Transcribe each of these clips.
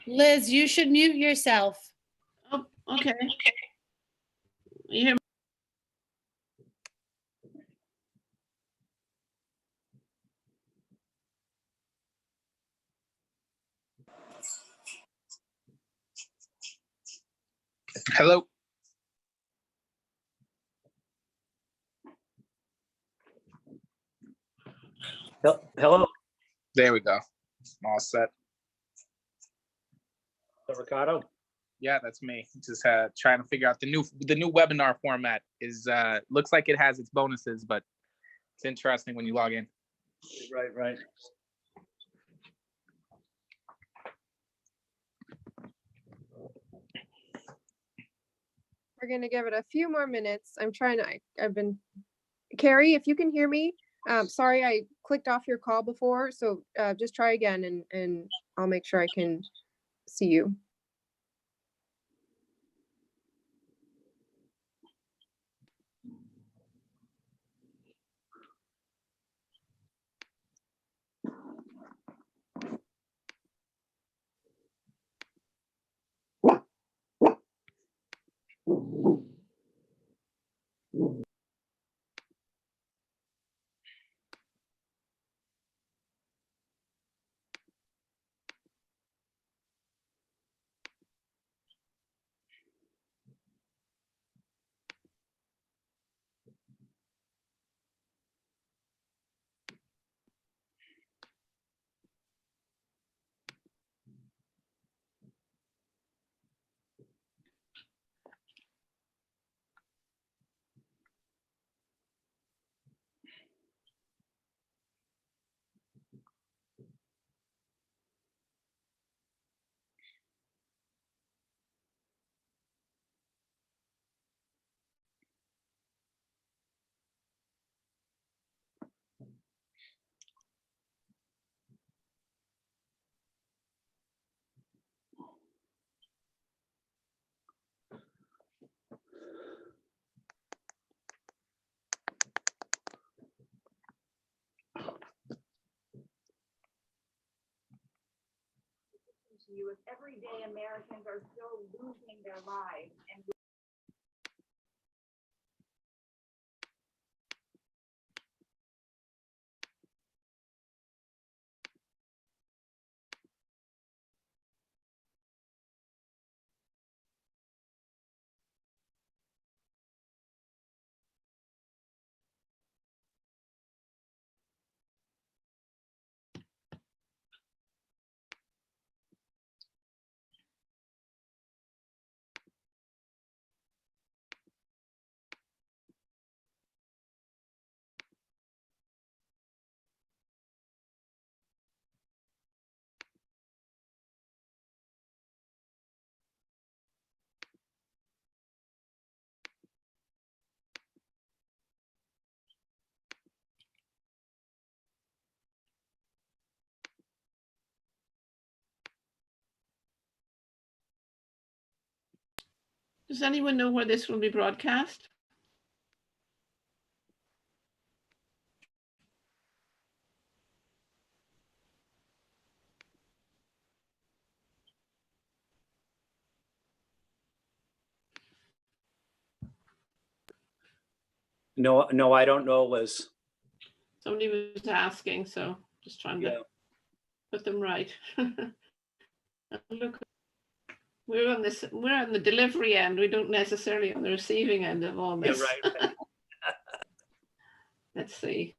Liz, you should mute yourself. Oh, okay. You hear me? Hello. Hello, There we go. All set. Ricardo. Yeah, that's me. Just trying to figure out the new webinar format. Is looks like it has its bonuses, but it's interesting when you log in. Right. We're gonna give it a few more minutes. Carrie, if you can hear me, sorry, I clicked off your call before, so just try again and I'll make sure I can see you. You as everyday Americans are still losing their lives and Does anyone know where this will be broadcast? No, I don't know, Liz. Somebody was asking, so just trying to put them right. Look, we're on the delivery end. We don't necessarily on the receiving end of all this. Yeah, right. Let's see.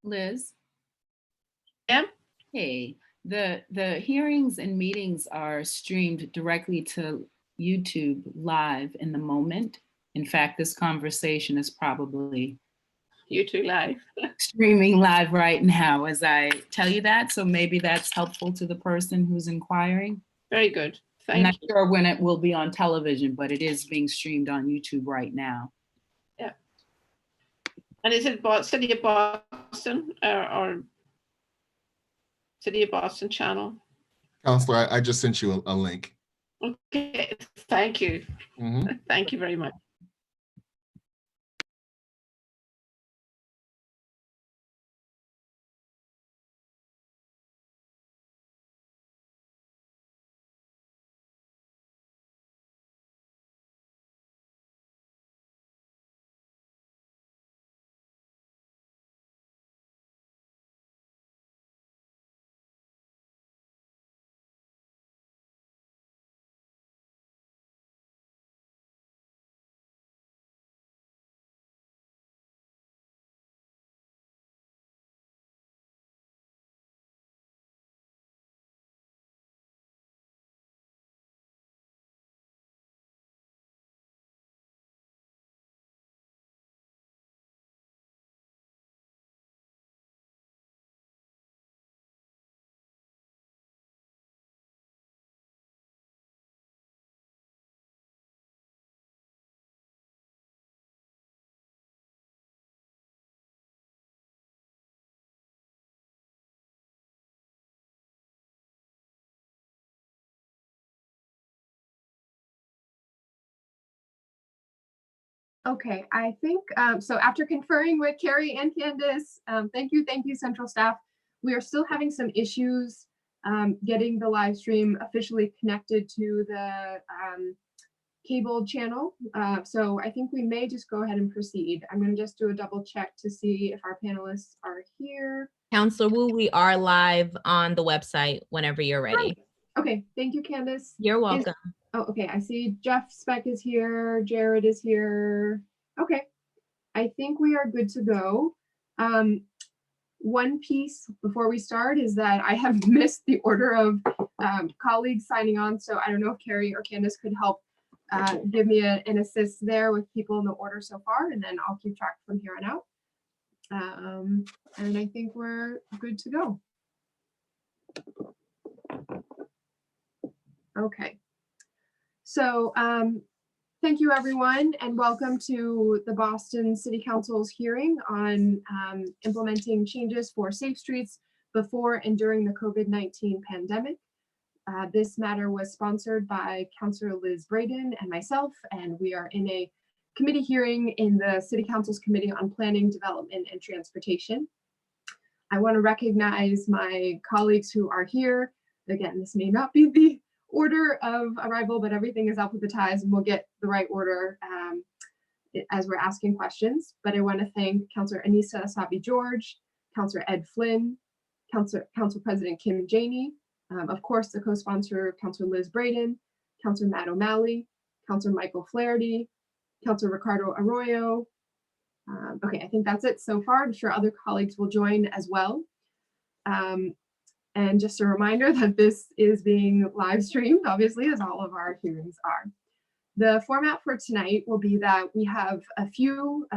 Liz? Yeah. Hey, the hearings and meetings are streamed directly to YouTube live in the moment. In fact, this conversation is probably You two live. streaming live right now as I tell you that. So maybe that's helpful to the person who's inquiring. Very good. I'm not Thank you. sure when it will be on television, but it is being streamed on YouTube right now. And is it City of Boston or City of Boston channel? Counselor, I just sent you a link. Okay, thank you. Mhm. Thank you very much. Okay, I think, so after conferring with Carrie and Candace, thank you, Central Staff. We are still having some issues getting the live stream officially connected to the cable channel. So I think we may just go ahead and proceed. I'm gonna just do a double check to see if our panelists are here. Counselor Wu, we are live on the website whenever you're ready. Okay, thank you, Candace. You're welcome. Oh, okay, I see Jeff Speck is here, Jared is here. Okay, I think we are good to go. One piece before we start is that I have missed the order of colleagues signing on, so I don't know if Carrie or Candace could help give me an assist there with people in the order so far, and then I'll keep track from here on out. And I think we're good to go. Okay. So thank you, everyone, and welcome to the Boston City Council's hearing on implementing changes for safe streets before and during the COVID-19 pandemic. This matter was sponsored by Councilor Liz Braden and myself, and we are in a committee hearing in the City Council's Committee on Planning, Development, and Transportation. I want to recognize my colleagues who are here. Again, this may not be the order of arrival, but everything is alphabetized and we'll get the right order as we're asking questions. But I want to thank Councilor Anissa Asabi-George, Councilor Ed Flynn, Council President Kim Janey, of course, the co-sponsor, Councilor Liz Braden, Councilor Matt O'Malley, Councilor Michael Flaherty, Councilor Ricardo Arroyo. Okay, I think that's it so far. I'm sure other colleagues will join as well. And just a reminder that this is being live streamed, obviously, as all of our hearings are. The format for tonight will be that we have a few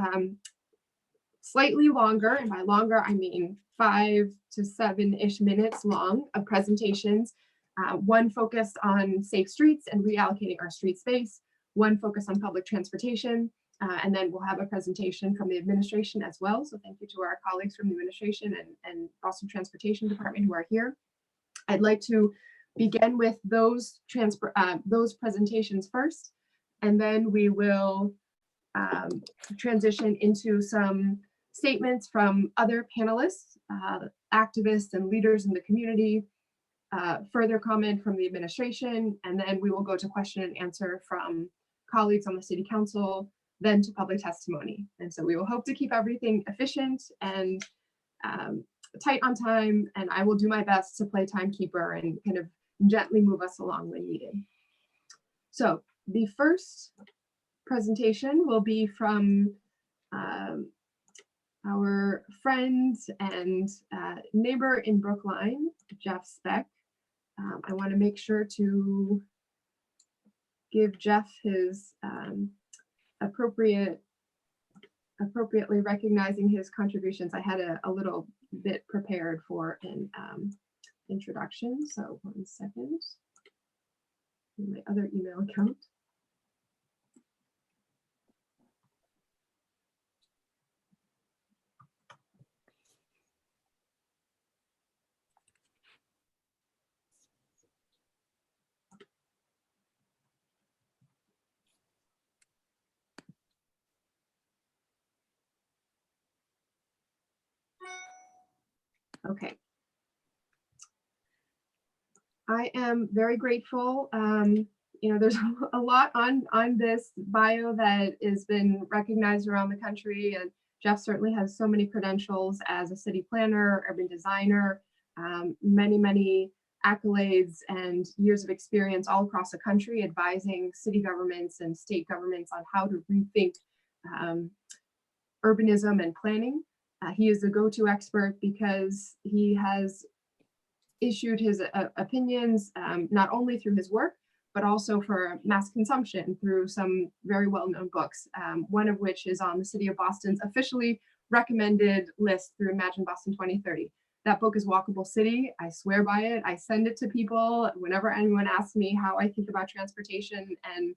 slightly longer, and by longer, I mean 5 to 7-ish minutes long of presentations. One focused on safe streets and reallocating our street space, one focused on public transportation, and then we'll have a presentation from the administration as well. So thank you to our colleagues from the administration and Boston Transportation Department who are here. I'd like to begin with those presentations first, and then we will transition into some statements from other panelists, activists and leaders in the community, further comment from the administration, and then we will go to question and answer from colleagues on the City Council, then to public testimony. And so we will hope to keep everything efficient and tight on time, and I will do my best to play timekeeper and kind of gently move us along when needed. So the first presentation will be from our friend and neighbor in Brookline, Jeff Speck. I want to make sure to give Jeff his appropriately recognizing his contributions. I had a little bit prepared for an introduction. So 1 second. In my other email account. Okay. I am very grateful. You know, there's a lot on this bio that has been recognized around the country, and Jeff certainly has so many credentials as a city planner, urban designer, many accolades and years of experience all across the country advising city governments and state governments on how to rethink urbanism and planning. He is the go-to expert because he has issued his opinions not only through his work, but also for mass consumption through some very well-known books, one of which is on the City of Boston's officially recommended list through Imagine Boston 2030. That book is Walkable City. I swear by it. I send it to people whenever anyone asks me how I think about transportation and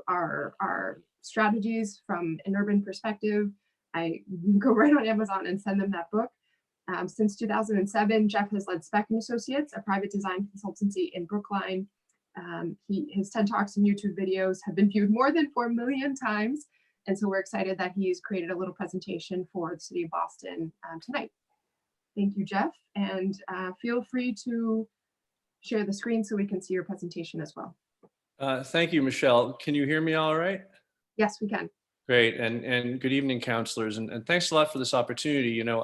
our strategies from an urban perspective. I go right on Amazon and send them that book. Since 2007, Jeff has led Speck & Associates, a private design consultancy in Brookline. His TED Talks and YouTube videos have been viewed more than 4 million times. And so we're excited that he's created a little presentation for the City of Boston tonight. Thank you, Jeff. And feel free to share the screen so we can see your presentation as well. Thank you, Michelle. Can you hear me all right? Yes, we can. Great, and good evening, counselors, and thanks a lot for this opportunity. You know,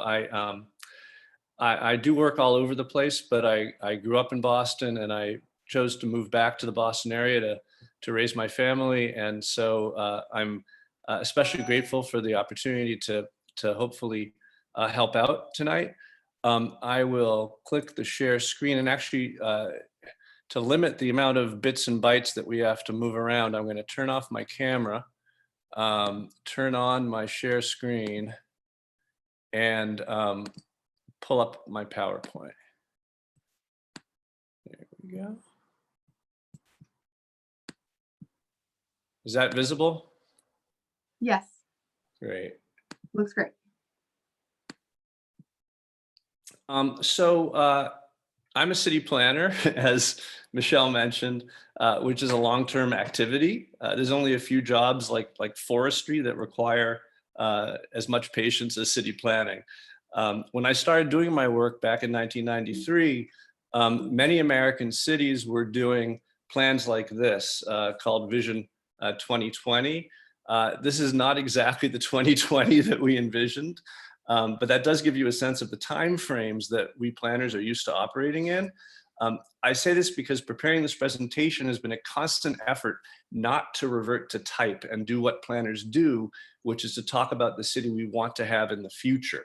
I do work all over the place, but I grew up in Boston, and I chose to move back to the Boston area to raise my family, and so I'm especially grateful for the opportunity to hopefully help out tonight. I will click the share screen, and actually to limit the amount of bits and bytes that we have to move around, I'm going to turn off my camera. Turn on my share screen and pull up my PowerPoint. There we go. Is that visible? Yes. Great. Looks great. So I'm a city planner, as Michelle mentioned, which is a long-term activity. There's only a few jobs like forestry that require as much patience as city planning. When I started doing my work back in 1993, many American cities were doing plans like this called Vision 2020. This is not exactly the 2020 that we envisioned, but that does give you a sense of the time frames that we planners are used to operating in. I say this because preparing this presentation has been a constant effort not to revert to type and do what planners do, which is to talk about the city we want to have in the future.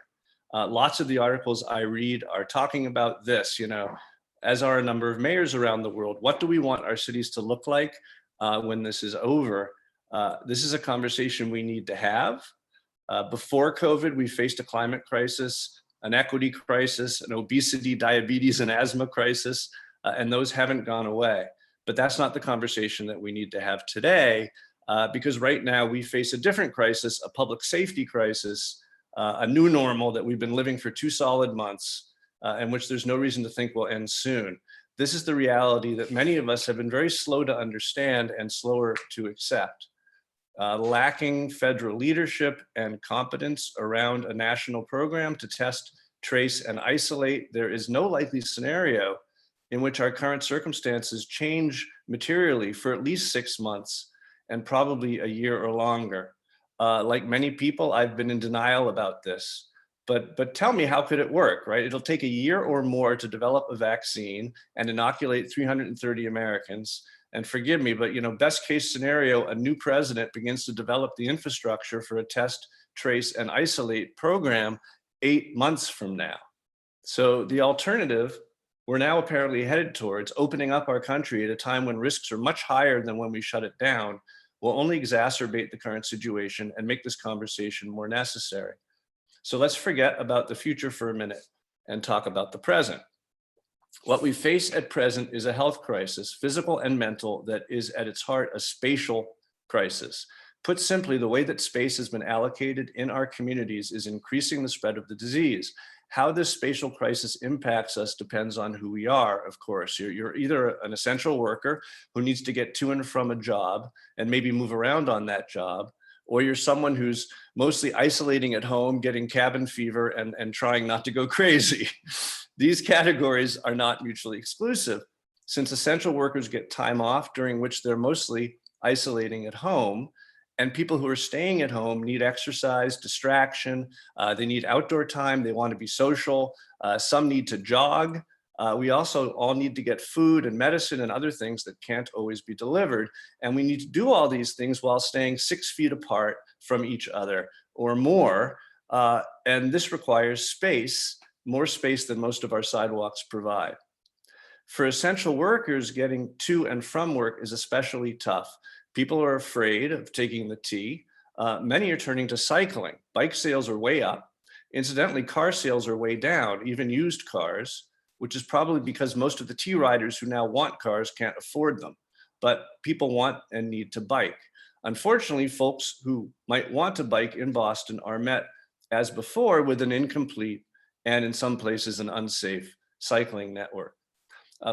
Lots of the articles I read are talking about this, you know, as are a number of mayors around the world. What do we want our cities to look like when this is over? This is a conversation we need to have. Before COVID, we faced a climate crisis, an equity crisis, an obesity, diabetes, and asthma crisis, and those haven't gone away. But that's not the conversation that we need to have today, because right now we face a different crisis, a public safety crisis, a new normal that we've been living for 2 solid months, and which there's no reason to think will end soon. This is the reality that many of us have been very slow to understand and slower to accept. Lacking federal leadership and competence around a national program to test, trace, and isolate, there is no likely scenario in which our current circumstances change materially for at least 6 months and probably a year or longer. Like many people, I've been in denial about this. But tell me, how could it work, right? It'll take a year or more to develop a vaccine and inoculate 330 Americans. And forgive me, but you know, best case scenario, a new president begins to develop the infrastructure for a test, trace, and isolate program 8 months from now. So the alternative, we're now apparently headed towards opening up our country at a time when risks are much higher than when we shut it down, will only exacerbate the current situation and make this conversation more necessary. So let's forget about the future for a minute and talk about the present. What we face at present is a health crisis, physical and mental, that is at its heart a spatial crisis. Put simply, the way that space has been allocated in our communities is increasing the spread of the disease. How this spatial crisis impacts us depends on who we are, of course. You're either an essential worker who needs to get to and from a job and maybe move around on that job, or you're someone who's mostly isolating at home, getting cabin fever and trying not to go crazy. These categories are not mutually exclusive, since essential workers get time off during which they're mostly isolating at home, and people who are staying at home need exercise, distraction, they need outdoor time, they want to be social, some need to jog. We also all need to get food and medicine and other things that can't always be delivered. And we need to do all these things while staying 6 feet apart from each other or more. And this requires space, more space than most of our sidewalks provide. For essential workers, getting to and from work is especially tough. People are afraid of taking the T. Many are turning to cycling. Bike sales are way up. Incidentally, car sales are way down, even used cars, which is probably because most of the T riders who now want cars can't afford them. But people want and need to bike. Unfortunately, folks who might want to bike in Boston are met, as before, with an incomplete and in some places an unsafe cycling network.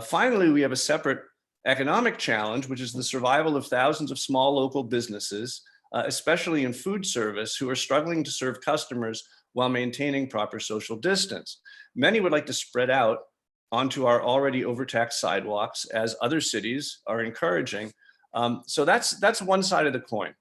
Finally, we have a separate economic challenge, which is the survival of thousands of small local businesses, especially in food service, who are struggling to serve customers while maintaining proper social distance. Many would like to spread out onto our already overtaxed sidewalks, as other cities are encouraging. So that's one side of the coin.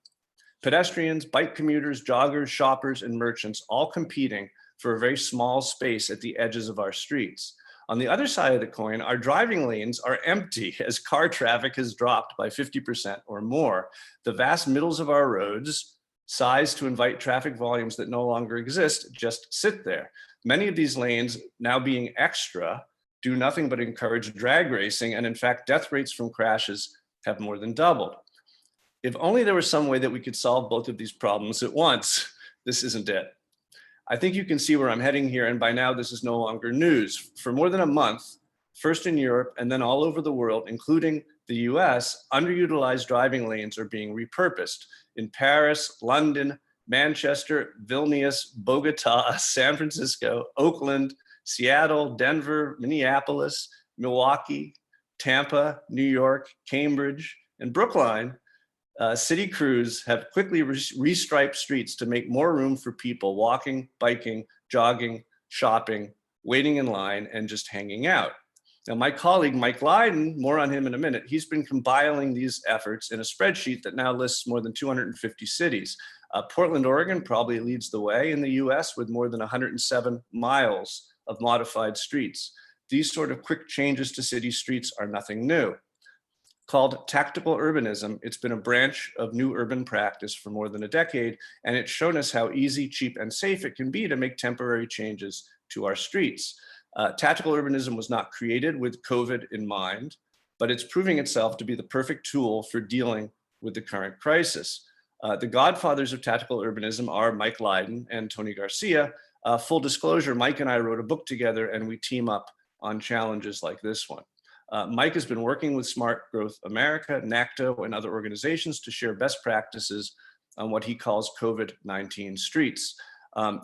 Pedestrians, bike commuters, joggers, shoppers, and merchants all competing for a very small space at the edges of our streets. On the other side of the coin, our driving lanes are empty as car traffic has dropped by 50% or more. The vast middles of our roads, sized to invite traffic volumes that no longer exist, just sit there. Many of these lanes, now being extra, do nothing but encourage drag racing, and in fact, death rates from crashes have more than doubled. If only there was some way that we could solve both of these problems at once. This isn't it. I think you can see where I'm heading here, and by now this is no longer news. For more than a month, first in Europe and then all over the world, including the US, underutilized driving lanes are being repurposed. In Paris, London, Manchester, Vilnius, Bogota, San Francisco, Oakland, Seattle, Denver, Minneapolis, Milwaukee, Tampa, New York, Cambridge, and Brookline, city crews have quickly restriped streets to make more room for people walking, biking, jogging, shopping, waiting in line, and just hanging out. Now, my colleague, Mike Lydon, more on him in a minute, he's been compiling these efforts in a spreadsheet that now lists more than 250 cities. Portland, Oregon probably leads the way in the US with more than 107 miles of modified streets. These sort of quick changes to city streets are nothing new. Called tactical urbanism, it's been a branch of new urban practice for more than a decade, and it's shown us how easy, cheap, and safe it can be to make temporary changes to our streets. Tactical urbanism was not created with COVID in mind, but it's proving itself to be the perfect tool for dealing with the current crisis. The godfathers of tactical urbanism are Mike Lydon and Tony Garcia. Full disclosure, Mike and I wrote a book together, and we team up on challenges like this one. Mike has been working with Smart Growth America, NACTO, and other organizations to share best practices on what he calls COVID-19 streets.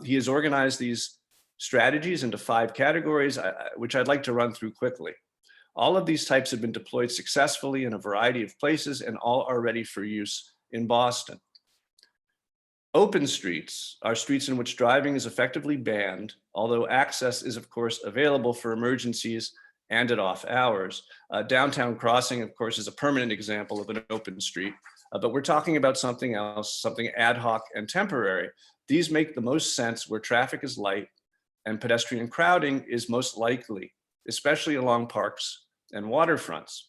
He has organized these strategies into 5 categories, which I'd like to run through quickly. All of these types have been deployed successfully in a variety of places, and all are ready for use in Boston. Open streets are streets in which driving is effectively banned, although access is, of course, available for emergencies and at off hours. Downtown Crossing, of course, is a permanent example of an open street, but we're talking about something else, something ad hoc and temporary. These make the most sense where traffic is light and pedestrian crowding is most likely, especially along parks and waterfronts.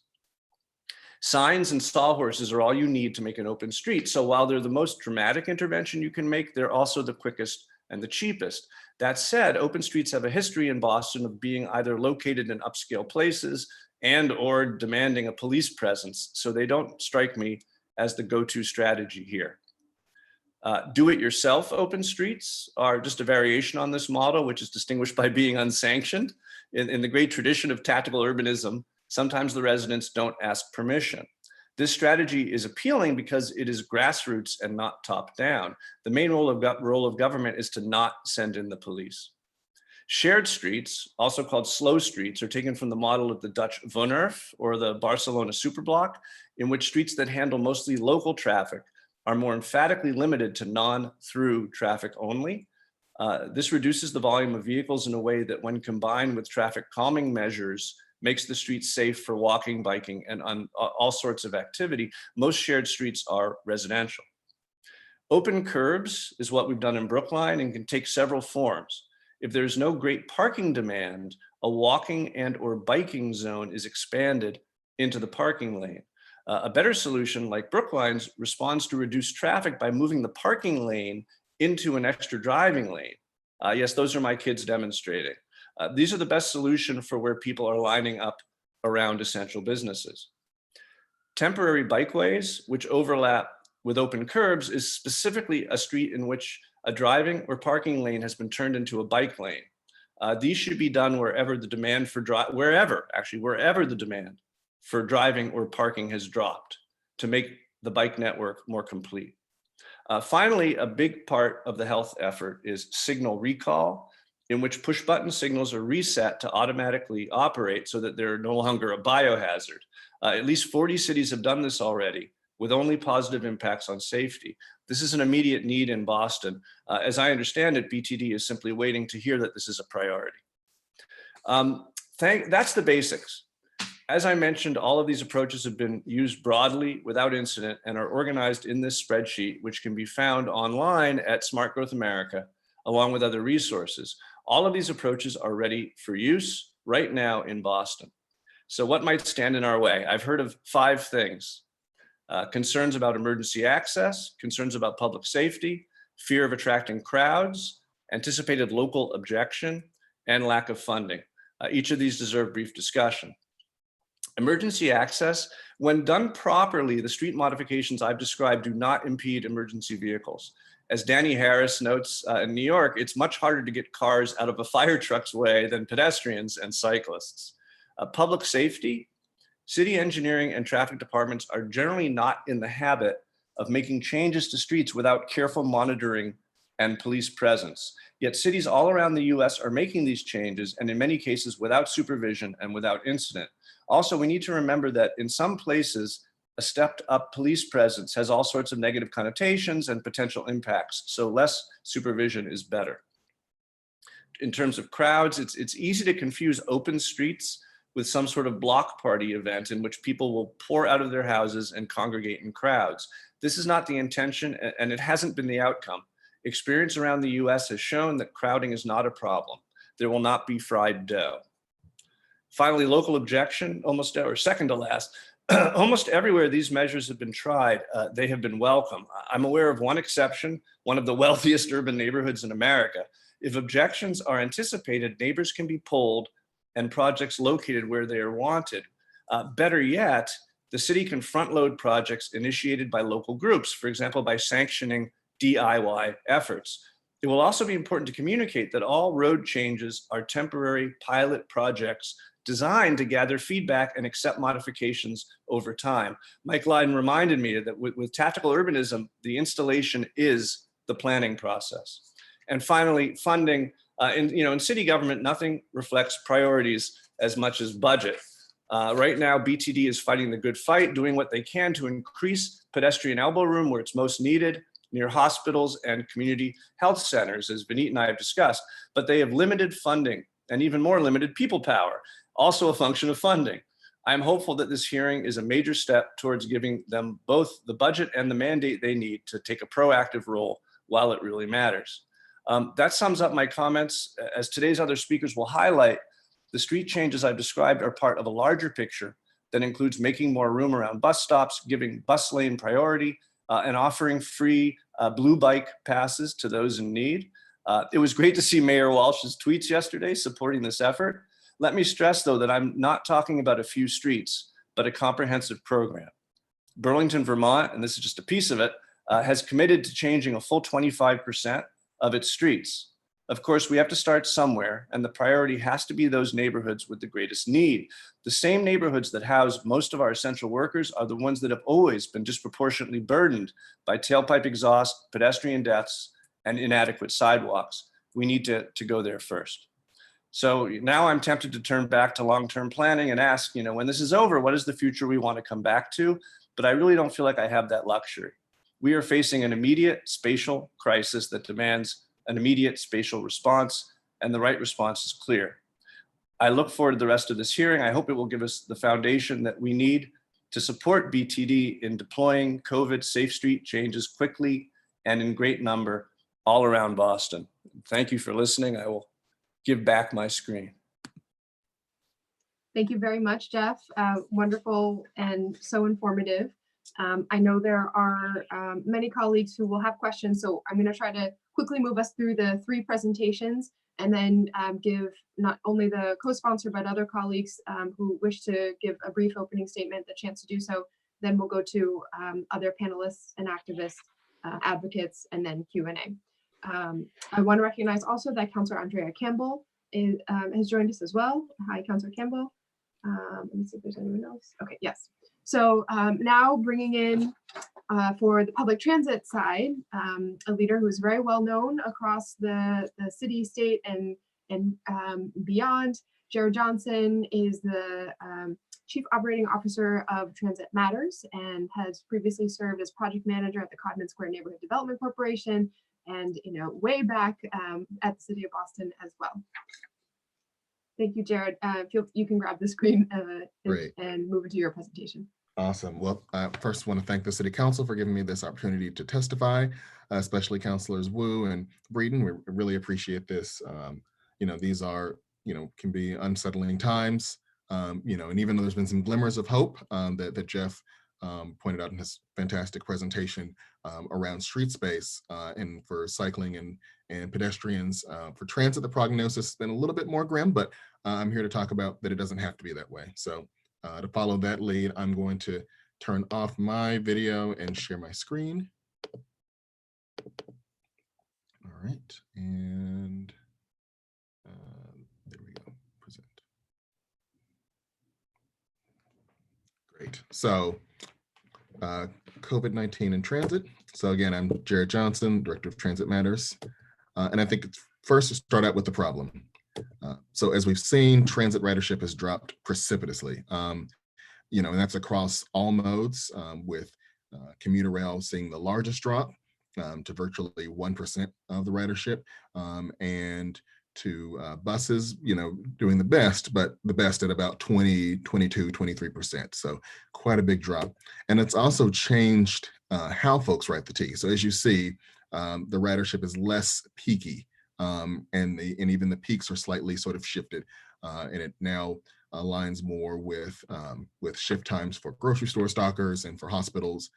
Signs and sawhorses are all you need to make an open street. So while they're the most dramatic intervention you can make, they're also the quickest and the cheapest. That said, open streets have a history in Boston of being either located in upscale places and or demanding a police presence. So they don't strike me as the go-to strategy here. Do-it-yourself open streets are just a variation on this model, which is distinguished by being unsanctioned. In the great tradition of tactical urbanism, sometimes the residents don't ask permission. This strategy is appealing because it is grassroots and not top-down. The main role of government is to not send in the police. Shared streets, also called slow streets, are taken from the model of the Dutch Woonerf or the Barcelona superblock, in which streets that handle mostly local traffic are more emphatically limited to non-through traffic only. This reduces the volume of vehicles in a way that, when combined with traffic calming measures, makes the streets safe for walking, biking, and all sorts of activity. Most shared streets are residential. Open curbs is what we've done in Brookline and can take several forms. If there's no great parking demand, a walking and or biking zone is expanded into the parking lane. A better solution, like Brookline's, responds to reduce traffic by moving the parking lane into an extra driving lane. Yes, those are my kids demonstrating. These are the best solution for where people are lining up around essential businesses. Temporary bikeways, which overlap with open curbs, is specifically a street in which a driving or parking lane has been turned into a bike lane. These should be done wherever the demand for wherever the demand for driving or parking has dropped, to make the bike network more complete. Finally, a big part of the health effort is signal recall, in which push button signals are reset to automatically operate so that they're no longer a biohazard. At least 40 cities have done this already, with only positive impacts on safety. This is an immediate need in Boston. As I understand it, BTD is simply waiting to hear that this is a priority. That's the basics. As I mentioned, all of these approaches have been used broadly without incident and are organized in this spreadsheet, which can be found online at Smart Growth America, along with other resources. All of these approaches are ready for use right now in Boston. So what might stand in our way? I've heard of 5 things. Concerns about emergency access, concerns about public safety, fear of attracting crowds, anticipated local objection, and lack of funding. Each of these deserve brief discussion. Emergency access, when done properly, the street modifications I've described do not impede emergency vehicles. As Danny Harris notes in New York, it's much harder to get cars out of a fire truck's way than pedestrians and cyclists. Public safety, city engineering and traffic departments are generally not in the habit of making changes to streets without careful monitoring and police presence. Yet cities all around the US are making these changes, and in many cases without supervision and without incident. Also, we need to remember that in some places, a stepped up police presence has all sorts of negative connotations and potential impacts, so less supervision is better. In terms of crowds, it's easy to confuse open streets with some sort of block party event in which people will pour out of their houses and congregate in crowds. This is not the intention, and it hasn't been the outcome. Experience around the US has shown that crowding is not a problem. There will not be fried dough. Finally, local objection, second to last. Almost everywhere these measures have been tried, they have been welcome. I'm aware of one exception, one of the wealthiest urban neighborhoods in America. If objections are anticipated, neighbors can be polled and projects located where they are wanted. Better yet, the city can front load projects initiated by local groups, for example, by sanctioning DIY efforts. It will also be important to communicate that all road changes are temporary pilot projects designed to gather feedback and accept modifications over time. Mike Lydon reminded me that with tactical urbanism, the installation is the planning process. And finally, funding. In city government, nothing reflects priorities as much as budget. Right now, BTD is fighting the good fight, doing what they can to increase pedestrian elbow room where it's most needed, near hospitals and community health centers, as Vineet and I have discussed, but they have limited funding and even more limited people power, also a function of funding. I'm hopeful that this hearing is a major step towards giving them both the budget and the mandate they need to take a proactive role while it really matters. That sums up my comments. As today's other speakers will highlight, the street changes I've described are part of a larger picture that includes making more room around bus stops, giving bus lane priority, and offering free blue bike passes to those in need. It was great to see Mayor Walsh's tweets yesterday supporting this effort. Let me stress, though, that I'm not talking about a few streets, but a comprehensive program. Burlington, Vermont, and this is just a piece of it, has committed to changing a full 25% of its streets. Of course, we have to start somewhere, and the priority has to be those neighborhoods with the greatest need. The same neighborhoods that house most of our essential workers are the ones that have always been disproportionately burdened by tailpipe exhaust, pedestrian deaths, and inadequate sidewalks. We need to go there first. So now I'm tempted to turn back to long-term planning and ask, when this is over, what is the future we want to come back to? But I really don't feel like I have that luxury. We are facing an immediate spatial crisis that demands an immediate spatial response, and the right response is clear. I look forward to the rest of this hearing. I hope it will give us the foundation that we need to support BTD in deploying COVID safe street changes quickly and in great number all around Boston. Thank you for listening. I will give back my screen. Thank you very much, Jeff. Wonderful and so informative. I know there are many colleagues who will have questions, so I'm going to try to quickly move us through the 3 presentations and then give not only the co-sponsor but other colleagues who wish to give a brief opening statement the chance to do so. Then we'll go to other panelists and activists, advocates, and then Q&A. I want to recognize also that Councillor Andrea Campbell has joined us as well. Hi, Councillor Campbell. Let me see if there's anyone else. Okay, yes. So now bringing in for the public transit side, a leader who is very well known across the city, state, and beyond. Jared Johnson is the Chief Operating Officer of Transit Matters and has previously served as project manager at the Codman Square Neighborhood Development Corporation and way back at the City of Boston as well. Thank you, Jared. You can grab the screen and move into your presentation. Awesome. Well, I first want to thank the City Council for giving me this opportunity to testify, especially Councilors Wu and Breeden. We really appreciate this. These are, can be unsettling times, and even though there's been some glimmers of hope that Jeff pointed out in his fantastic presentation around street space and for cycling and pedestrians. For transit, the prognosis has been a little bit more grim, but I'm here to talk about that it doesn't have to be that way. So to follow that lead, I'm going to turn off my video and share my screen. All right, and there we go, present. Great, so COVID-19 in transit. So again, I'm Jared Johnson, Director of Transit Matters. And I think it's first to start out with the problem. So as we've seen, transit ridership has dropped precipitously, and that's across all modes, with commuter rail seeing the largest drop to virtually 1% of the ridership, and to buses, doing the best, but the best at about 20, 22, 23%. So quite a big drop. And it's also changed how folks ride the T. So as you see, the ridership is less peaky, and even the peaks are slightly sort of shifted, and it now aligns more with shift times for grocery store stockers and for hospitals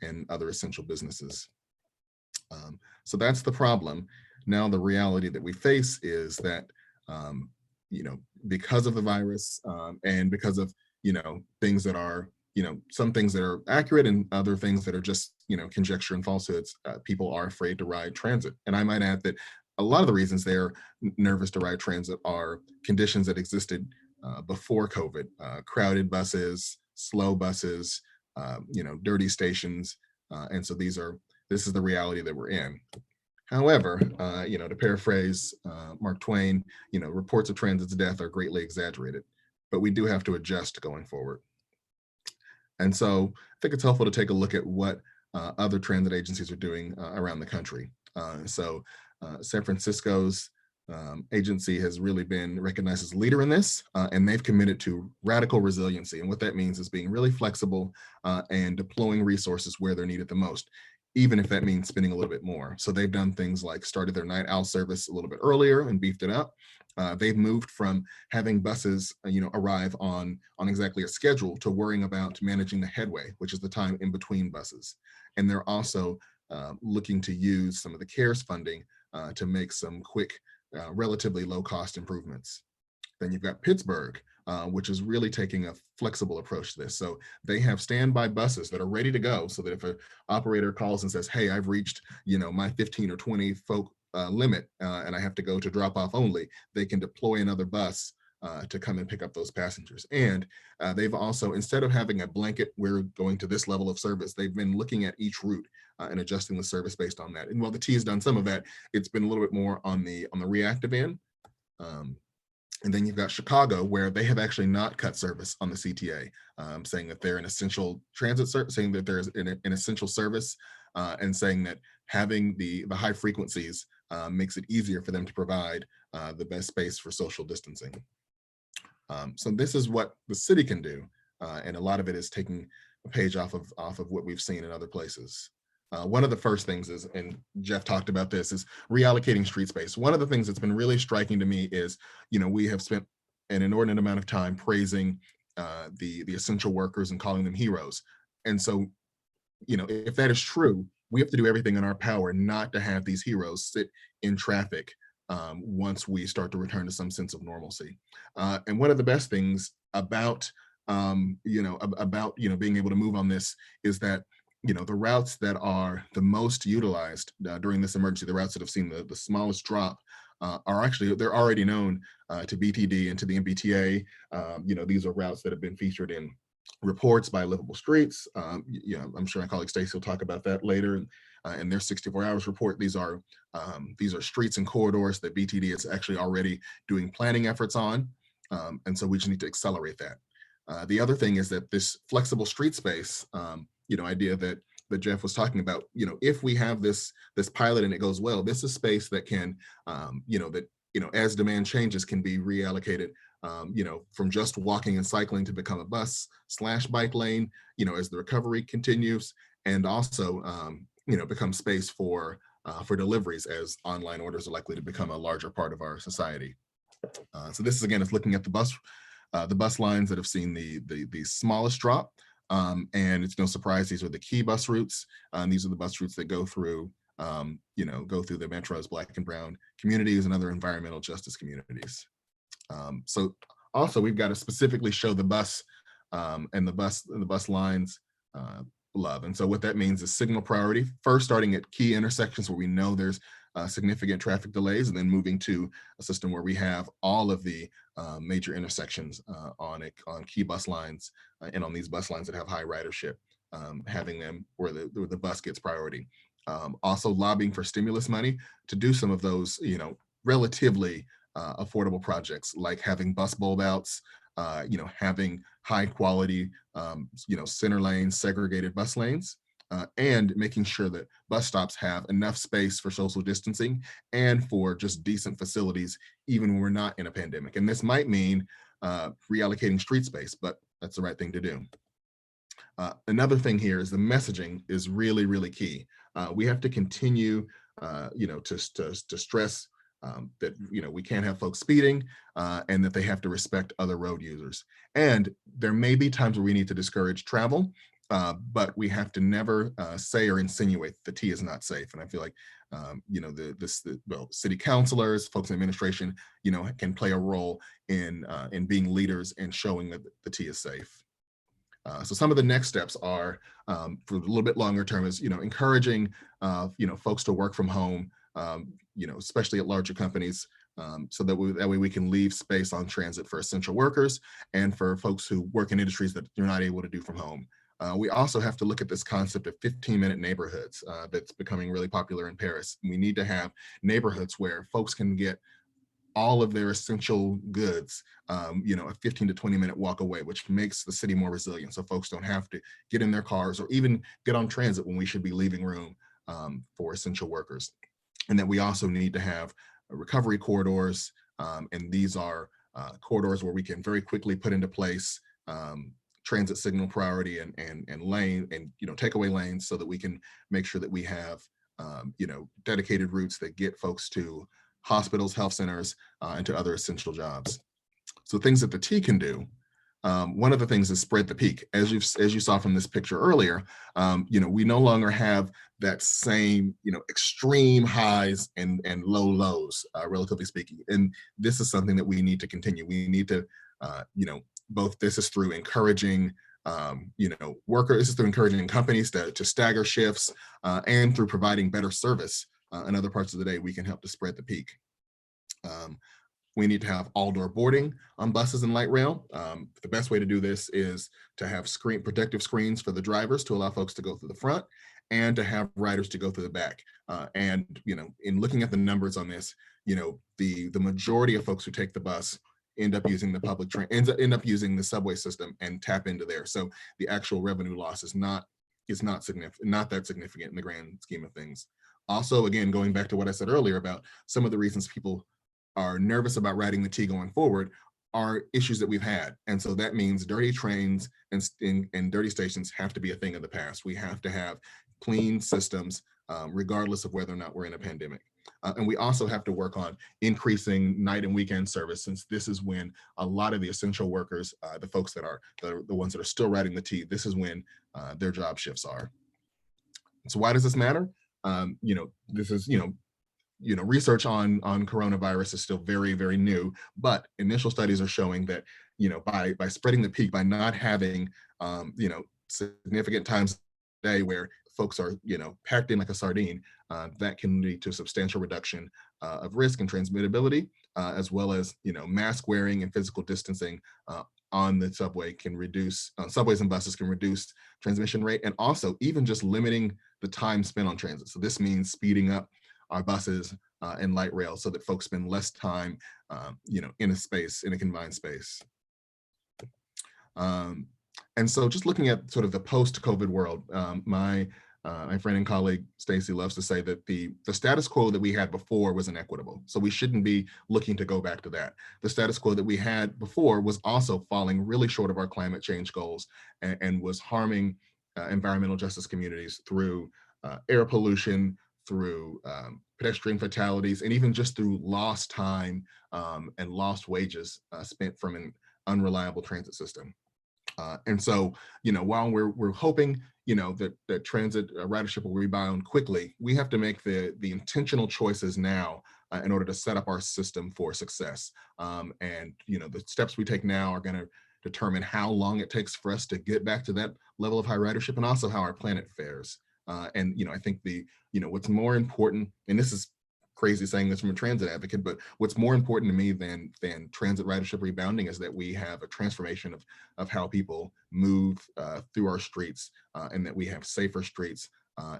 and other essential businesses. So that's the problem. Now the reality that we face is that because of the virus and because of things that are some things that are accurate and other things that are just conjecture and falsehoods, people are afraid to ride transit. And I might add that a lot of the reasons they're nervous to ride transit are conditions that existed before COVID: crowded buses, slow buses, dirty stations, and so this is the reality that we're in. However, to paraphrase Mark Twain, reports of transit's death are greatly exaggerated, but we do have to adjust going forward. And so I think it's helpful to take a look at what other transit agencies are doing around the country. San Francisco's agency has really been recognized as a leader in this, and they've committed to radical resiliency. And what that means is being really flexible and deploying resources where they're needed the most, even if that means spending a little bit more. So they've done things like started their night owl service a little bit earlier and beefed it up. They've moved from having buses, arrive on exactly a schedule to worrying about managing the headway, which is the time in between buses. And they're also looking to use some of the CARES funding to make some quick, relatively low cost improvements. Then you've got Pittsburgh, which is really taking a flexible approach to this. So they have standby buses that are ready to go, so that if an operator calls and says, hey, I've reached, my 15 or 20 folk limit and I have to go to drop off only, they can deploy another bus to come and pick up those passengers. And they've also, instead of having a blanket, we're going to this level of service, they've been looking at each route and adjusting the service based on that. And while the T has done some of that, it's been a little bit more on the reactive end. And then you've got Chicago, where they have actually not cut service on the CTA, saying that they're an essential transit service, saying that there's an essential service, and saying that having the high frequencies makes it easier for them to provide the best space for social distancing. So this is what the city can do, and a lot of it is taking a page off of what we've seen in other places. One of the first things is, and Jeff talked about this, is reallocating street space. One of the things that's been really striking to me is, we have spent an inordinate amount of time praising the essential workers and calling them heroes. And so, if that is true, we have to do everything in our power not to have these heroes sit in traffic once we start to return to some sense of normalcy. And one of the best things about, being able to move on this is that, the routes that are the most utilized during this emergency, the routes that have seen the smallest drop, they're already known to BTD and to the MBTA. These are routes that have been featured in reports by Livable Streets. I'm sure my colleague Stacey will talk about that later in their 64 hours report. These are streets and corridors that BTD is actually already doing planning efforts on. And so we just need to accelerate that. The other thing is that this flexible street space, idea that Jeff was talking about, if we have this pilot and it goes well, this is space that can, as demand changes, can be reallocated, from just walking and cycling to become a bus/bike lane, as the recovery continues, and also, become space for deliveries as online orders are likely to become a larger part of our society. So this is, again, is looking at the bus lines that have seen the smallest drop. And it's no surprise, these are the key bus routes. These are the bus routes that go through, the Metro's Black and Brown communities and other environmental justice communities. So also, we've got to specifically show the bus and the bus lines love. And so what that means is signal priority, first starting at key intersections where we know there's significant traffic delays, and then moving to a system where we have all of the major intersections on key bus lines and on these bus lines that have high ridership, having them where the bus gets priority. Also lobbying for stimulus money to do some of those, relatively affordable projects, like having bus bulb outs, having high quality, center lanes, segregated bus lanes, and making sure that bus stops have enough space for social distancing and for just decent facilities, even when we're not in a pandemic. And this might mean reallocating street space, but that's the right thing to do. Another thing here is the messaging is really, really key. We have to continue, to stress that, we can't have folks speeding and that they have to respect other road users. And there may be times where we need to discourage travel, but we have to never say or insinuate the T is not safe. And I feel like, city councilors, folks in administration, can play a role in being leaders and showing that the T is safe. So some of the next steps are, for a little bit longer term, is, encouraging, folks to work from home, especially at larger companies, so that way we can leave space on transit for essential workers and for folks who work in industries that you're not able to do from home. We also have to look at this concept of 15-minute neighborhoods that's becoming really popular in Paris. We need to have neighborhoods where folks can get all of their essential goods, a 15 to 20-minute walk away, which makes the city more resilient. So folks don't have to get in their cars or even get on transit when we should be leaving room for essential workers. And then we also need to have recovery corridors. And these are corridors where we can very quickly put into place transit signal priority and lane and, takeaway lanes, so that we can make sure that we have, dedicated routes that get folks to hospitals, health centers, and to other essential jobs. So things that the T can do. One of the things is spread the peak. As you saw from this picture earlier, we no longer have that same, extreme highs and low lows, relatively speaking. And this is something that we need to continue. We need to both this is through encouraging workers, this is through encouraging companies to stagger shifts, and through providing better service in other parts of the day, we can help to spread the peak. We need to have all-door boarding on buses and light rail. The best way to do this is to have protective screens for the drivers to allow folks to go through the front, and to have riders to go through the back. And in looking at the numbers on this, the majority of folks who take the bus end up using the public train, end up using the subway system and tap into there. So the actual revenue loss is not significant, not that significant in the grand scheme of things. Also, again, going back to what I said earlier about some of the reasons people are nervous about riding the T going forward are issues that we've had. And so that means dirty trains and dirty stations have to be a thing of the past. We have to have clean systems, regardless of whether or not we're in a pandemic. And we also have to work on increasing night and weekend service, since this is when a lot of the essential workers, the folks that are the ones that are still riding the T, this is when their job shifts are. So why does this matter? This is, research on coronavirus is still very, very new, but initial studies are showing that, by spreading the peak, by not having, significant times a day where folks are, packed in like a sardine, that can lead to a substantial reduction of risk and transmittability, as well as, mask wearing and physical distancing on the subway can reduce, subways and buses can reduce transmission rate, and also even just limiting the time spent on transit. So this means speeding up our buses and light rail so that folks spend less time, in a confined space. And so just looking at sort of the post-COVID world, my friend and colleague Stacy loves to say that the status quo that we had before was inequitable. So we shouldn't be looking to go back to that. The status quo that we had before was also falling really short of our climate change goals, and was harming environmental justice communities through air pollution, through pedestrian fatalities, and even just through lost time and lost wages spent from an unreliable transit system. And so, while we're hoping, that transit ridership will rebound quickly, we have to make the intentional choices now in order to set up our system for success. And, the steps we take now are going to determine how long it takes for us to get back to that level of high ridership, and also how our planet fares. And, I think what's more important, and this is crazy saying this from a transit advocate, but what's more important to me than transit ridership rebounding is that we have a transformation of how people move through our streets, and that we have safer streets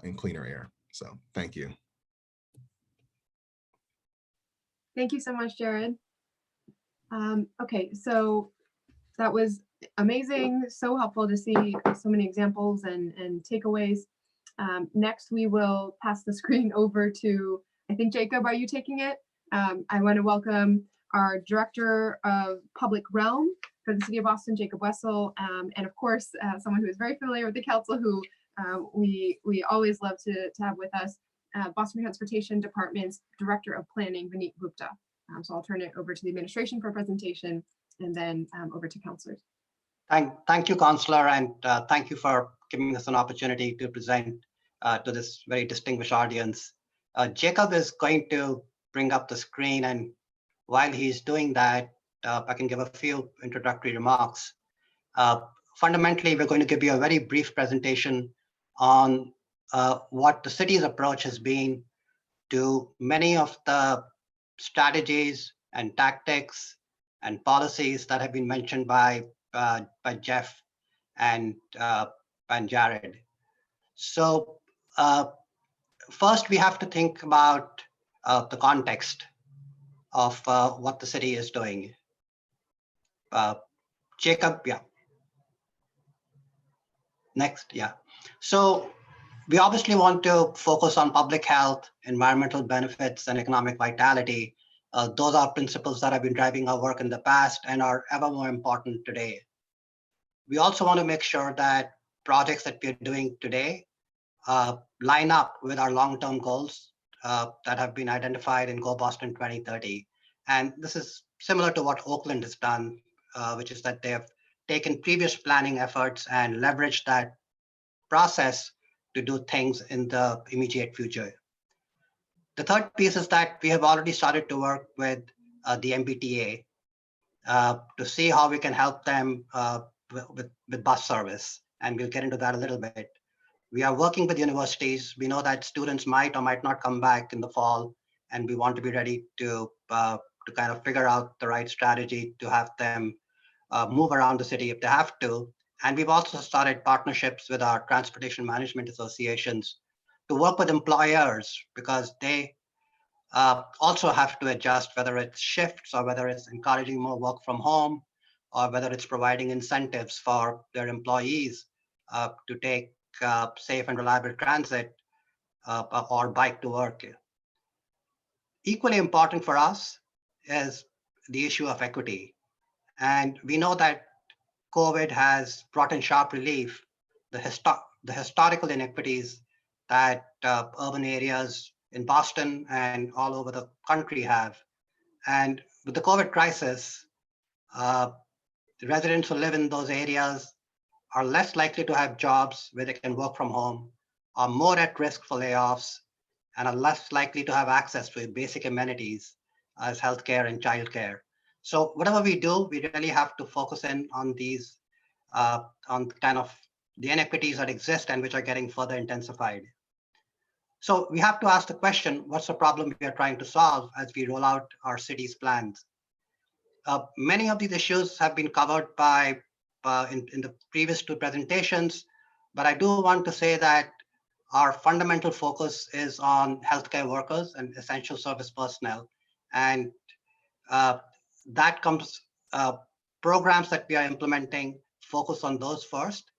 and cleaner air. So thank you. Thank you so much, Jared. Okay, so that was amazing, so helpful to see so many examples and takeaways. Next, we will pass the screen over to, I think, Jacob, are you taking it? I want to welcome our Director of Public Realm for the City of Boston, Jacob Wessel, and of course, someone who is very familiar with the council, who we always love to have with us, Boston Transportation Department's Director of Planning, Vineet Gupta. So I'll turn it over to the administration for a presentation, and then over to councilors. Thank you, Councillor, and thank you for giving us an opportunity to present to this very distinguished audience. Jacob is going to bring up the screen, and while he's doing that, I can give a few introductory remarks. Fundamentally, we're going to give you a very brief presentation on what the city's approach has been to many of the strategies and tactics and policies that have been mentioned by Jeff and Jared. So first, we have to think about the context of what the city is doing. Jacob, yeah. Next, yeah. So we obviously want to focus on public health, environmental benefits, and economic vitality. Those are principles that have been driving our work in the past and are ever more important today. We also want to make sure that projects that we're doing today line up with our long-term goals that have been identified in Go Boston 2030. And this is similar to what Oakland has done, which is that they have taken previous planning efforts and leveraged that process to do things in the immediate future. The third piece is that we have already started to work with the MBTA. to see how we can help them with bus service. And we'll get into that a little bit. We are working with universities. We know that students might or might not come back in the fall, and we want to be ready to kind of figure out the right strategy to have them move around the city if they have to. And we've also started partnerships with our transportation management associations to work with employers, because they also have to adjust, whether it's shifts or whether it's encouraging more work from home, or whether it's providing incentives for their employees to take safe and reliable transit or bike to work. Equally important for us is the issue of equity. And we know that COVID has brought in sharp relief the historical inequities that urban areas in Boston and all over the country have. And with the COVID crisis, the residents who live in those areas are less likely to have jobs where they can work from home, are more at risk for layoffs, and are less likely to have access to basic amenities as healthcare and childcare. So whatever we do, we really have to focus in on these, on kind of the inequities that exist and which are getting further intensified. So we have to ask the question, what's the problem we are trying to solve as we roll out our city's plans? Many of these issues have been covered by in the previous two presentations, but I do want to say that our fundamental focus is on healthcare workers and essential service personnel. And that comes, programs that we are implementing focus on those first,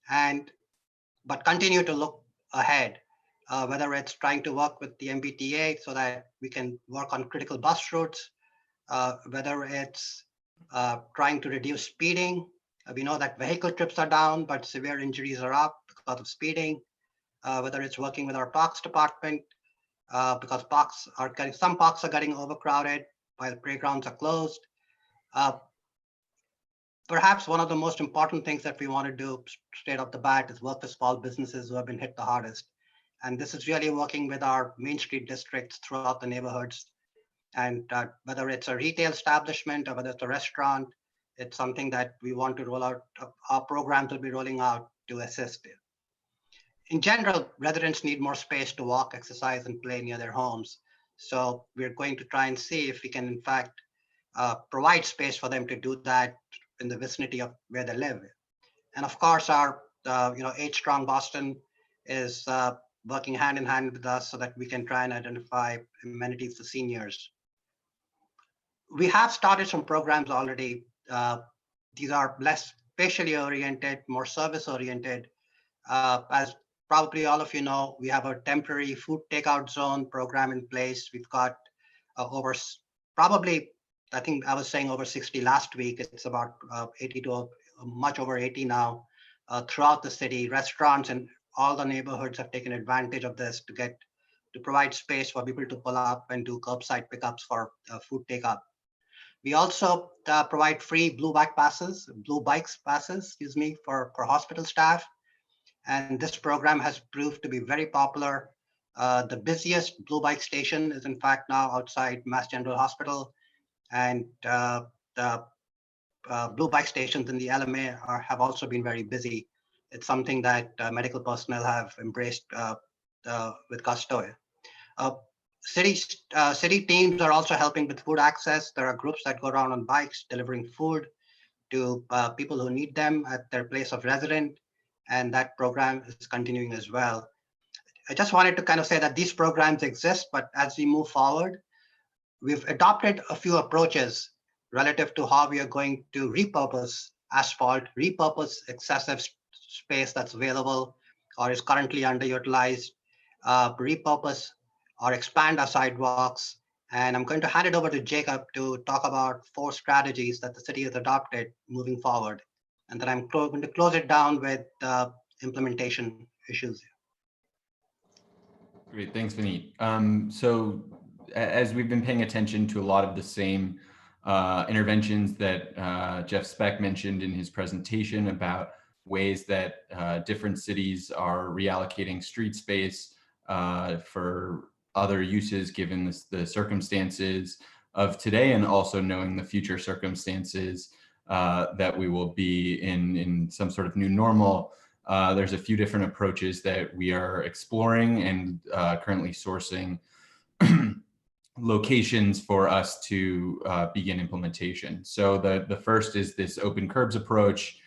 but continue to look ahead, whether it's trying to work with the MBTA so that we can work on critical bus routes, whether it's trying to reduce speeding. We know that vehicle trips are down, but severe injuries are up because of speeding. Whether it's working with our parks department, because some parks are getting overcrowded while playgrounds are closed. Perhaps one of the most important things that we want to do straight off the bat is work with small businesses who have been hit the hardest. And this is really working with our Main Street districts throughout the neighborhoods. And whether it's a retail establishment or whether it's a restaurant, it's something that we want to roll out. Our programs will be rolling out to assist. In general, residents need more space to walk, exercise, and play near their homes. So we're going to try and see if we can, in fact, provide space for them to do that in the vicinity of where they live. And of course, our H Strong Boston is working hand in hand with us so that we can try and identify amenities for seniors. We have started some programs already. These are less spatially oriented, more service oriented. As probably all of you know, we have a temporary food takeout zone program in place. We've got over probably, I think I was saying over 60 last week. It's about 80 to much over 80 now throughout the city. Restaurants and all the neighborhoods have taken advantage of this to provide space for people to pull up and do curbside pickups for food takeout. We also provide free blue bikes passes, for hospital staff. And this program has proved to be very popular. The busiest blue bike station is in fact now outside Mass General Hospital. And the blue bike stations in the LMA have also been very busy. It's something that medical personnel have embraced with gusto. City teams are also helping with food access. There are groups that go around on bikes delivering food to people who need them at their place of residence, and that program is continuing as well. I just wanted to kind of say that these programs exist, but as we move forward, we've adopted a few approaches relative to how we are going to repurpose asphalt, repurpose excessive space that's available or is currently underutilized, repurpose or expand our sidewalks. And I'm going to hand it over to Jacob to talk about 4 strategies that the city has adopted moving forward. And then I'm going to close it down with implementation issues. Great, thanks, Vineet. So as we've been paying attention to a lot of the same interventions that Jeff Speck mentioned in his presentation about ways that different cities are reallocating street space for other uses given the circumstances, of today, and also knowing the future circumstances that we will be in some sort of new normal. There's a few different approaches that we are exploring and currently sourcing locations for us to begin implementation. So the first is this open curbs approach,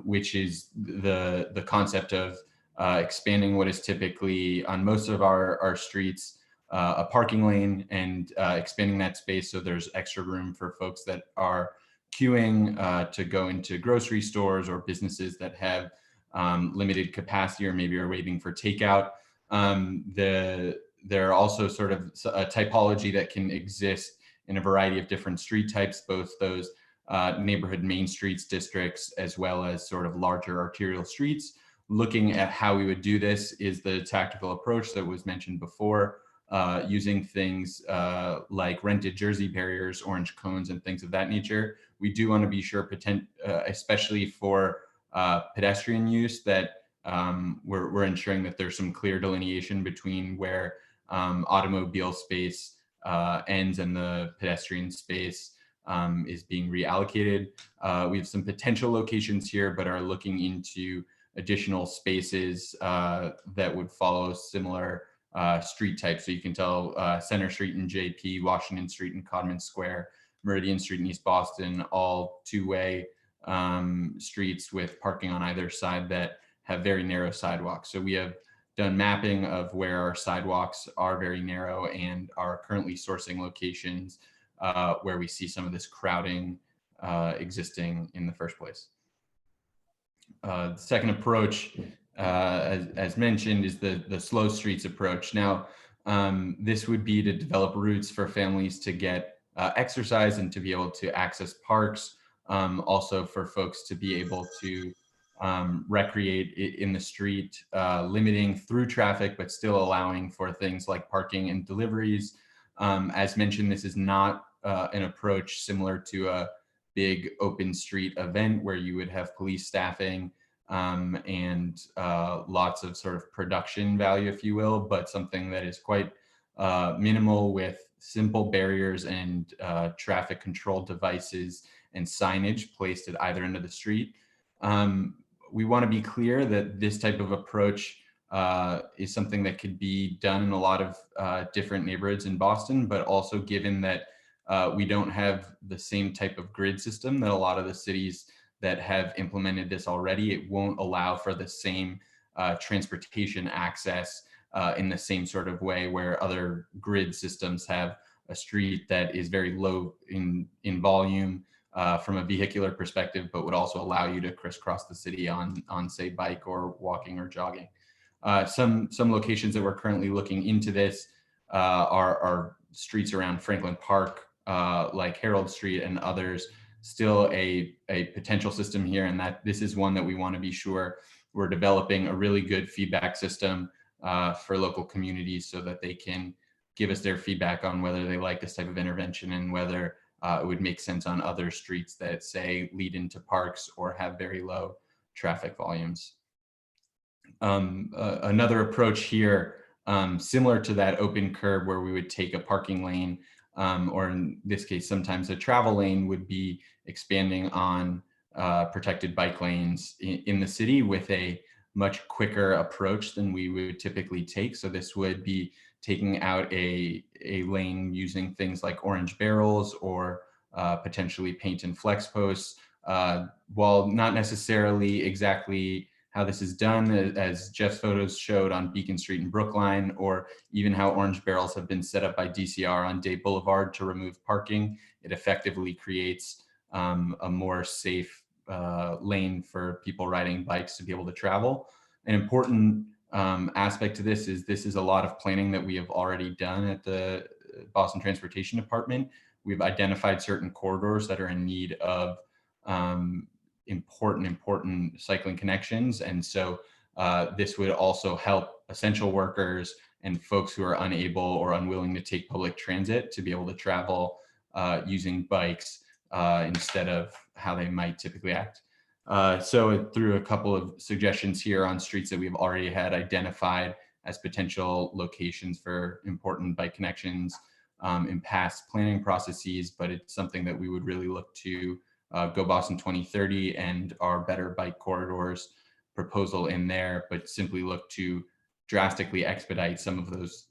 which is the concept of expanding what is typically on most of our streets a parking lane, and expanding that space so there's extra room for folks that are queuing to go into grocery stores or businesses that have limited capacity or maybe are waiting for takeout. There are also sort of a typology that can exist in a variety of different street types, both those neighborhood main streets districts, as well as sort of larger arterial streets. Looking at how we would do this is the tactical approach that was mentioned before, using things like rented jersey barriers, orange cones, and things of that nature. We do want to be sure, especially for pedestrian use, that we're ensuring that there's some clear delineation between where automobile space ends and the pedestrian space is being reallocated. We have some potential locations here, but are looking into additional spaces that would follow similar street types. So you can tell Center Street in JP, Washington Street in Codman Square, Meridian Street in East Boston, all two-way streets with parking on either side that have very narrow sidewalks. So we have done mapping of where our sidewalks are very narrow and are currently sourcing locations where we see some of this crowding existing in the first place. The second approach, as mentioned, is the slow streets approach. Now, this would be to develop routes for families to get exercise and to be able to access parks. Also for folks to be able to recreate in the street, limiting through traffic, but still allowing for things like parking and deliveries. As mentioned, this is not an approach similar to a big open street event where you would have police staffing and lots of sort of production value, if you will, but something that is quite minimal with simple barriers and traffic control devices and signage placed at either end of the street. We want to be clear that this type of approach is something that could be done in a lot of different neighborhoods in Boston, but also given that we don't have the same type of grid system that a lot of the cities that have implemented this already, it won't allow for the same transportation access in the same sort of way where other grid systems have a street that is very low in volume from a vehicular perspective, but would also allow you to crisscross the city on say bike or walking or jogging. Some locations that we're currently looking into this are streets around Franklin Park, like Herald Street, and others. Still a potential system here, and that this is one that we want to be sure we're developing a really good feedback system for local communities so that they can give us their feedback on whether they like this type of intervention and whether it would make sense on other streets that say lead into parks or have very low traffic volumes. Another approach here, similar to that open curb where we would take a parking lane, or in this case, sometimes a travel lane, would be expanding on protected bike lanes in the city with a much quicker approach than we would typically take. So this would be taking out a lane using things like orange barrels or potentially paint and flex posts. While not necessarily exactly how this is done, as Jeff's photos showed on Beacon Street in Brookline, or even how orange barrels have been set up by DCR on Day Boulevard to remove parking, it effectively creates a more safe lane for people riding bikes to be able to travel. An important aspect to this is a lot of planning that we have already done at the Boston Transportation Department. We've identified certain corridors that are in need of important cycling connections. And so this would also help essential workers and folks who are unable or unwilling to take public transit to be able to travel using bikes instead of how they might typically act. So through a couple of suggestions here on streets that we've already had identified as potential locations for important bike connections, in past planning processes, but it's something that we would really look to Go Boston 2030 and our Better Bike Corridors proposal in there, but simply look to drastically expedite some of those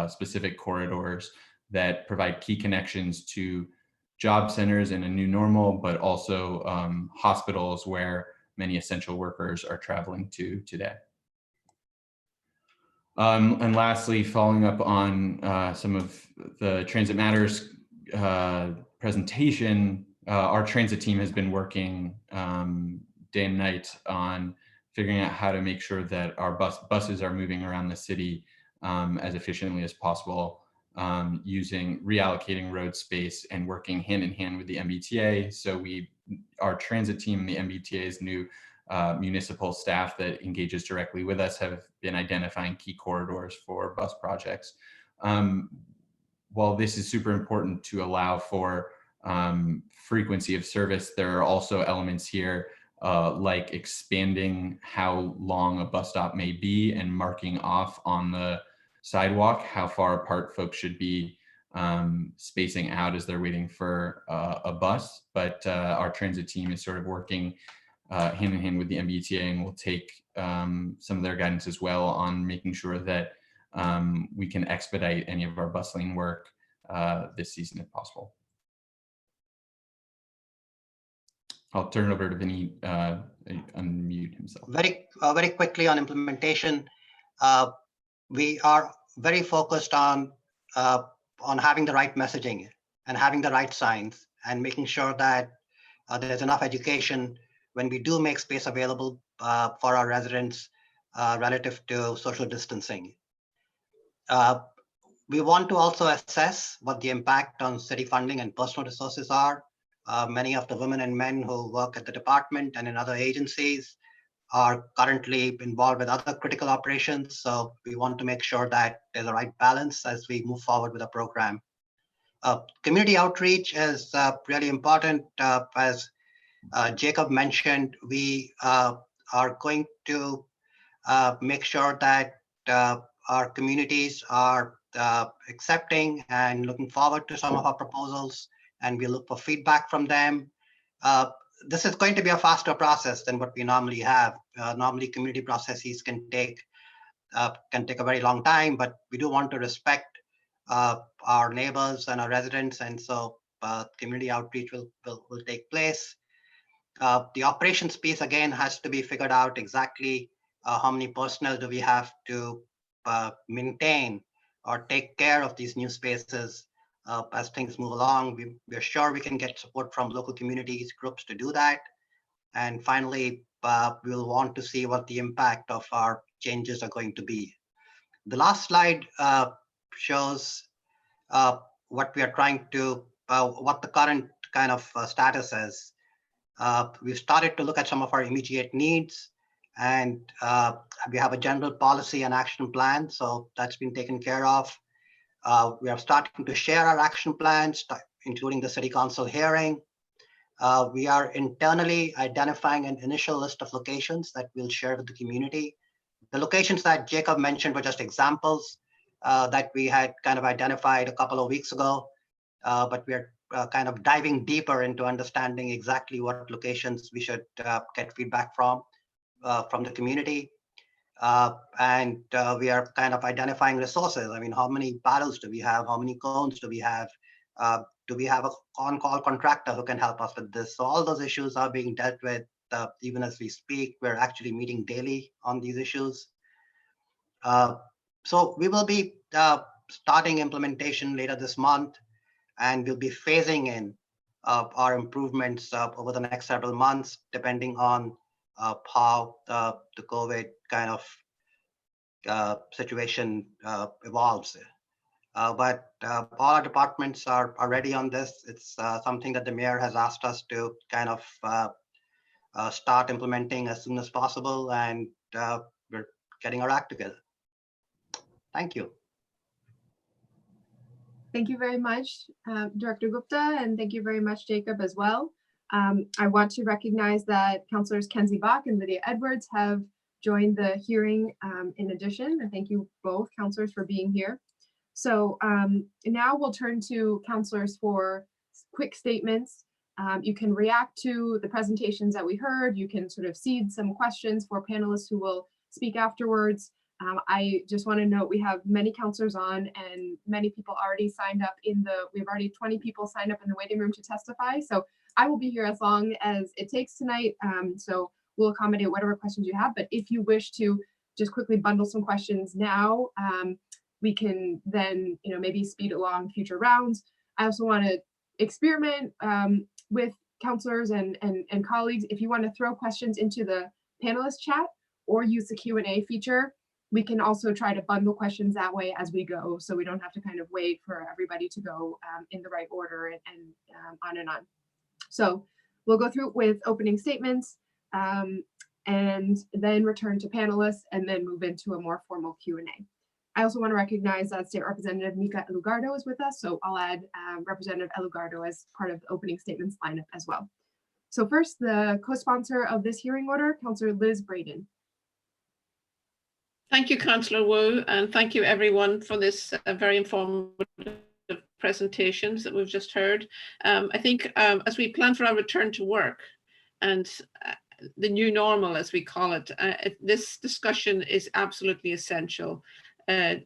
specific corridors that provide key connections to job centers in a new normal, but also hospitals where many essential workers are traveling to today. And lastly, following up on some of the Transit Matters presentation, our transit team has been working day and night on figuring out how to make sure that our buses are moving around the city as efficiently as possible, using reallocating road space and working hand in hand with the MBTA. So our transit team, the MBTA's new municipal staff that engages directly with us, have been identifying key corridors for bus projects. While this is super important to allow for frequency of service, there are also elements here like expanding how long a bus stop may be and marking off on the sidewalk how far apart folks should be spacing out as they're waiting for a bus. But our transit team is sort of working hand in hand with the MBTA, and will take some of their guidance as well on making sure that we can expedite any of our bus lane work this season if possible. I'll turn it over to Vinny, unmute himself. Very quickly on implementation, we are very focused on having the right messaging and having the right signs and making sure that there's enough education when we do make space available for our residents relative to social distancing. We want to also assess what the impact on city funding and personal resources are. Many of the women and men who work at the department and in other agencies are currently involved with other critical operations. So we want to make sure that there's a right balance as we move forward with the program. Community outreach is really important. As Jacob mentioned, we are going to make sure that our communities are accepting and looking forward to some of our proposals, and we look for feedback from them. This is going to be a faster process than what we normally have. Normally, community processes can take a very long time, but we do want to respect our neighbors and our residents, and so community outreach will take place. The operations piece again has to be figured out exactly how many personnel do we have to maintain or take care of these new spaces as things move along. We're sure we can get support from local communities, groups to do that. And finally, we'll want to see what the impact of our changes are going to be. The last slide shows what we are trying to, what the current kind of status is. We've started to look at some of our immediate needs, and we have a general policy and action plan, so that's been taken care of. We are starting to share our action plans, including the City Council hearing. We are internally identifying an initial list of locations that we'll share with the community. The locations that Jacob mentioned were just examples that we had kind of identified a couple of weeks ago, but we are kind of diving deeper into understanding exactly what locations we should get feedback from the community. And we are kind of identifying resources. I mean, how many barrels do we have? How many cones do we have? Do we have a on-call contractor who can help us with this? So all those issues are being dealt with even as we speak. We're actually meeting daily on these issues. So we will be starting implementation later this month, and we'll be phasing in our improvements over the next several months, depending on how the COVID kind of situation evolves. But all our departments are ready on this. It's something that the mayor has asked us to kind of start implementing as soon as possible, and we're getting our act together. Thank you. Thank you very much, Director Gupta, and thank you very much, Jacob, as well. I want to recognize that Councilors Kenzie Bach and Lydia Edwards have joined the hearing in addition, and thank you both, Councilors, for being here. So now we'll turn to counselors for quick statements. You can react to the presentations that we heard. You can sort of seed some questions for panelists who will speak afterwards. I just want to note we have many counselors on and many people already signed up we have already 20 people signed up in the waiting room to testify. So I will be here as long as it takes tonight. So we'll accommodate whatever questions you have. But if you wish to just quickly bundle some questions now, we can then maybe speed along future rounds. I also want to experiment with counselors and colleagues. If you want to throw questions into the panelist chat or use the Q&A feature, we can also try to bundle questions that way as we go, so we don't have to kind of wait for everybody to go in the right order and on and on. So we'll go through with opening statements and then return to panelists and then move into a more formal Q&A. I also want to recognize that State Representative Mika Elugardo is with us, so I'll add Representative Elugardo as part of the opening statements lineup as well. So first, the co-sponsor of this hearing order, Councillor Liz Braden. Thank you, Councillor Wu, and thank you everyone for this very informative presentations that we've just heard. I think as we plan for our return to work and the new normal, as we call it, this discussion is absolutely essential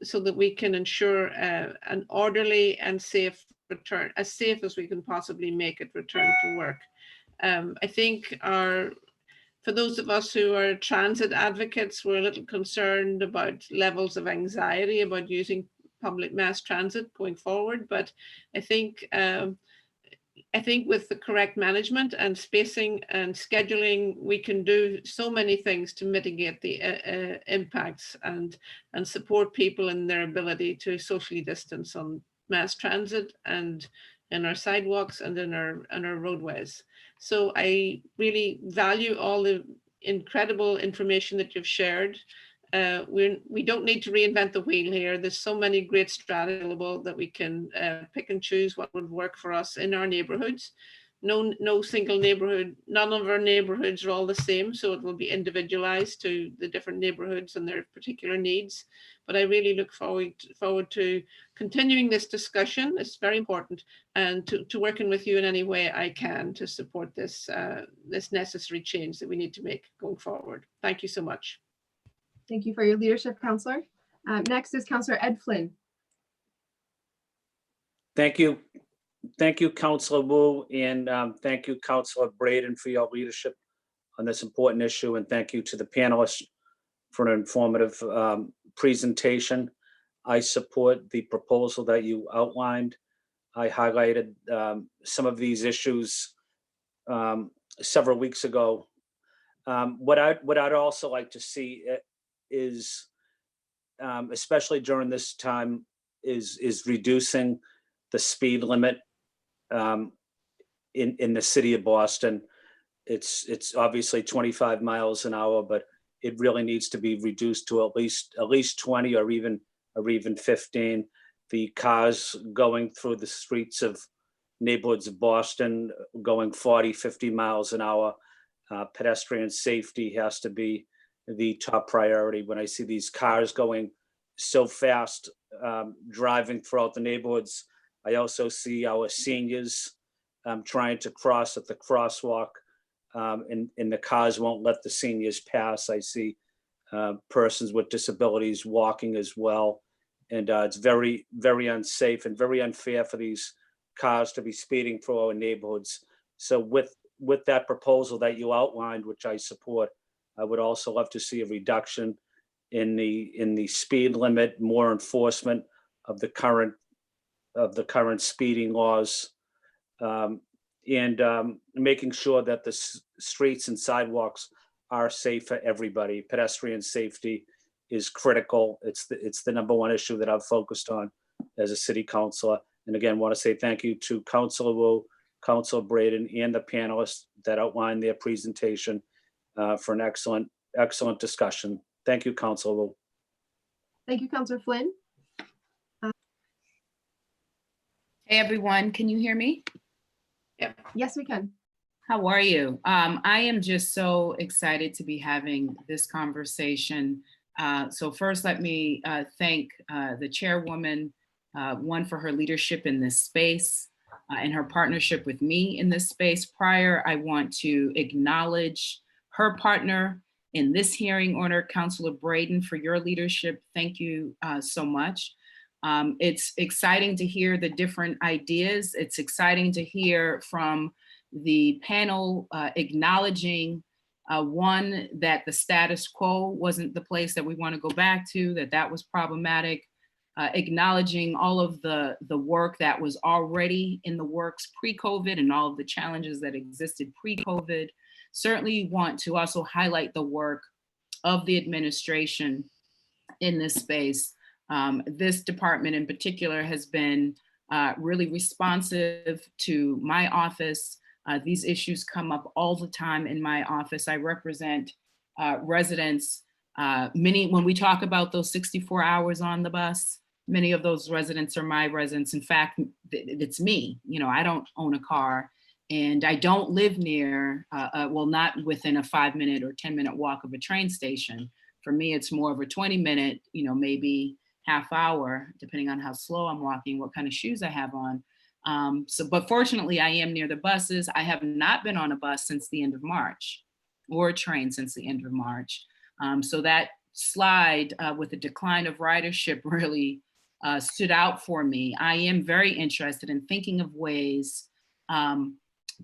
so that we can ensure an orderly and safe return, as safe as we can possibly make it, return to work. I think for those of us who are transit advocates, we're a little concerned about levels of anxiety about using public mass transit going forward. But I think with the correct management and spacing and scheduling, we can do so many things to mitigate the impacts and support people in their ability to socially distance on mass transit and in our sidewalks and in our roadways. So I really value all the incredible information that you've shared. We don't need to reinvent the wheel here. There's so many great strategies available that we can pick and choose what would work for us in our neighborhoods. No single neighborhood, none of our neighborhoods are all the same, so it will be individualized to the different neighborhoods and their particular needs. But I really look forward to continuing this discussion. It's very important, and to working with you in any way I can to support this this necessary change that we need to make going forward. Thank you so much. Thank you for your leadership, Councillor. Next is Councillor Ed Flynn. Thank you. Thank you, Councillor Wu, and thank you, Councillor Braden, for your leadership on this important issue. And thank you to the panelists for an informative presentation. I support the proposal that you outlined. I highlighted some of these issues several weeks ago. What I'd also like to see is, especially during this time, is reducing the speed limit in the city of Boston. It's obviously 25 miles an hour, but it really needs to be reduced to at least 20 or even 15. The cars going through the streets of neighborhoods of Boston going 40, 50 miles an hour. Pedestrian safety has to be the top priority. When I see these cars going so fast, driving throughout the neighborhoods, I also see our seniors trying to cross at the crosswalk, and the cars won't let the seniors pass. I see persons with disabilities walking as well. And it's very, very unsafe and very unfair for these cars to be speeding through our neighborhoods. So with that proposal that you outlined, which I support, I would also love to see a reduction in the speed limit, more enforcement of the current speeding laws, and making sure that the streets and sidewalks are safe for everybody. Pedestrian safety is critical. It's the number one issue that I've focused on as a city councilor. And again, want to say thank you to Councilor Wu, Councilor Braden, and the panelists that outlined their presentation for an excellent discussion. Thank you, Councilor Wu. Thank you, Councillor Flynn. Hey, everyone, can you hear me? Yes, we can. How are you? I am just so excited to be having this conversation. So first, let me thank the chairwoman one for her leadership in this space and her partnership with me in this space. Prior, I want to acknowledge her partner in this hearing order, Councilor Braden, for your leadership. Thank you so much. It's exciting to hear the different ideas. It's exciting to hear from the panel acknowledging one, that the status quo wasn't the place that we want to go back to, that was problematic, acknowledging all of the work that was already in the works pre-COVID and all of the challenges that existed pre-COVID. Certainly want to also highlight the work of the administration in this space. This department in particular has been really responsive to my office. These issues come up all the time in my office. I represent residents. Many, when we talk about those 64 hours on the bus, many of those residents are my residents. In fact, it's me. You know, I don't own a car and I don't live near, well, not within a 5-minute or 10-minute walk of a train station. For me, it's more of a 20-minute, you know, maybe half hour, depending on how slow I'm walking, what kind of shoes I have on. But fortunately, I am near the buses. I have not been on a bus since the end of March, or a train since the end of March. So that slide with the decline of ridership really stood out for me. I am very interested in thinking of ways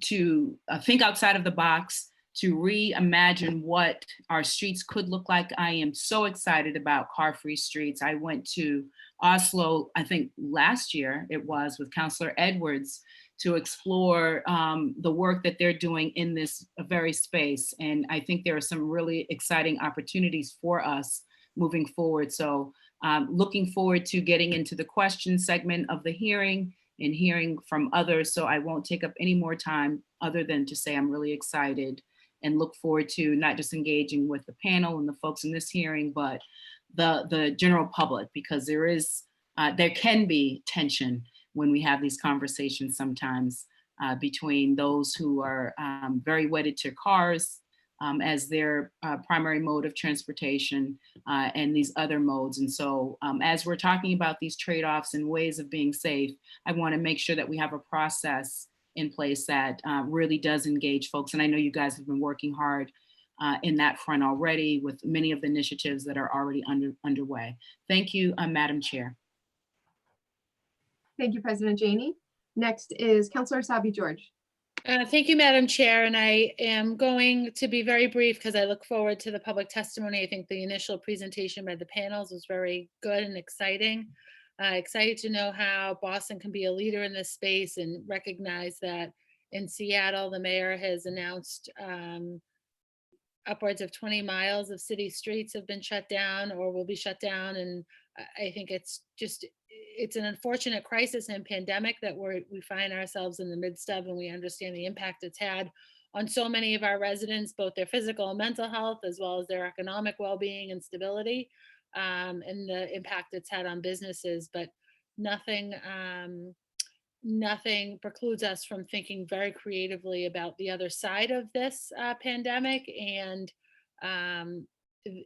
to think outside of the box, to reimagine what our streets could look like. I am so excited about car-free streets. I went to Oslo, I think last year it was, with Councillor Edwards to explore the work that they're doing in this very space. And I think there are some really exciting opportunities for us moving forward. So looking forward to getting into the question segment of the hearing and hearing from others. So I won't take up any more time other than to say I'm really excited and look forward to not just engaging with the panel and the folks in this hearing, but the general public, because there can be tension when we have these conversations sometimes between those who are very wedded to cars as their primary mode of transportation and these other modes. And so as we're talking about these trade-offs and ways of being safe, I want to make sure that we have a process in place that really does engage folks. And I know you guys have been working hard in that front already with many of the initiatives that are already underway. Thank you, Madam Chair. Thank you, President Janey. Next is Councillor Sabi George. Thank you, Madam Chair. And I am going to be very brief because I look forward to the public testimony. I think the initial presentation by the panels was very good and exciting. Excited to know how Boston can be a leader in this space and recognize that in Seattle, the mayor has announced upwards of 20 miles of city streets have been shut down or will be shut down. And I think it's an unfortunate crisis and pandemic that we find ourselves in the midst of, and we understand the impact it's had on so many of our residents, both their physical and mental health, as well as their economic well-being and stability, and the impact it's had on businesses. But nothing precludes us from thinking very creatively about the other side of this pandemic. And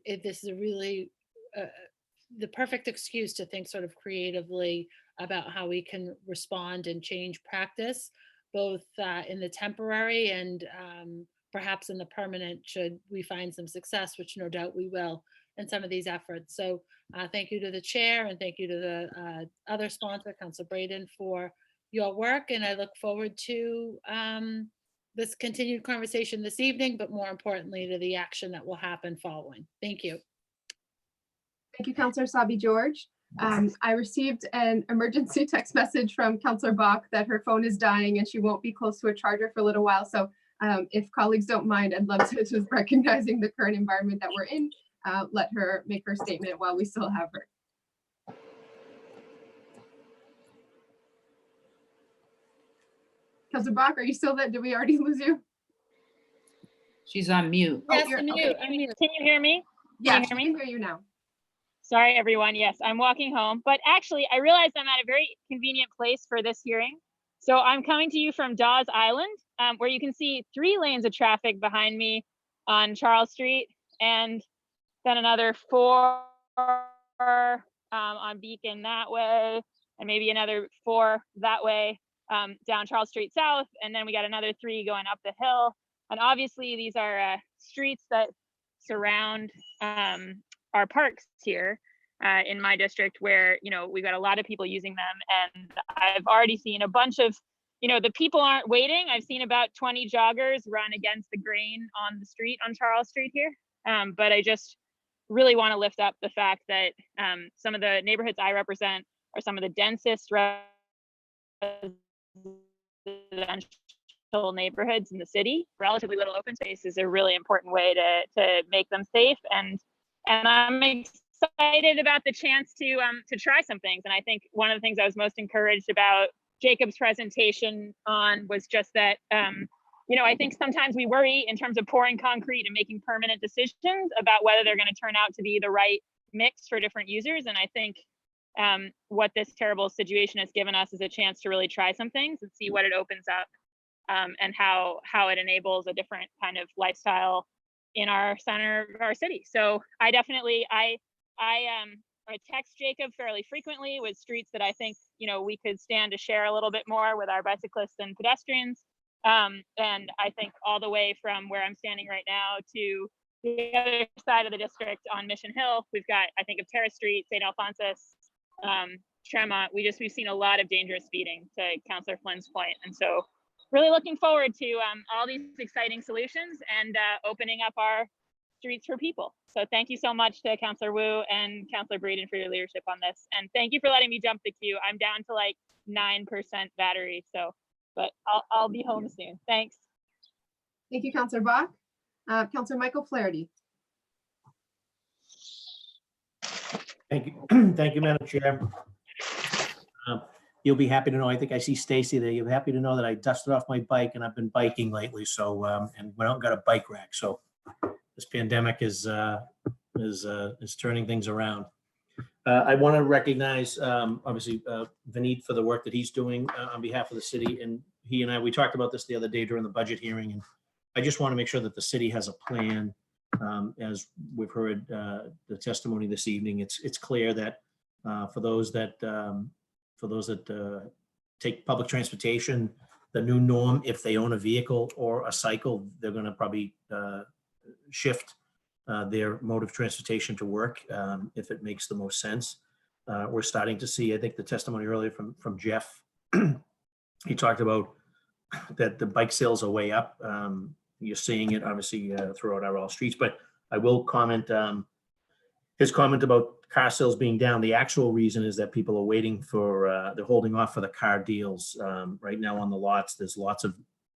this is a really the perfect excuse to think sort of creatively about how we can respond and change practice, both in the temporary and perhaps in the permanent, should we find some success, which no doubt we will in some of these efforts. So thank you to the chair and thank you to the other sponsor, Councilor Braden, for your work. And I look forward to this continued conversation this evening, but more importantly, to the action that will happen following. Thank you. Thank you, Councillor Sabi George. I received an emergency text message from Councillor Bach that her phone is dying and she won't be close to a charger for a little while. So if colleagues don't mind, I'd love to, just recognizing the current environment that we're in, let her make her statement while we still have her. Councillor Bach, are you still there? Did we already lose you? She's on mute. Yes, you're- I'm okay. mute. I'm mute. Can you hear me? Yeah, you hear we me? can hear you now. Sorry, everyone. Yes, I'm walking home, but actually I realized I'm at a very convenient place for this hearing. So I'm coming to you from Dawes Island, where you can see 3 lanes of traffic behind me on Charles Street, and then another 4 on Beacon that way, and maybe another 4 that way down Charles Street South. And then we got another 3 going up the hill. And obviously these are streets that surround our parks here in my district, where, you know, we've got a lot of people using them. And I've already seen a bunch of, you know, the people aren't waiting. I've seen about 20 joggers run against the grain on the street on Charles Street here. But I just really want to lift up the fact that some of the neighborhoods I represent are some of the densest residential neighborhoods in the city. Relatively little open space is a really important way to make them safe. And I'm excited about the chance to try some things. And I think one of the things I was most encouraged about Jacob's presentation on was just that, you know, I think sometimes we worry in terms of pouring concrete and making permanent decisions about whether they're going to turn out to be the right mix for different users. And I think what this terrible situation has given us is a chance to really try some things and see what it opens up, and how it enables a different kind of lifestyle in our center of our city. So I definitely, I text Jacob fairly frequently with streets that I think, you know, we could stand to share a little bit more with our bicyclists and pedestrians. And I think all the way from where I'm standing right now to the other side of the district on Mission Hill, we've got, I think of Terrace Street, St. Alphonsus, Tremont. We've seen a lot of dangerous speeding, to Councillor Flynn's point. And so really looking forward to all these exciting solutions and opening up our streets for people. So thank you so much to Councillor Wu and Councillor Breeden for your leadership on this. And thank you for letting me jump the queue. I'm down to like 9% battery. So, but I'll be home soon. Thanks. Thank you, Councillor Bach. Councillor Michael Flaherty. Thank you. Thank you, Madam Chair. You'll be happy to know, I think I see Stacy there. You'll be happy to know that I dusted off my bike and I've been biking lately. So, and we don't got a bike rack. So this pandemic is turning things around. I want to recognize, obviously, Vineet for the work that he's doing on behalf of the city. And he and I, we talked about this the other day during the budget hearing. And I just want to make sure that the city has a plan. As we've heard the testimony this evening, it's clear that for those that take public transportation, the new norm, if they own a vehicle or a cycle, they're going to probably shift their mode of transportation to work if it makes the most sense. We're starting to see, I think the testimony earlier from Jeff, he talked about that the bike sales are way up. You're seeing it obviously throughout our all streets, but I will comment his comment about car sales being down. The actual reason is that people are waiting for, they're holding off for the car deals. Right now on the lots, there's lots of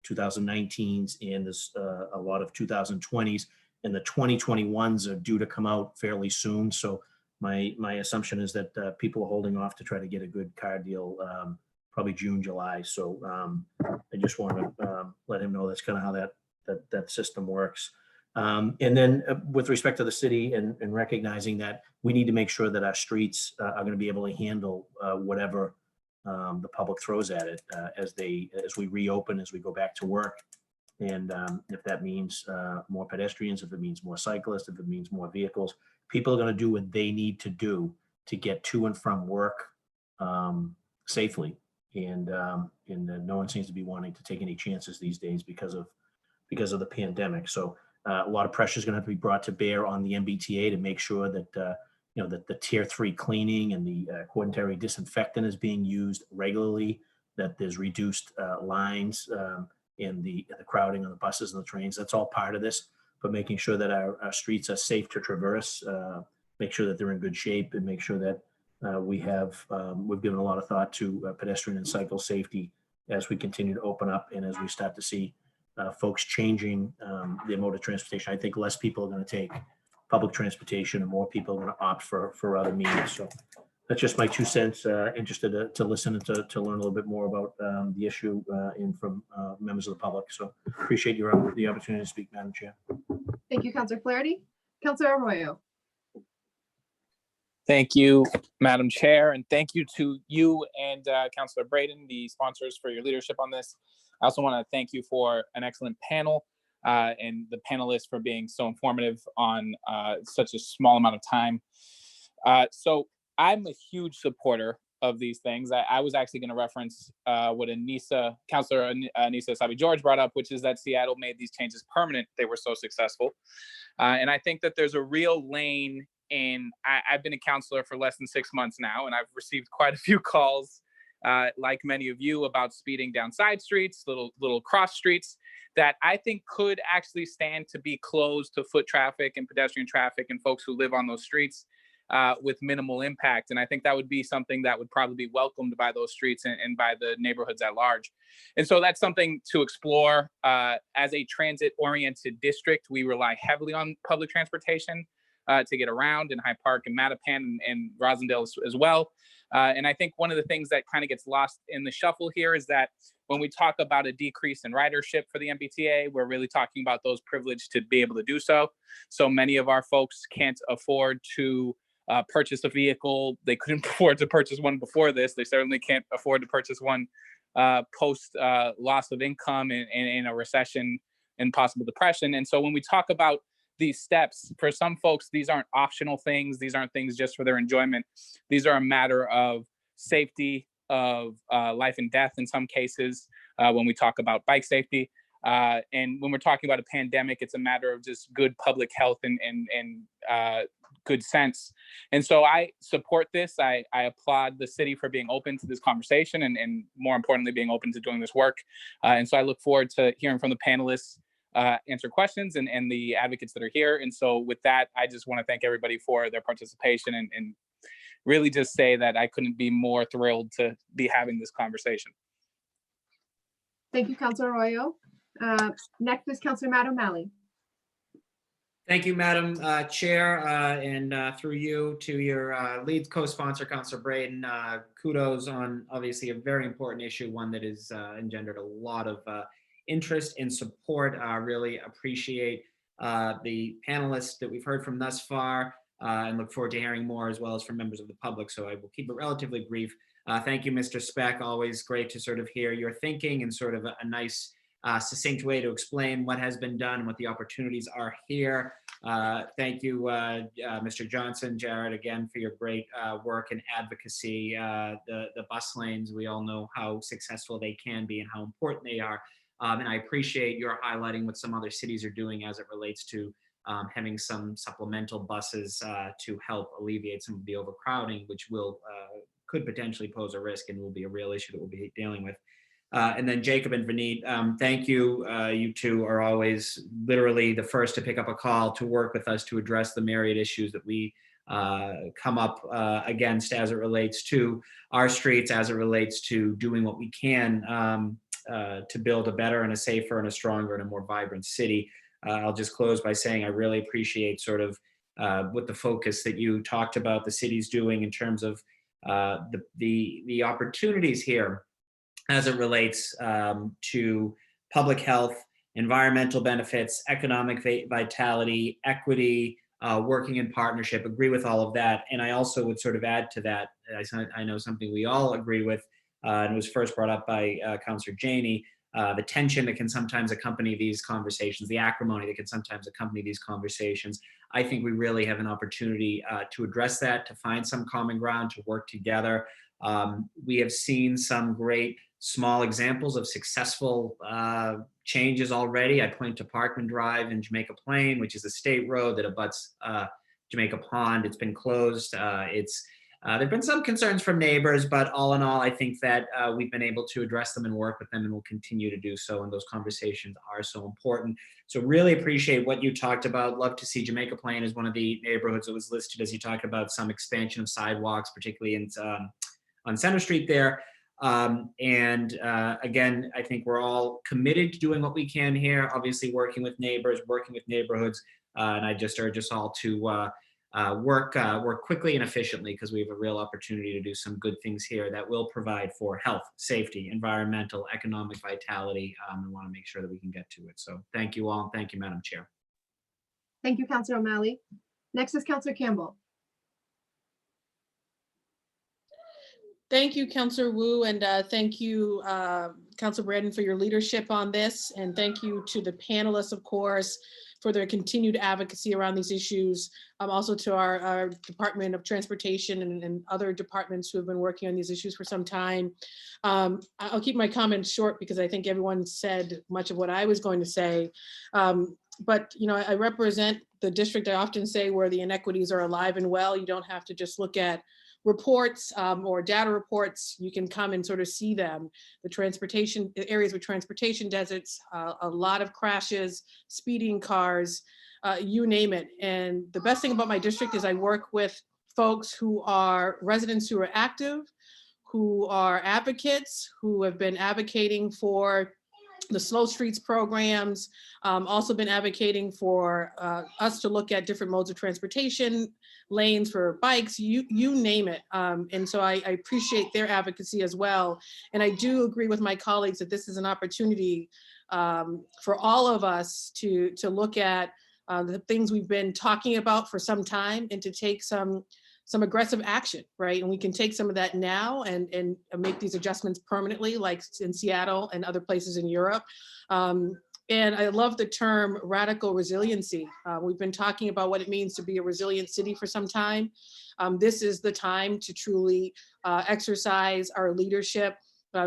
2019s and there's a lot of 2020s, and the 2021s are due to come out fairly soon. So my assumption is that people are holding off to try to get a good car deal, probably June, July. So I just want to let him know that's kind of how that system works. And then with respect to the city and recognizing that we need to make sure that our streets are going to be able to handle whatever the public throws at it as we reopen, as we go back to work. And if that means more pedestrians, if it means more cyclists, if it means more vehicles, people are going to do what they need to do to get to and from work safely. And no one seems to be wanting to take any chances these days because of the pandemic. So a lot of pressure is going to have to be brought to bear on the MBTA to make sure that that the tier 3 cleaning and the quaternary disinfectant is being used regularly, that there's reduced lines and the crowding on the buses and the trains. That's all part of this, but making sure that our streets are safe to traverse, make sure that they're in good shape, and make sure that we've given a lot of thought to pedestrian and cycle safety as we continue to open up and as we start to see folks changing their mode of transportation. I think less people are going to take public transportation and more people are going to opt for other means. So that's just my 2 cents. Interested to listen and to learn a little bit more about the issue and from members of the public. So appreciate the opportunity to speak, Madam Chair. Thank you, Councillor Flaherty. Councillor Arroyo. Thank you, Madam Chair, and thank you to you and Councillor Breeden, the sponsors, for your leadership on this. I also want to thank you for an excellent panel and the panelists for being so informative on such a small amount of time. So I'm a huge supporter of these things. I was actually going to reference what Councilor Anissa Sabi-George brought up, which is that Seattle made these changes permanent. They were so successful. And I think that there's a real lane in, I've been a counselor for less than 6 months now, and I've received quite a few calls, like many of you, about speeding down side streets, little cross streets, that I think could actually stand to be closed to foot traffic and pedestrian traffic and folks who live on those streets with minimal impact. And I think that would be something that would probably be welcomed by those streets and by the neighborhoods at large. And so that's something to explore. As a transit-oriented district, we rely heavily on public transportation to get around in Hyde Park and Mattapan and Rosendale as well. And I think one of the things that kind of gets lost in the shuffle here is that when we talk about a decrease in ridership for the MBTA, we're really talking about those privileged to be able to do so. So many of our folks can't afford to purchase a vehicle. They couldn't afford to purchase one before this. They certainly can't afford to purchase one post loss of income in a recession and possible depression. And so when we talk about these steps, for some folks, these aren't optional things. These aren't things just for their enjoyment. These are a matter of safety, of life and death in some cases, when we talk about bike safety. And when we're talking about a pandemic, it's a matter of just good public health and good sense. And so I support this. I applaud the city for being open to this conversation and more importantly, being open to doing this work. And so I look forward to hearing from the panelists, answer questions and the advocates that are here. And so with that, I just want to thank everybody for their participation and really just say that I couldn't be more thrilled to be having this conversation. Thank you, Councilor Arroyo. Next is Councilor Matt O'Malley. Thank you, Madam Chair, and through you to your lead co-sponsor, Councilor Braden. Kudos on obviously a very important issue, one that has engendered a lot of interest and support. Really appreciate the panelists that we've heard from thus far, and look forward to hearing more as well as from members of the public. So I will keep it relatively brief. Thank you, Mr. Speck. Always great to sort of hear your thinking and sort of a nice succinct way to explain what has been done and what the opportunities are here. Thank you, Mr. Johnson, Jared, again, for your great work and advocacy. The bus lanes, we all know how successful they can be and how important they are. And I appreciate your highlighting what some other cities are doing as it relates to having some supplemental buses to help alleviate some of the overcrowding, which could potentially pose a risk and will be a real issue that we'll be dealing with. And then Jacob and Vineet, thank you. You two are always literally the first to pick up a call to work with us to address the myriad issues that we come up against as it relates to our streets, as it relates to doing what we can to build a better and a safer and a stronger and a more vibrant city. I'll just close by saying I really appreciate sort of with the focus that you talked about the city's doing in terms of the opportunities here as it relates to public health, environmental benefits, economic vitality, equity, working in partnership, agree with all of that. And I also would sort of add to that, I know something we all agree with, and it was first brought up by Councilor Janey, the tension that can sometimes accompany these conversations, the acrimony that can sometimes accompany these conversations. I think we really have an opportunity to address that, to find some common ground, to work together. We have seen some great small examples of successful changes already. I point to Parkman Drive in Jamaica Plain, which is a state road that abuts Jamaica Pond. It's been closed. There've been some concerns from neighbors, but all in all, I think that we've been able to address them and work with them, and we'll continue to do so. And those conversations are so important. So really appreciate what you talked about. Love to see Jamaica Plain as one of the neighborhoods that was listed as you talked about some expansion of sidewalks, particularly on Center Street there. Again, I think we're all committed to doing what we can here, obviously working with neighbors, working with neighborhoods. And I just urge us all to work quickly and efficiently, because we have a real opportunity to do some good things here that will provide for health, safety, environmental, economic vitality. We want to make sure that we can get to it. So thank you all. Thank you, Madam Chair. Thank you, Councilor O'Malley. Next is Councilor Campbell. Thank you, Councilor Wu, and thank you, Councilor Braden, for your leadership on this. And thank you to the panelists, of course, for their continued advocacy around these issues. Also to our Department of Transportation and other departments who have been working on these issues for some time. I'll keep my comments short because I think everyone said much of what I was going to say. But I represent the district, I often say, where the inequities are alive and well. You don't have to just look at reports or data reports. You can come and sort of see them. The transportation areas with transportation deserts, a lot of crashes, speeding cars, you name it. And the best thing about my district is I work with folks who are residents who are active, who are advocates, who have been advocating for the Slow Streets programs, also been advocating for us to look at different modes of transportation, lanes for bikes, you name it. And so I appreciate their advocacy as well. And I do agree with my colleagues that this is an opportunity for all of us to look at the things we've been talking about for some time and to take some aggressive action, right? And we can take some of that now and make these adjustments permanently, like in Seattle and other places in Europe. And I love the term radical resiliency. We've been talking about what it means to be a resilient city for some time. This is the time to truly exercise our leadership,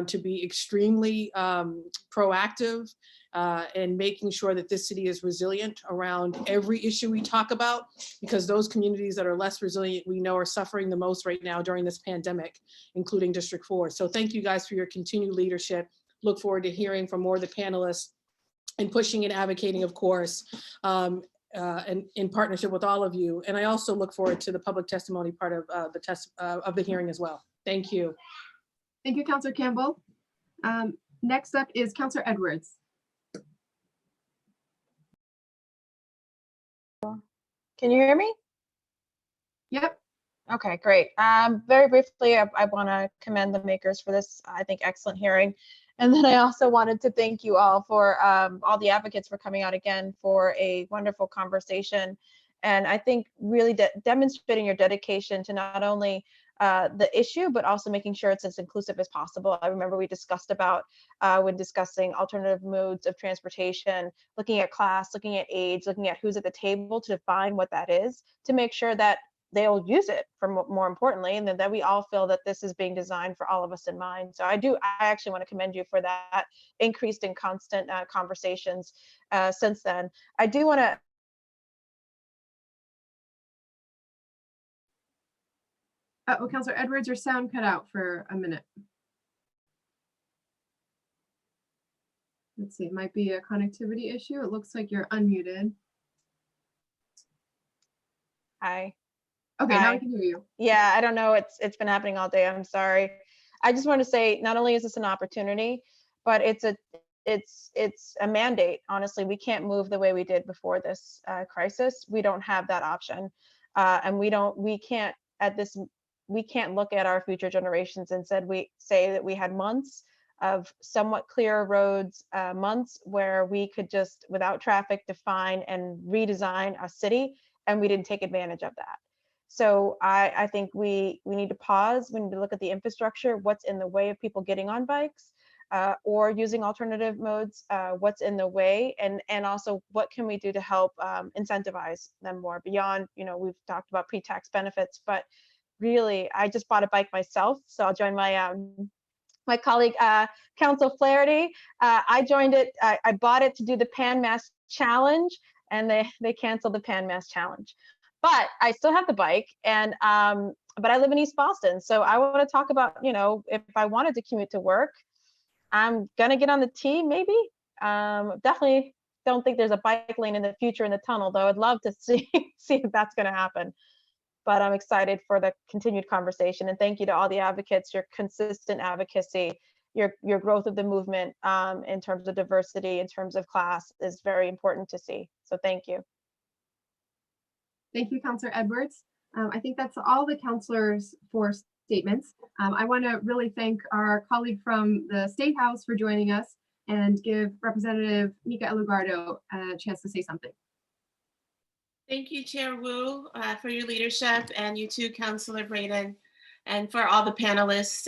to be extremely proactive and making sure that this city is resilient around every issue we talk about, because those communities that are less resilient, we know, are suffering the most right now during this pandemic, including District 4. So thank you guys for your continued leadership. Look forward to hearing from more of the panelists and pushing and advocating, of course, and in partnership with all of you. And I also look forward to the public testimony part of the hearing as well. Thank you. Thank you, Councillor Campbell. Next up is Councillor Edwards. Can you hear me? Yep. Okay, great. Very briefly, I want to commend the makers for this, I think, excellent hearing. And then I also wanted to thank you all for all the advocates for coming out again for a wonderful conversation. And I think really demonstrating your dedication to not only the issue, but also making sure it's as inclusive as possible. I remember we discussed about when discussing alternative modes of transportation, looking at class, looking at age, looking at who's at the table to define what that is, to make sure that they'll use it for more importantly, and that we all feel that this is being designed for all of us in mind. So I actually want to commend you for that increased and constant conversations since then. I do want to well, Councillor Edwards, your sound cut out for a minute. Let's see, it might be a connectivity issue. It looks like you're unmuted. Hi. Okay, now I can hear you. Yeah, I don't know. It's been happening all day. I'm sorry. I just want to say, not only is this an opportunity, but it's a mandate. Honestly, we can't move the way we did before this crisis. We don't have that option, and we can't look at our future generations and say that we had months of somewhat clearer roads, months where we could just, without traffic, define and redesign a city, and we didn't take advantage of that. So I think we need to pause. We need to look at the infrastructure, what's in the way of people getting on bikes or using alternative modes, what's in the way, and also what can we do to help incentivize them more beyond, we've talked about pre-tax benefits, but really, I just bought a bike myself, so I'll join my colleague, Council Flaherty. I joined it, I bought it to do the Pan Mass Challenge, and they canceled the Pan Mass Challenge. But I still have the bike, and but I live in East Boston, so I want to talk about, if I wanted to commute to work, I'm gonna get on the T, maybe. Definitely don't think there's a bike lane in the future in the tunnel, though. I'd love to see if that's gonna happen. But I'm excited for the continued conversation, and thank you to all the advocates. Your consistent advocacy, your growth of the movement in terms of diversity, in terms of class, is very important to see. So thank you. Thank you, Councillor Edwards. I think that's all the councillors for statements. I want to really thank our colleague from the State House for joining us and give Representative Nika Elugardo a chance to say something. Thank you, Chair Wu, for your leadership, and you too, Councillor Braden, and for all the panelists.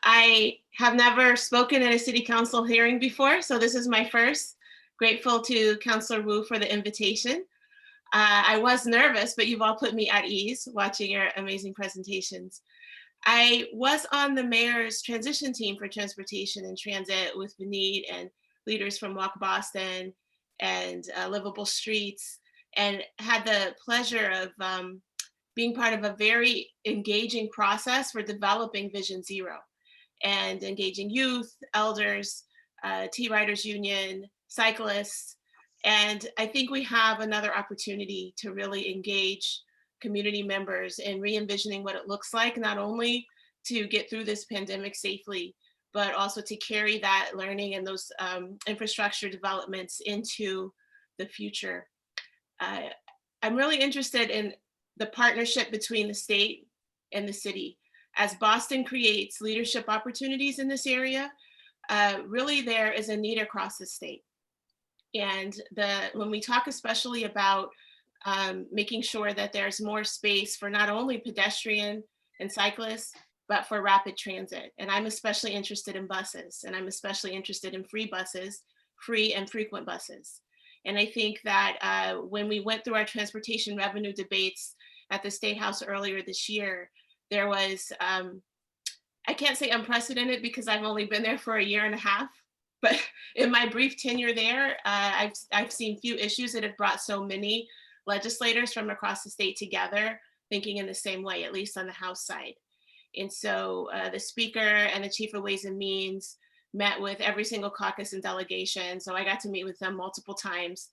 I have never spoken at a city council hearing before, so this is my first. Grateful to Councilor Wu for the invitation. I was nervous, but you've all put me at ease watching your amazing presentations. I was on the mayor's transition team for transportation and transit with Vinod and leaders from Walk Boston and Livable Streets, and had the pleasure of being part of a very engaging process for developing Vision Zero and engaging youth, elders, T-Riders Union, cyclists. And I think we have another opportunity to really engage community members in re-envisioning what it looks like, not only to get through this pandemic safely, but also to carry that learning and those infrastructure developments into the future. I'm really interested in the partnership between the state and the city. As Boston creates leadership opportunities in this area, really there is a need across the state. And when we talk especially about making sure that there's more space for not only pedestrian and cyclists, but for rapid transit. And I'm especially interested in buses, and I'm especially interested in free buses, free and frequent buses. And I think that when we went through our transportation revenue debates at the State House earlier this year, there was, I can't say unprecedented because I've only been there for a year and a half, but in my brief tenure there, I've seen few issues that have brought so many legislators from across the state together, thinking in the same way, at least on the House side. And so the Speaker and the Chief of Ways and Means met with every single caucus and delegation. So I got to meet with them multiple times.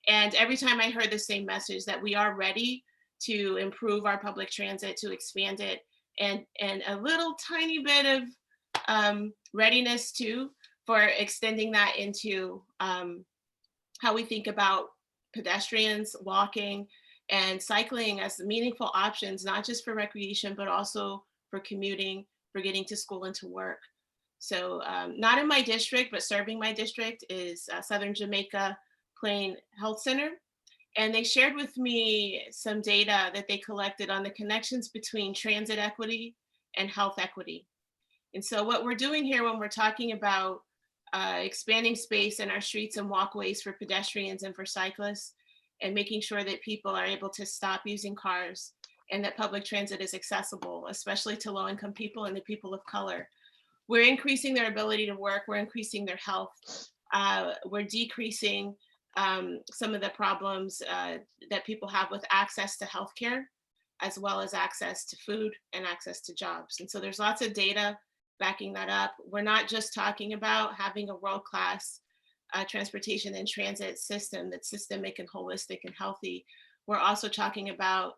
And every time I heard the same message that we are ready to improve our public transit, to expand it, and a little tiny bit of readiness too for extending that into how we think about pedestrians, walking, and cycling as meaningful options, not just for recreation, but also for commuting, for getting to school and to work. So not in my district, but serving my district is Southern Jamaica Plain Health Center. And they shared with me some data that they collected on the connections between transit equity and health equity. And so what we're doing here when we're talking about expanding space in our streets and walkways for pedestrians and for cyclists, and making sure that people are able to stop using cars and that public transit is accessible, especially to low-income people and the people of color. We're increasing their ability to work, we're increasing their health, we're decreasing some of the problems that people have with access to healthcare, as well as access to food and access to jobs. And so there's lots of data backing that up. We're not just talking about having a world-class transportation and transit system that's systemic and holistic and healthy. We're also talking about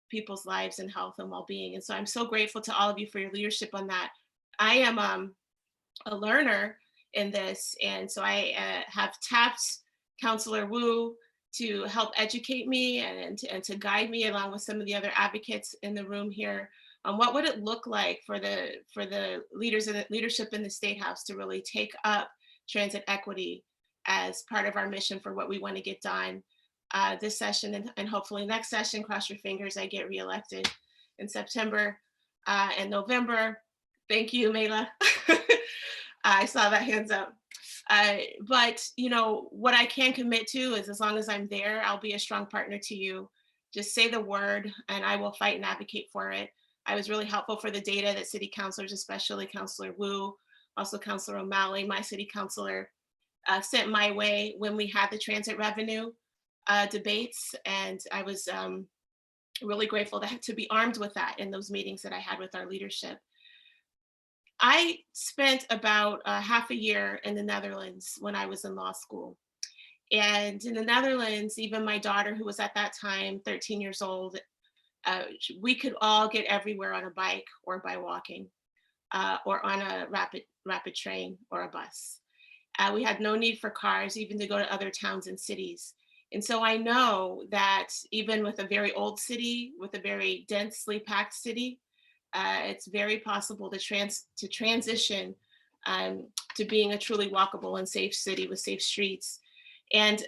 people's lives and health and well-being. And so I'm so grateful to all of you for your leadership on that. I am a learner in this, and so I have tapped Councilor Wu to help educate me and to guide me, along with some of the other advocates in the room here, on what would it look like for the leaders and leadership in the State House to really take up transit equity as part of our mission for what we want to get done this session, and hopefully next session. Cross your fingers, I get reelected in September and November. Thank you, Mela. I saw that hands up. But you know, what I can commit to is, as long as I'm there, I'll be a strong partner to you. Just say the word and I will fight and advocate for it. I was really helpful for the data that city councilors, especially Councilor Wu, also Councilor O'Malley, my city councilor, sent my way when we had the transit revenue debates. And I was really grateful to be armed with that in those meetings that I had with our leadership. I spent about half a year in the Netherlands when I was in law school. And in the Netherlands, even my daughter, who was at that time 13 years old, we could all get everywhere on a bike or by walking or on a rapid train or a bus. We had no need for cars, even to go to other towns and cities. And so I know that even with a very old city, with a very densely packed city, it's very possible to transition to being a truly walkable and safe city with safe streets. And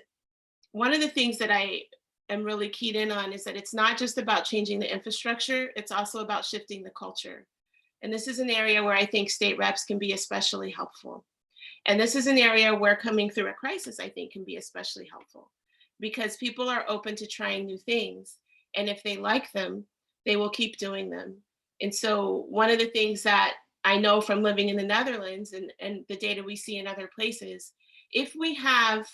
one of the things that I am really keyed in on is that it's not just about changing the infrastructure, it's also about shifting the culture. And this is an area where I think state reps can be especially helpful. And this is an area where coming through a crisis, I think, can be especially helpful, because people are open to trying new things. And if they like them, they will keep doing them. And so one of the things that I know from living in the Netherlands and the data we see in other places, if we have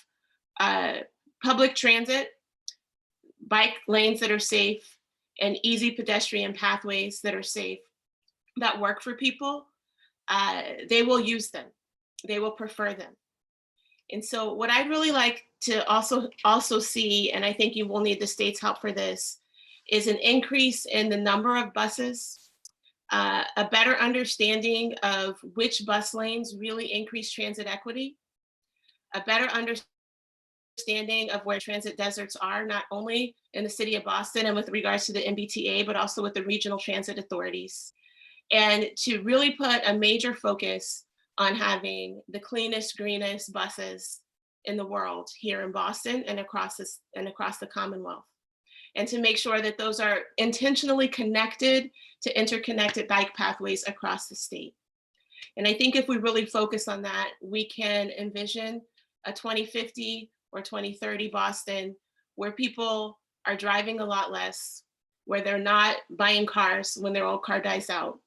public transit, bike lanes that are safe, and easy pedestrian pathways that are safe, that work for people, they will use them. They will prefer them. And so what I'd really like to also see, and I think you will need the state's help for this, is an increase in the number of buses, a better understanding of which bus lanes really increase transit equity, a better understanding of where transit deserts are, not only in the city of Boston and with regards to the MBTA, but also with the regional transit authorities. And to really put a major focus on having the cleanest, greenest buses in the world here in Boston and across the Commonwealth. And to make sure that those are intentionally connected to interconnected bike pathways across the state. And I think if we really focus on that, we can envision a 2050 or 2030 Boston where people are driving a lot less, where they're not buying cars when their old car dies out,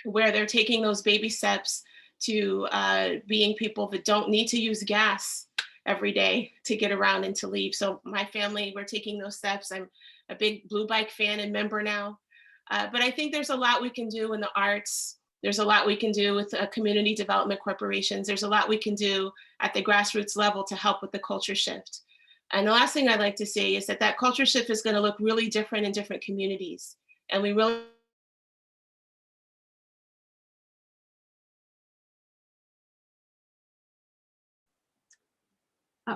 where they're taking those baby steps to being people that don't need to use gas every day to get around and to leave. So my family, we're taking those steps. I'm a big Blue Bike fan and member now. But I think there's a lot we can do in the arts. There's a lot we can do with community development corporations. There's a lot we can do at the grassroots level to help with the culture shift. And the last thing I'd like to say is that that culture shift is going to look really different in different communities. And we really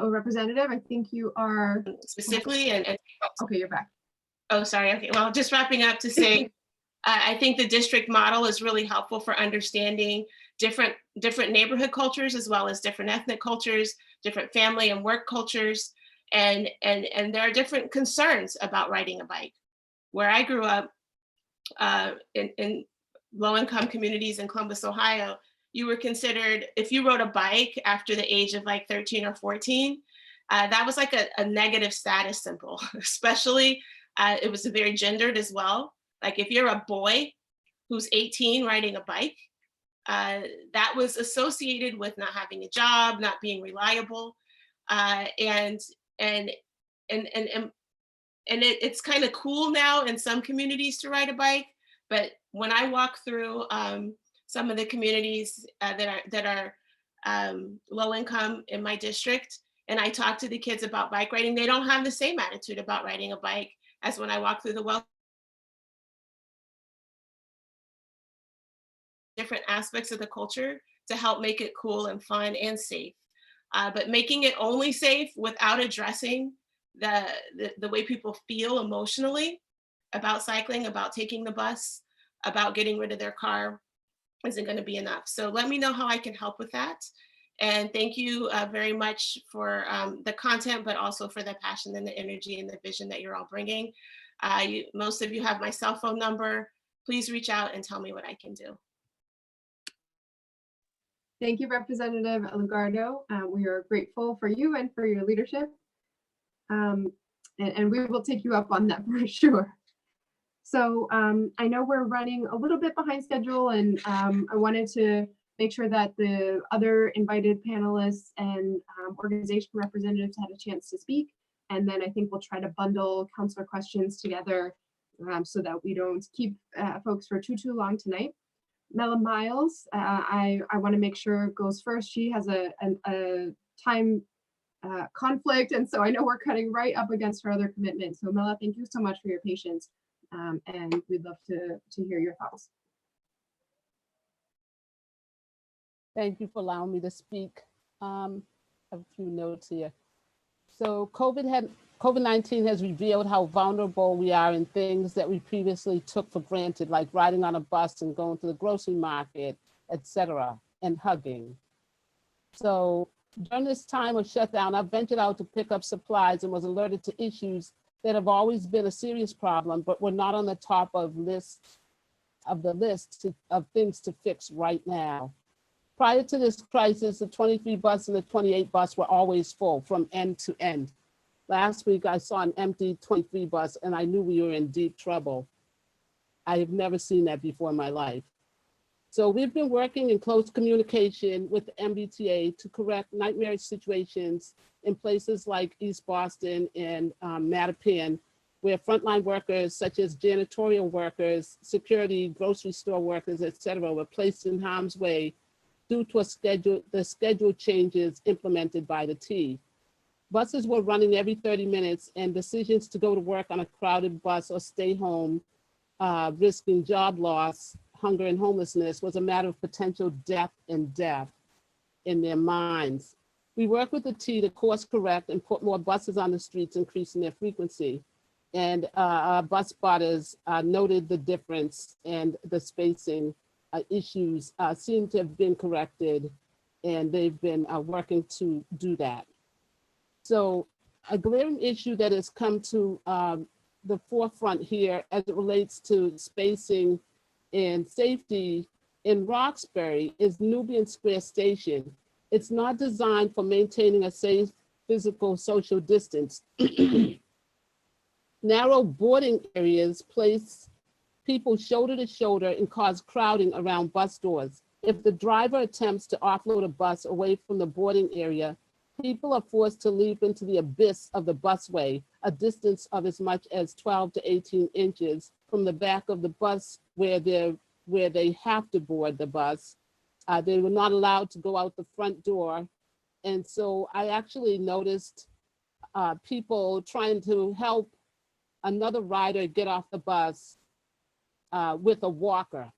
Representative, I think you are specifically and okay, you're back. Oh, sorry. Okay, well, just wrapping up to say, I think the district model is really helpful for understanding different neighborhood cultures, as well as different ethnic cultures, different family and work cultures, and there are different concerns about riding a bike. Where I grew up, in low-income communities in Columbus, Ohio, you were considered, if you rode a bike after the age of like 13 or 14, that was like a negative status symbol, especially it was very gendered as well. Like if you're a boy who's 18 riding a bike, that was associated with not having a job, not being reliable, and it's kind of cool now in some communities to ride a bike. But when I walk through some of the communities that are low income in my district, and I talk to the kids about bike riding, they don't have the same attitude about riding a bike as when I walk through the different aspects of the culture to help make it cool and fun and safe. But making it only safe without addressing the way people feel emotionally about cycling, about taking the bus, about getting rid of their car isn't going to be enough. So let me know how I can help with that. And thank you very much for the content, but also for the passion and the energy and the vision that you're all bringing. Most of you have my cell phone number. Please reach out and tell me what I can do. Thank you, Representative Lugardo. We are grateful for you and for your leadership. And we will take you up on that for sure. So I know we're running a little bit behind schedule, and I wanted to make sure that the other invited panelists and organization representatives had a chance to speak. And then I think we'll try to bundle councilor questions together so that we don't keep folks for too long tonight. Mela Miles, I want to make sure goes first. She has a time conflict, and so I know we're cutting right up against her other commitment. So Mela, thank you so much for your patience, and we'd love to hear your thoughts. Thank you for allowing me to speak. I have a few notes here. So COVID-19 has revealed how vulnerable we are in things that we previously took for granted, like riding on a bus and going to the grocery market, etc., and hugging. So during this time of shutdown, I ventured out to pick up supplies and was alerted to issues that have always been a serious problem, but were not on the top of the list of things to fix right now. Prior to this crisis, the 23 bus and the 28 bus were always full from end to end. Last week, I saw an empty 23 bus and I knew we were in deep trouble. I have never seen that before in my life. So we've been working in close communication with the MBTA to correct nightmare situations in places like East Boston and Mattapan, where frontline workers such as janitorial workers, security, grocery store workers, et cetera, were placed in harm's way due to the schedule changes implemented by the T. Buses were running every 30 minutes and decisions to go to work on a crowded bus or stay home, risking job loss, hunger and homelessness was a matter of potential death and death in their minds. We work with the T to course correct and put more buses on the streets, increasing their frequency. And our bus spotters noted the difference, and the spacing issues seem to have been corrected, and they've been working to do that. So a glaring issue that has come to the forefront here as it relates to spacing and safety in Roxbury is Nubian Square Station. It's not designed for maintaining a safe physical social distance. Narrow boarding areas place people shoulder to shoulder and cause crowding around bus doors. If the driver attempts to offload a bus away from the boarding area, people are forced to leap into the abyss of the busway, a distance of as much as 12 to 18 inches from the back of the bus where they have to board the bus. They were not allowed to go out the front door. And so I actually noticed people trying to help another rider get off the bus with a walker.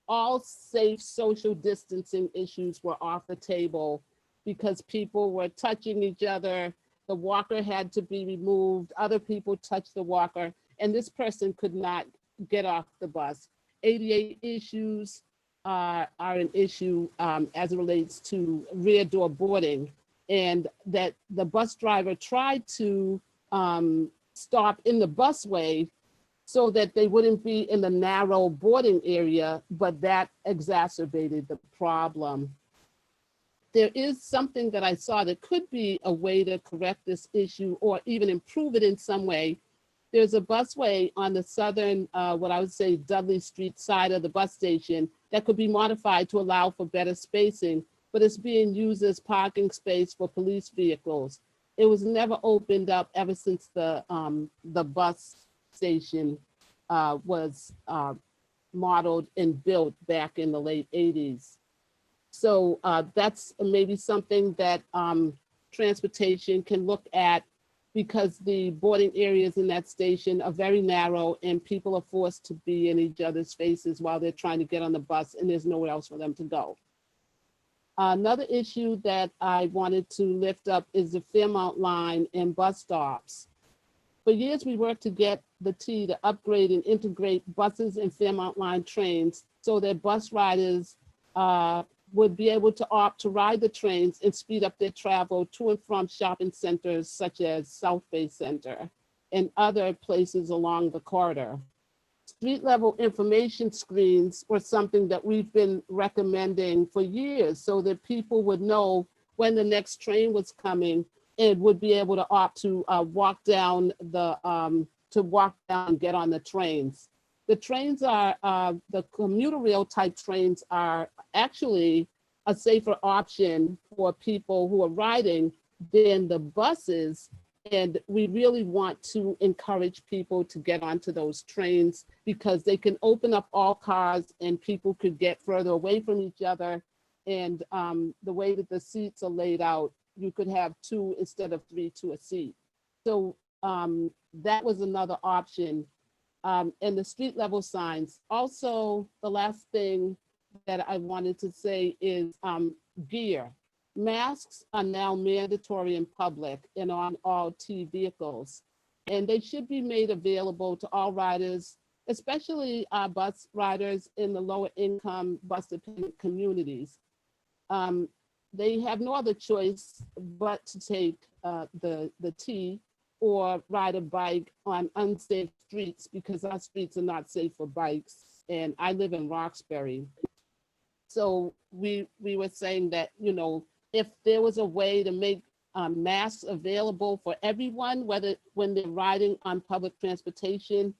All safe social distancing issues were off the table because people were touching each other. The walker had to be removed. Other people touched the walker, and this person could not get off the bus. ADA issues are an issue as it relates to rear door boarding, and that the bus driver tried to stop in the busway so that they wouldn't be in the narrow boarding area, but that exacerbated the problem. There is something that I saw that could be a way to correct this issue or even improve it in some way. There's a busway on the southern, what I would say, Dudley Street side of the bus station that could be modified to allow for better spacing, but it's being used as parking space for police vehicles. It was never opened up ever since the bus station was modeled and built back in the late 80s. So that's maybe something that transportation can look at, because the boarding areas in that station are very narrow and people are forced to be in each other's faces while they're trying to get on the bus and there's nowhere else for them to go. Another issue that I wanted to lift up is the Fairmount line and bus stops. For years, we worked to get the T to upgrade and integrate buses and Fairmount line trains so that bus riders would be able to opt to ride the trains and speed up their travel to and from shopping centers such as South Bay Center and other places along the corridor. Street level information screens were something that we've been recommending for years so that people would know when the next train was coming and would be able to opt to walk down and get on the trains. The trains are, the commuter rail type trains are actually a safer option for people who are riding than the buses. And we really want to encourage people to get onto those trains because they can open up all cars and people could get further away from each other. And the way that the seats are laid out, you could have 2 instead of 3 to a seat. So that was another option. And the street level signs. Also, the last thing that I wanted to say is gear. Masks are now mandatory in public and on all T vehicles, and they should be made available to all riders, especially bus riders in the lower income bus dependent communities. They have no other choice but to take the T or ride a bike on unsafe streets because our streets are not safe for bikes. And I live in Roxbury. So we were saying that, you know, if there was a way to make masks available for everyone, whether when they're riding on public transportation,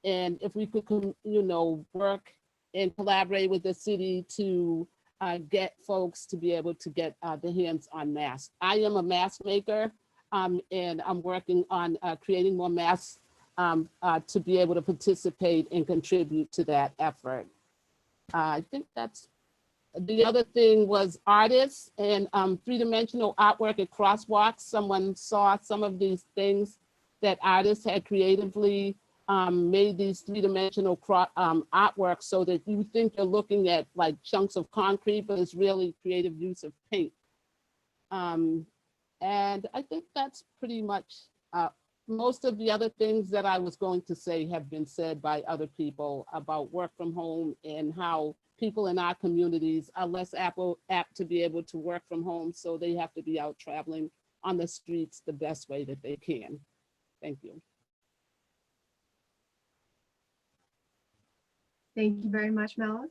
and if we could, you know, work and collaborate with the city to get folks to be able to get their hands on masks. I am a mask maker, and I'm working on creating more masks to be able to participate and contribute to that effort. I think that's the other thing was artists and three-dimensional artwork at crosswalks. Someone saw some of these things that artists had creatively made these three-dimensional artwork so that you think you're looking at like chunks of concrete, but it's really creative use of paint. And I think that's pretty much most of the other things that I was going to say have been said by other people about work from home and how people in our communities are less apt to be able to work from home, so they have to be out traveling on the streets the best way that they can. Thank you. Thank you very much, Mela.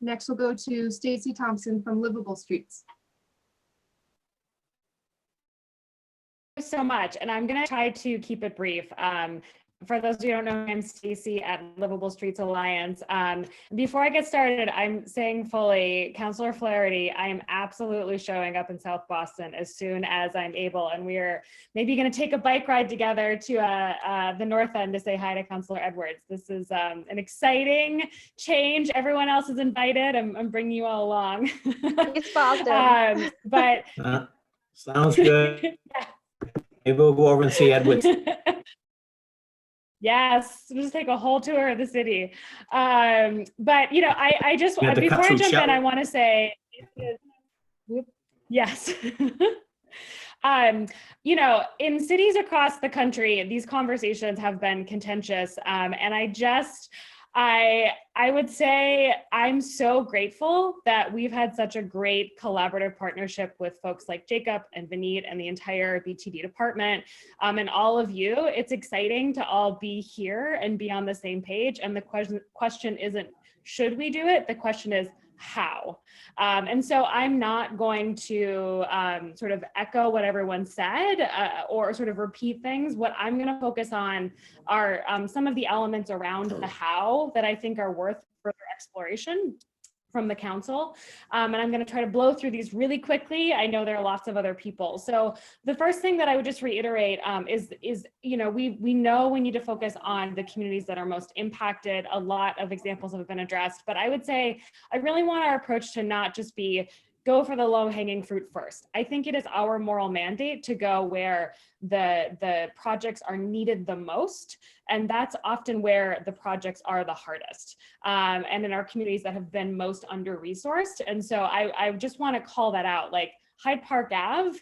Next, we'll go to Stacy Thompson from Livable Streets. So much, and I'm going to try to keep it brief. For those of you who don't know, I'm Stacy at Livable Streets Alliance. Before I get started, I'm saying fully, Councilor Flaherty, I am absolutely showing up in South Boston as soon as I'm able, and we are maybe going to take a bike ride together to the North End to say hi to Councilor Edwards. This is an exciting change. Everyone else is invited. I'm bringing you all along. East Boston. But sounds good. Yeah. Maybe we'll go over and see Edwards. Yes, we'll just take a whole tour of the city. But you know, I just You have to cut before I through jump in, Shelby. I want to say, yes. You know, in cities across the country, these conversations have been contentious, and I would say I'm so grateful that we've had such a great collaborative partnership with folks like Jacob and Vineet and the entire BTD department, and all of you. It's exciting to all be here and be on the same page. And the question isn't, should we do it? The question is, how? And so I'm not going to sort of echo what everyone said or sort of repeat things. What I'm going to focus on are some of the elements around the how that I think are worth further exploration from the council. And I'm going to try to blow through these really quickly. I know there are lots of other people. So the first thing that I would just reiterate is you know, we know we need to focus on the communities that are most impacted. A lot of examples have been addressed, but I would say I really want our approach to not just be go for the low-hanging fruit first. I think it is our moral mandate to go where the projects are needed the most, and that's often where the projects are the hardest, and in our communities that have been most under-resourced. And so I just want to call that out. Like Hyde Park Ave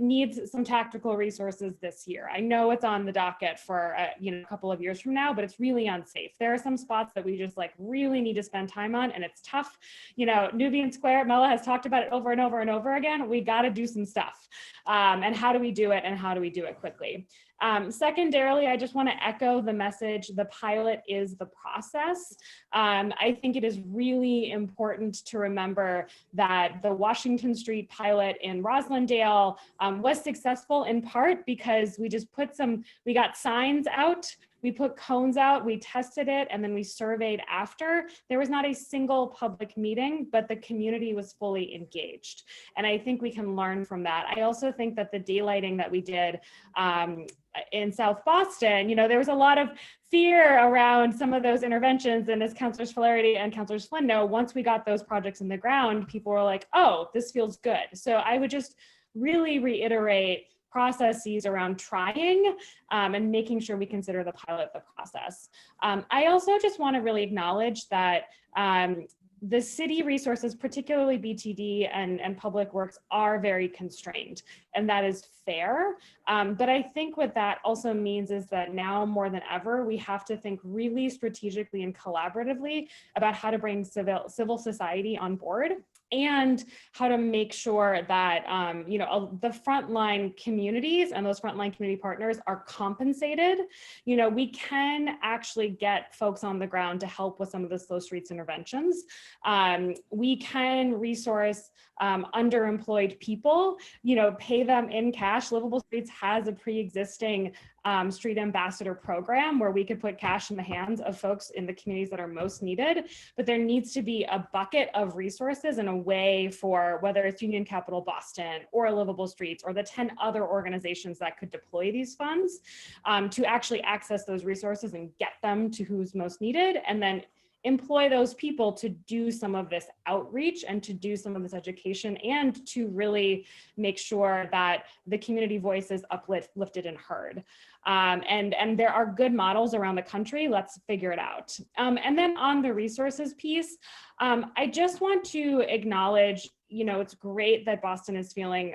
needs some tactical resources this year. I know it's on the docket for you know, a couple of years from now, but it's really unsafe. There are some spots that we just like really need to spend time on, and it's tough. You know, Nubian Square, Mela has talked about it over and over and over again. We got to do some stuff. And how do we do it, and how do we do it quickly? Secondarily, I just want to echo the message, the pilot is the process. I think it is really important to remember that the Washington Street pilot in Roslindale was successful in part because we just we got signs out, we put cones out, we tested it, and then we surveyed after. There was not a single public meeting, but the community was fully engaged. And I think we can learn from that. I also think that the daylighting that we did in South Boston, you know, there was a lot of fear around some of those interventions. And as Councilors Flaherty and Councilors Flynn know, once we got those projects in the ground, people were like, oh, this feels good. So I would just really reiterate processes around trying and making sure we consider the pilot the process. I also just want to really acknowledge that the city resources, particularly BTD and Public Works, are very constrained, and that is fair. But I think what that also means is that now more than ever, we have to think really strategically and collaboratively about how to bring civil society on board. and how to make sure that the frontline communities and those frontline community partners are compensated. We can actually get folks on the ground to help with some of the slow streets interventions. We can resource underemployed people, pay them in cash. Livable Streets has a pre-existing street ambassador program where we could put cash in the hands of folks in the communities that are most needed, but there needs to be a bucket of resources and a way for whether it's Union Capital Boston or Livable Streets or the 10 other organizations that could deploy these funds to actually access those resources and get them to who's most needed, and then employ those people to do some of this outreach and to do some of this education and to really make sure that the community voice is uplifted and heard. And there are good models around the country. Let's figure it out. And then on the resources piece, I just want to acknowledge, it's great that Boston is feeling,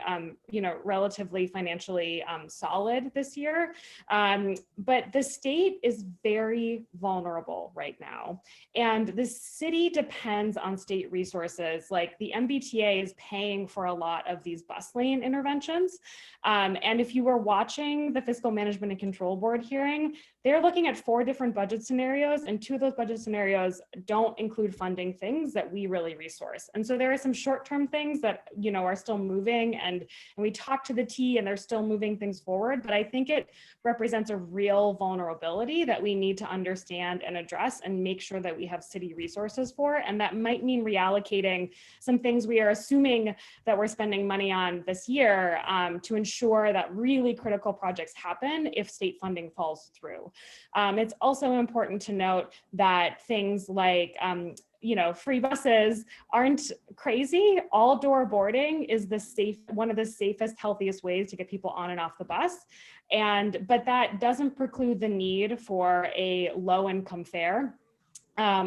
relatively financially solid this year, but the state is very vulnerable right now. And the city depends on state resources. Like the MBTA is paying for a lot of these bus lane interventions. And if you were watching the Fiscal Management and Control Board hearing, they're looking at 4 different budget scenarios, and 2 of those budget scenarios don't include funding things that we really resource. And so there are some short-term things that, are still moving, and we talk to the T and they're still moving things forward, but I think it represents a real vulnerability that we need to understand and address and make sure that we have city resources for. And that might mean reallocating some things we are assuming that we're spending money on this year to ensure that really critical projects happen if state funding falls through. It's also important to note that things like free buses aren't crazy. All door boarding is one of the safest, healthiest ways to get people on and off the bus. But that doesn't preclude the need for a low income fare,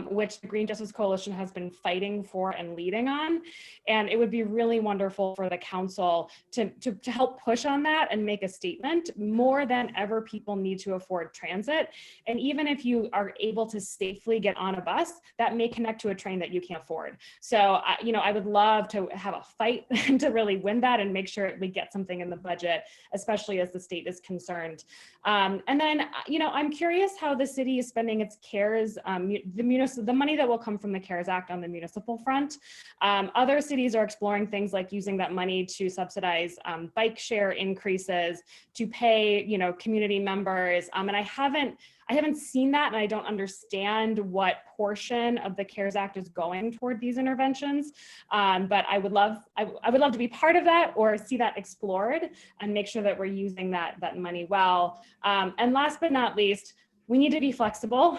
which the Green Justice Coalition has been fighting for and leading on. And it would be really wonderful for the council to help push on that and make a statement. More than ever, people need to afford transit. And even if you are able to safely get on a bus, that may connect to a train that you can't afford. So, I would love to have a fight to really win that and make sure we get something in the budget, especially as the state is concerned. And then, I'm curious how the city is spending its CARES, the money that will come from the CARES Act on the municipal front. Other cities are exploring things like using that money to subsidize bike share increases, to pay, community members. And I haven't seen that, and I don't understand what portion of the CARES Act is going toward these interventions. But I would love to be part of that or see that explored and make sure that we're using that money well. And last but not least, we need to be flexible.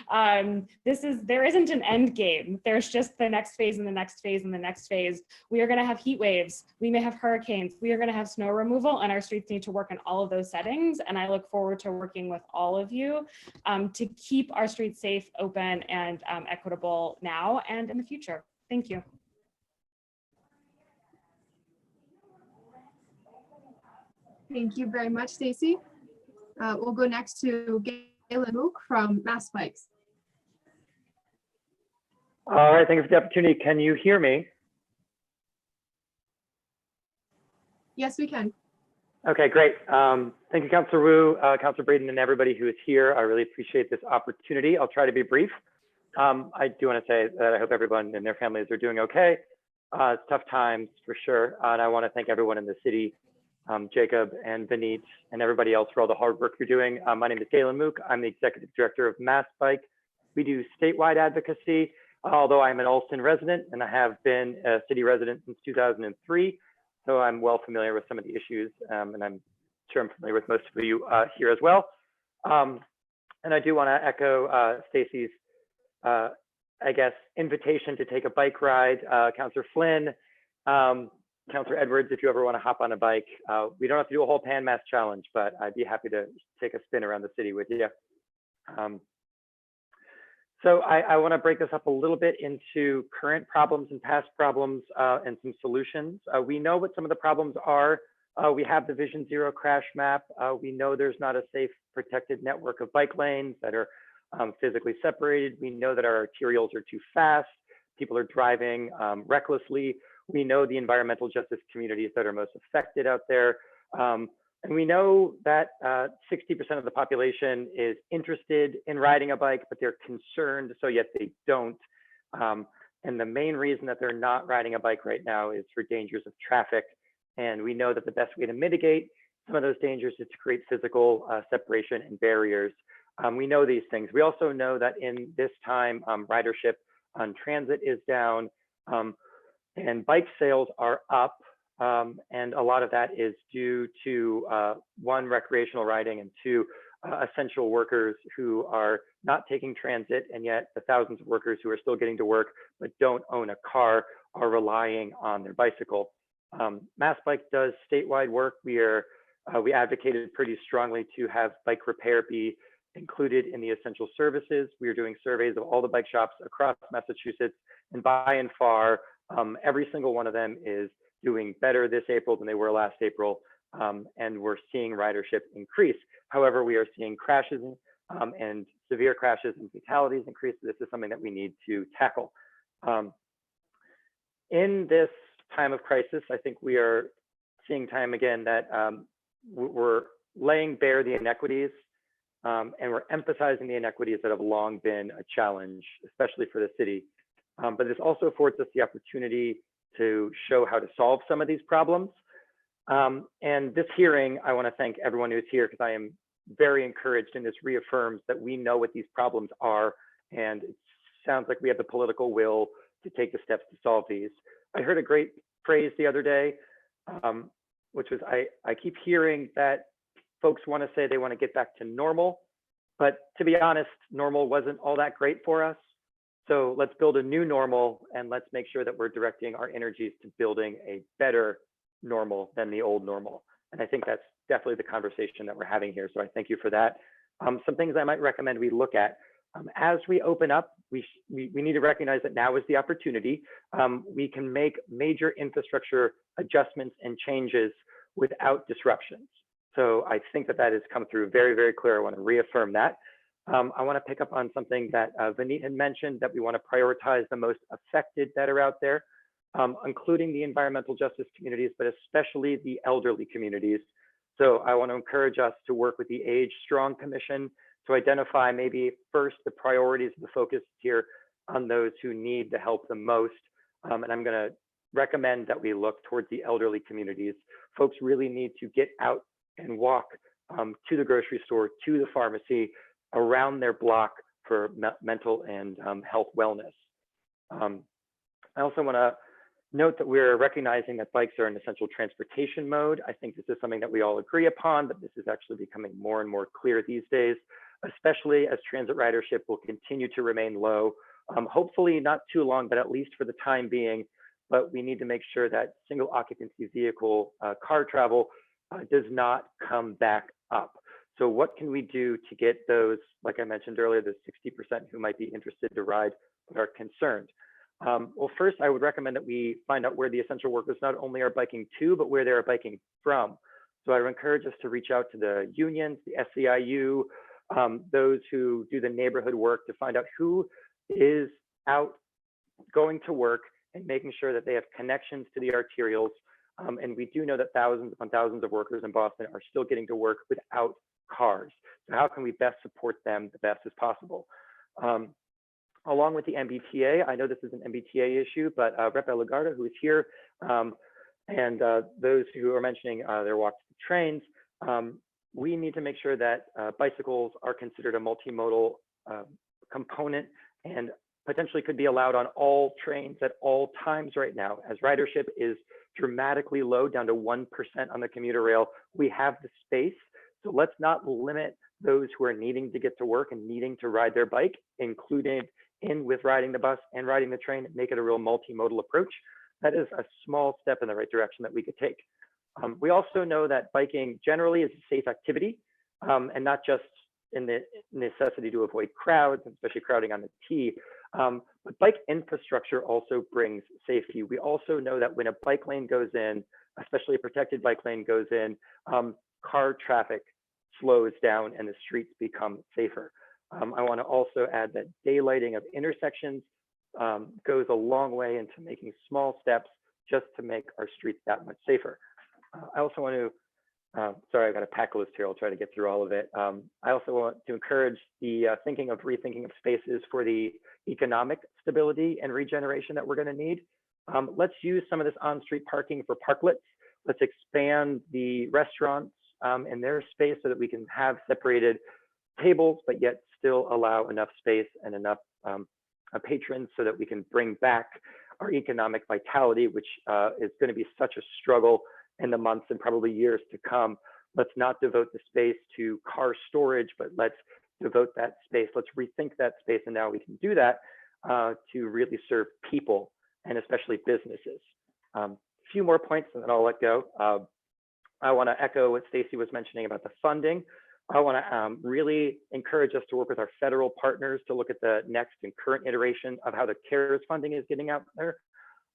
There isn't an end game. There's just the next phase and the next phase and the next phase. We are gonna have heat waves. We may have hurricanes. We are gonna have snow removal, and our streets need to work in all of those settings. And I look forward to working with all of you to keep our streets safe, open, and equitable now and in the future. Thank you. Thank you very much, Stacy. We'll go next to Galen Mook from Mass Bikes. All right, thank you for the opportunity. Can you hear me? Yes, we can. Okay, great. Thank you, Councilor Wu, Councilor Braden, and everybody who is here. I really appreciate this opportunity. I'll try to be brief. I do want to say that I hope everyone and their families are doing okay. It's tough times for sure. And I want to thank everyone in the city, Jacob and Vineet and everybody else for all the hard work you're doing. My name is Galen Mook. I'm the executive director of Mass Bike. We do statewide advocacy, although I'm an Alston resident and I have been a city resident since 2003. So I'm well familiar with some of the issues, and I'm sure I'm familiar with most of you here as well. And I do want to echo Stacy's, I guess, invitation to take a bike ride. Councilor Flynn, Councilor Edwards, if you ever want to hop on a bike, we don't have to do a whole Pan Mass challenge, but I'd be happy to take a spin around the city with you. So I want to break this up a little bit into current problems and past problems and some solutions. We know what some of the problems are. We have the Vision Zero crash map. We know there's not a safe, protected network of bike lanes that are physically separated. We know that our arterials are too fast. people are driving recklessly. We know the environmental justice communities that are most affected out there. And we know that 60% of the population is interested in riding a bike, but they're concerned, so yet they don't. And the main reason that they're not riding a bike right now is for dangers of traffic. And we know that the best way to mitigate some of those dangers is to create physical separation and barriers. We know these things. We also know that in this time, ridership on transit is down, and bike sales are up. And a lot of that is due to one, recreational riding, and two, essential workers who are not taking transit, and yet the thousands of workers who are still getting to work but don't own a car are relying on their bicycle. Mass Bike does statewide work. We advocated pretty strongly to have bike repair be included in the essential services. We are doing surveys of all the bike shops across Massachusetts, and by and far, every single one of them is doing better this April than they were last April, and we're seeing ridership increase. However, we are seeing crashes and severe crashes and fatalities increase. This is something that we need to tackle. In this time of crisis, I think we are seeing time again that we're laying bare the inequities, and we're emphasizing the inequities that have long been a challenge, especially for the city. But this also affords us the opportunity to show how to solve some of these problems. And this hearing, I want to thank everyone who's here, because I am very encouraged, and this reaffirms that we know what these problems are, and it sounds like we have the political will to take the steps to solve these. I heard a great phrase the other day, which was, I keep hearing that folks want to say they want to get back to normal, but to be honest, normal wasn't all that great for us. So let's build a new normal, and let's make sure that we're directing our energies to building a better normal than the old normal. And I think that's definitely the conversation that we're having here. So I thank you for that. Some things I might recommend we look at. As we open up, we need to recognize that now is the opportunity. We can make major infrastructure adjustments and changes without disruptions. So I think that has come through very, very clear. I want to reaffirm that. I want to pick up on something that Vineet had mentioned, that we want to prioritize the most affected that are out there, including the environmental justice communities, but especially the elderly communities. So I want to encourage us to work with the Age Strong Commission to identify maybe first the priorities of the focus here on those who need the help the most. And I'm going to recommend that we look towards the elderly communities. Folks really need to get out and walk to the grocery store, to the pharmacy, around their block for mental and health wellness. I also want to note that we're recognizing that bikes are an essential transportation mode. I think this is something that we all agree upon, but this is actually becoming more and more clear these days, especially as transit ridership will continue to remain low. Hopefully not too long, but at least for the time being. But we need to make sure that single occupancy vehicle car travel does not come back up. So what can we do to get those, like I mentioned earlier, the 60% who might be interested to ride but are concerned? Well, first, I would recommend that we find out where the essential workers not only are biking to, but where they're biking from. So I would encourage us to reach out to the unions, the SEIU, those who do the neighborhood work, to find out who is out going to work and making sure that they have connections to the arterials. And we do know that thousands upon thousands of workers in Boston are still getting to work without cars. So how can we best support them the best as possible? Along with the MBTA, I know this is an MBTA issue, but Rep. Lagarda, who is here, and those who are mentioning their walks to trains, we need to make sure that bicycles are considered a multimodal component and potentially could be allowed on all trains at all times right now. As ridership is dramatically low, down to 1% on the commuter rail, we have the space. So let's not limit those who are needing to get to work and needing to ride their bike, included in with riding the bus and riding the train, make it a real multimodal approach. That is a small step in the right direction that we could take. We also know that biking generally is a safe activity, and not just in the necessity to avoid crowds, especially crowding on the T. But bike infrastructure also brings safety. We also know that when a bike lane goes in, especially a protected bike lane goes in, car traffic slows down and the streets become safer. I want to also add that daylighting of intersections goes a long way into making small steps just to make our streets that much safer. I also want to, sorry, I've got a pack list here. I'll try to get through all of it. I also want to encourage the rethinking of spaces for the economic stability and regeneration that we're going to need. Let's use some of this on-street parking for parklets. Let's expand the restaurants in their space so that we can have separated tables, but yet still allow enough space and enough patrons so that we can bring back our economic vitality, which is going to be such a struggle in the months and probably years to come. Let's not devote the space to car storage, but let's devote that space. Let's rethink that space. And now we can do that to really serve people and especially businesses. A few more points and then I'll let go. I want to echo what Stacy was mentioning about the funding. I want to really encourage us to work with our federal partners to look at the next and current iteration of how the CARES funding is getting out there.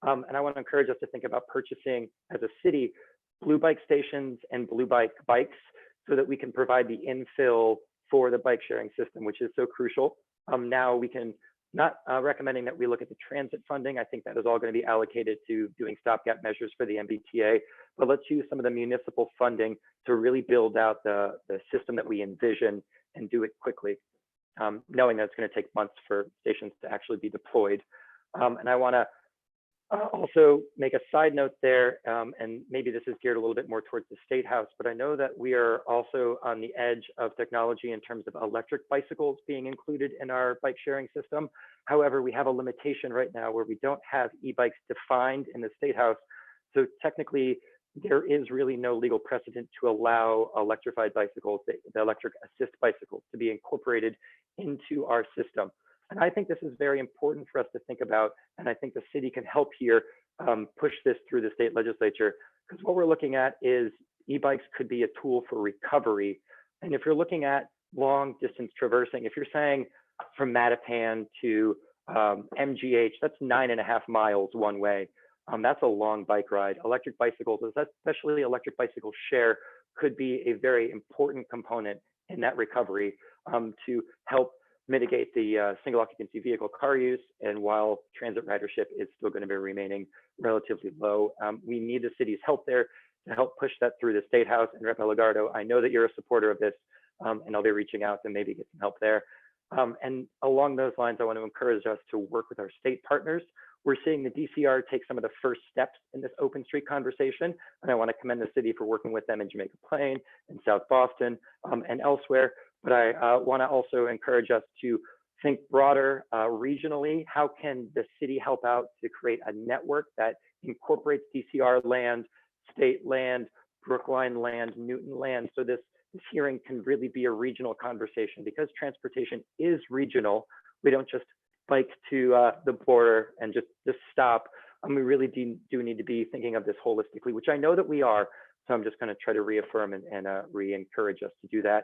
And I want to encourage us to think about purchasing as a city blue bike stations and blue bike bikes so that we can provide the infill for the bike sharing system, which is so crucial. Now we can, not recommending that we look at the transit funding. I think that is all going to be allocated to doing stopgap measures for the MBTA, but let's use some of the municipal funding to really build out the system that we envision and do it quickly, knowing that it's going to take months for stations to actually be deployed. And I want to also make a side note there, and maybe this is geared a little bit more towards the State House, but I know that we are also on the edge of technology in terms of electric bicycles being included in our bike sharing system. However, we have a limitation right now where we don't have e-bikes defined in the State House. So technically, there is really no legal precedent to allow electrified bicycles, the electric assist bicycles, to be incorporated into our system. And I think this is very important for us to think about, and I think the city can help here push this through the state legislature, because what we're looking at is e-bikes could be a tool for recovery. And if you're looking at long distance traversing, if you're saying from Mattapan to MGH, that's 9.5 miles one way. That's a long bike ride. Electric bicycles, especially electric bicycle share, could be a very important component in that recovery to help mitigate the single occupancy vehicle car use. And while transit ridership is still going to be remaining relatively low, we need the city's help there to help push that through the State House. And Rep. Legardo, I know that you're a supporter of this, and I'll be reaching out to maybe get some help there. And along those lines, I want to encourage us to work with our state partners. We're seeing the DCR take some of the first steps in this open street conversation, and I want to commend the city for working with them in Jamaica Plain, in South Boston, and elsewhere. But I want to also encourage us to think broader regionally. How can the city help out to create a network that incorporates DCR land, state land, Brookline land, Newton land, so this hearing can really be a regional conversation, because transportation is regional. We don't just bike to the border and just stop. We really do need to be thinking of this holistically, which I know that we are. So I'm just going to try to reaffirm and re-encourage us to do that.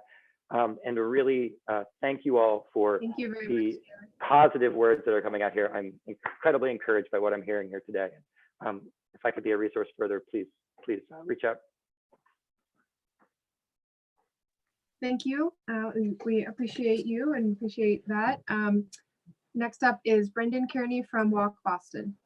And to really thank you all for the positive words that are coming out here. I'm incredibly encouraged by what I'm hearing here today. If I could be a resource further, please reach out. Thank you. We appreciate you and appreciate that. Next up is Brendan Kearney from Walk Boston.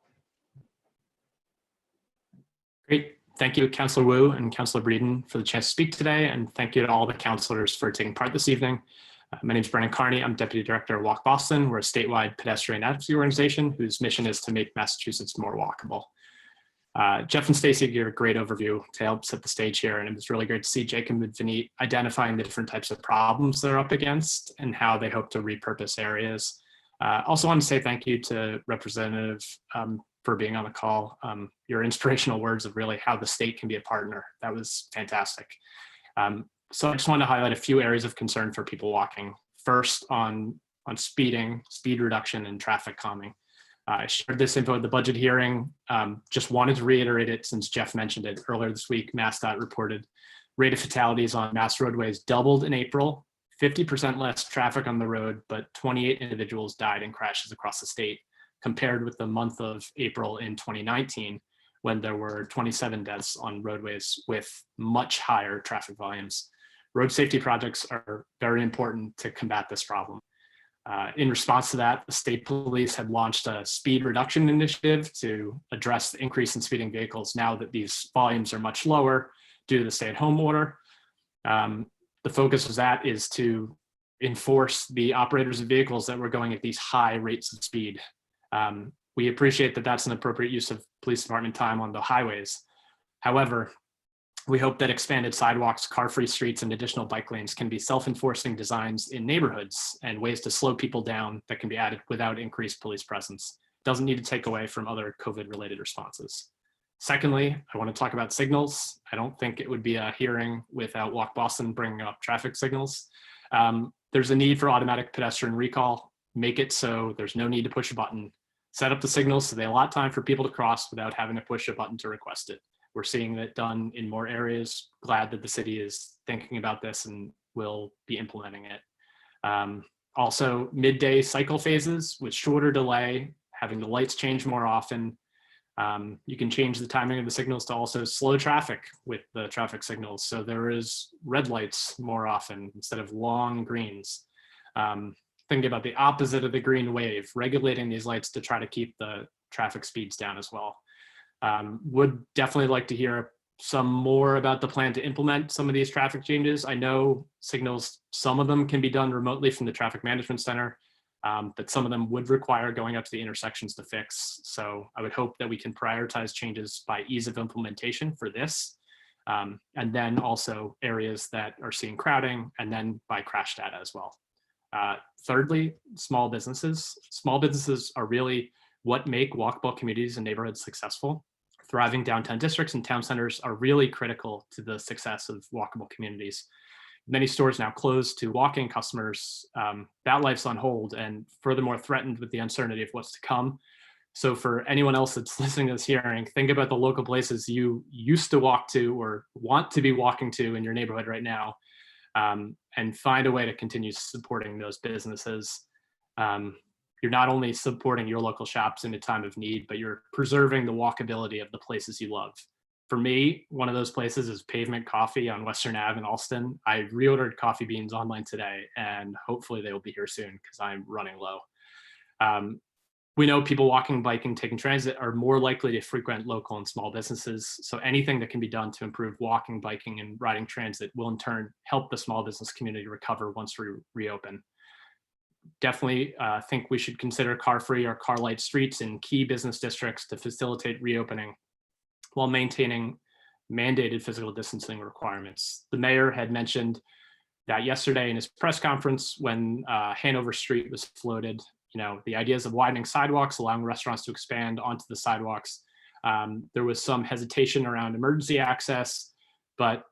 Great. Thank you, Councilor Wu and Councilor Breeden, for the chance to speak today. And thank you to all the councilors for taking part this evening. My name is Brendan Kearney. I'm Deputy Director of Walk Boston. We're a statewide pedestrian advocacy organization whose mission is to make Massachusetts more walkable. Jeff and Stacy gave a great overview to help set the stage here. And it was really great to see Jacob and Vineet identifying the different types of problems they're up against and how they hope to repurpose areas. Also want to say thank you to Representative for being on the call. Your inspirational words of really how the state can be a partner. That was fantastic. So I just want to highlight a few areas of concern for people walking. First, on speeding, speed reduction, and traffic calming. I shared this info at the budget hearing. Just wanted to reiterate it since Jeff mentioned it earlier this week. MassDOT reported rate of fatalities on mass roadways doubled in April, 50% less traffic on the road, but 28 individuals died in crashes across the state, compared with the month of April in 2019, when there were 27 deaths on roadways with much higher traffic volumes. Road safety projects are very important to combat this problem. In response to that, the state police had launched a speed reduction initiative to address the increase in speeding vehicles now that these volumes are much lower due to the stay-at-home order. The focus of that is to enforce the operators of vehicles that were going at these high rates of speed. We appreciate that that's an appropriate use of police department time on the highways. However, we hope that expanded sidewalks, car-free streets, and additional bike lanes can be self-enforcing designs in neighborhoods and ways to slow people down that can be added without increased police presence. Doesn't need to take away from other COVID-related responses. Secondly, I want to talk about signals. I don't think it would be a hearing without Walk Boston bringing up traffic signals. There's a need for automatic pedestrian recall. Make it so there's no need to push a button. Set up the signals so they allot time for people to cross without having to push a button to request it. We're seeing that done in more areas. Glad that the city is thinking about this and will be implementing it. Also, midday cycle phases with shorter delay, having the lights change more often. You can change the timing of the signals to also slow traffic with the traffic signals. So there is red lights more often instead of long greens. Thinking about the opposite of the green wave, regulating these lights to try to keep the traffic speeds down as well. Would definitely like to hear some more about the plan to implement some of these traffic changes. I know signals, some of them can be done remotely from the traffic management center, but some of them would require going up to the intersections to fix. So I would hope that we can prioritize changes by ease of implementation for this, and then also areas that are seeing crowding, and then by crash data as well. Thirdly, small businesses. Small businesses are really what make walkable communities and neighborhoods successful. Thriving downtown districts and town centers are really critical to the success of walkable communities. Many stores now closed to walk-in customers. That life's on hold and furthermore threatened with the uncertainty of what's to come. So for anyone else that's listening to this hearing, think about the local places you used to walk to or want to be walking to in your neighborhood right now, and find a way to continue supporting those businesses. You're not only supporting your local shops in a time of need, but you're preserving the walkability of the places you love. For me, one of those places is Pavement Coffee on Western Ave in Alston. I reordered coffee beans online today, and hopefully they will be here soon because I'm running low. We know people walking, biking, taking transit are more likely to frequent local and small businesses. So anything that can be done to improve walking, biking, and riding transit will in turn help the small business community recover once we reopen. Definitely think we should consider car-free or car-light streets in key business districts to facilitate reopening while maintaining mandated physical distancing requirements. The mayor had mentioned that yesterday in his press conference when Hanover Street was floated. You know, the ideas of widening sidewalks, allowing restaurants to expand onto the sidewalks. There was some hesitation around emergency access, but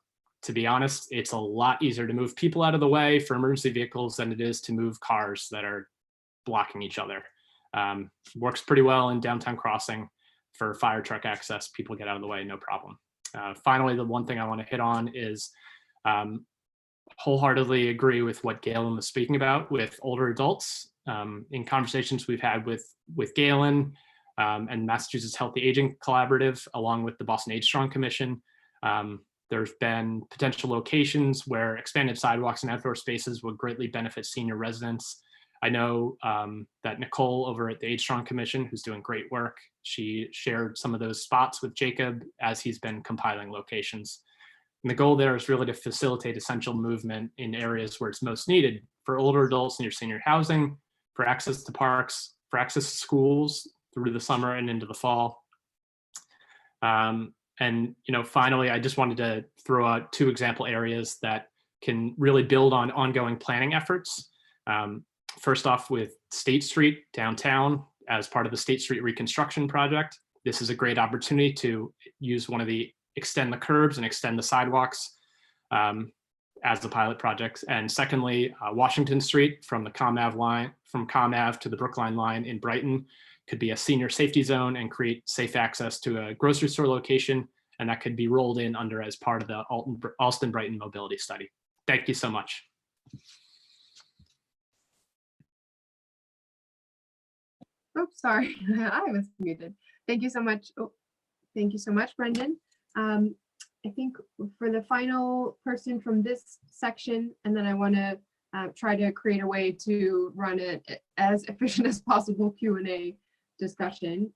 to be honest, it's a lot easier to move people out of the way for emergency vehicles than it is to move cars that are blocking each other. Works pretty well in downtown crossing for fire truck access. People get out of the way, no problem. Finally, the one thing I want to hit on is wholeheartedly agree with what Galen was speaking about with older adults. In conversations we've had with Galen and Massachusetts Healthy Aging Collaborative, along with the Boston Age Strong Commission, there's been potential locations where expanded sidewalks and outdoor spaces would greatly benefit senior residents. I know that Nicole over at the Age Strong Commission, who's doing great work, she shared some of those spots with Jacob as he's been compiling locations. And the goal there is really to facilitate essential movement in areas where it's most needed for older adults near senior housing, for access to parks, for access to schools through the summer and into the fall. And finally, I just wanted to throw out 2 example areas that can really build on ongoing planning efforts. First off, with State Street downtown as part of the State Street reconstruction project. This is a great opportunity to use one of the extend the curbs and extend the sidewalks as the pilot project. And secondly, Washington Street from the Comm Ave to the Brookline line in Brighton could be a senior safety zone and create safe access to a grocery store location. And that could be rolled in under as part of the Alston Brighton mobility study. Thank you so much. Oh, sorry, I was muted. Thank you so much. Oh, thank you so much, Brendan. I think for the final person from this section, and then I want to try to create a way to run it as efficient as possible Q&A discussion.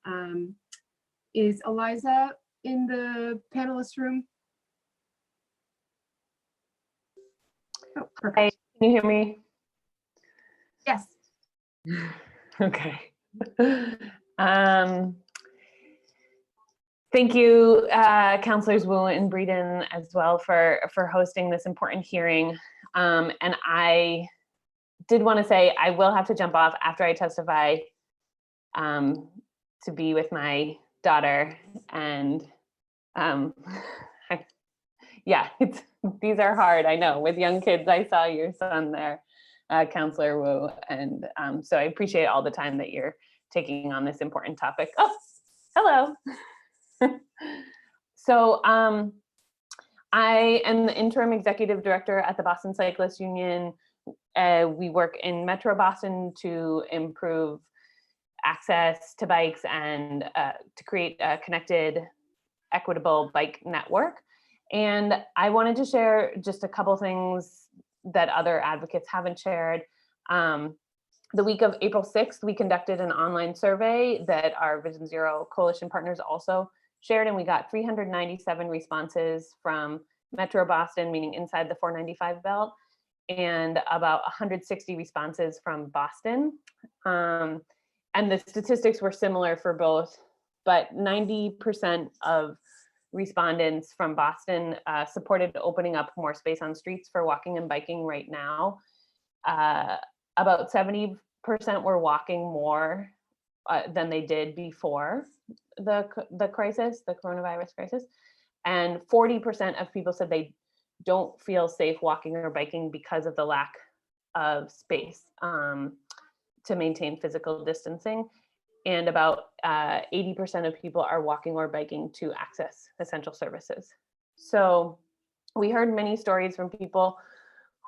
Is Eliza in the panelist room? Oh, perfect. Hi, can you hear me? Yes. Okay. Thank you, Councilors Wu and Breeden as well for hosting this important hearing. And I did want to say I will have to jump off after I testify to be with my daughter. And yeah, these are hard, I know. With young kids, I saw your son there, Councilor Wu. And so I appreciate all the time that you're taking on this important topic. Oh, hello. So I am the interim executive director at the Boston Cyclists Union. We work in Metro Boston to improve access to bikes and to create a connected, equitable bike network. And I wanted to share just a couple things that other advocates haven't shared. The week of April 6th, we conducted an online survey that our Vision Zero Coalition partners also shared, and we got 397 responses from Metro Boston, meaning inside the 495 belt, and about 160 responses from Boston. And the statistics were similar for both, but 90% of respondents from Boston supported opening up more space on streets for walking and biking right now. About 70% were walking more than they did before the crisis, the coronavirus crisis. And 40% of people said they don't feel safe walking or biking because of the lack of space to maintain physical distancing. And about 80% of people are walking or biking to access essential services. So we heard many stories from people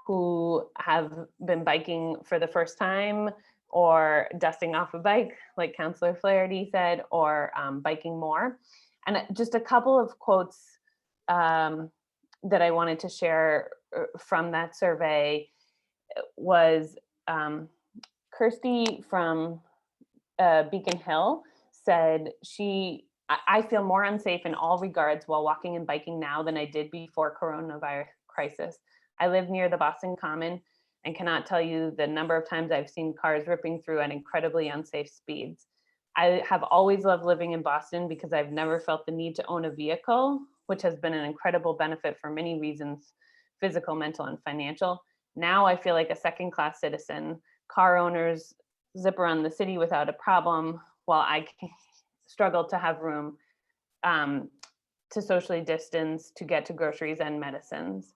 who have been biking for the first time, or dusting off a bike, like Councilor Flaherty said, or biking more. And just a couple of quotes that I wanted to share from that survey was Kirsty from Beacon Hill said, I feel more unsafe in all regards while walking and biking now than I did before coronavirus crisis. I live near the Boston Common and cannot tell you the number of times I've seen cars ripping through at incredibly unsafe speeds. I have always loved living in Boston because I've never felt the need to own a vehicle, which has been an incredible benefit for many reasons, physical, mental, and financial. Now I feel like a second-class citizen. Car owners zip around the city without a problem, while I struggle to have room to socially distance to get to groceries and medicines.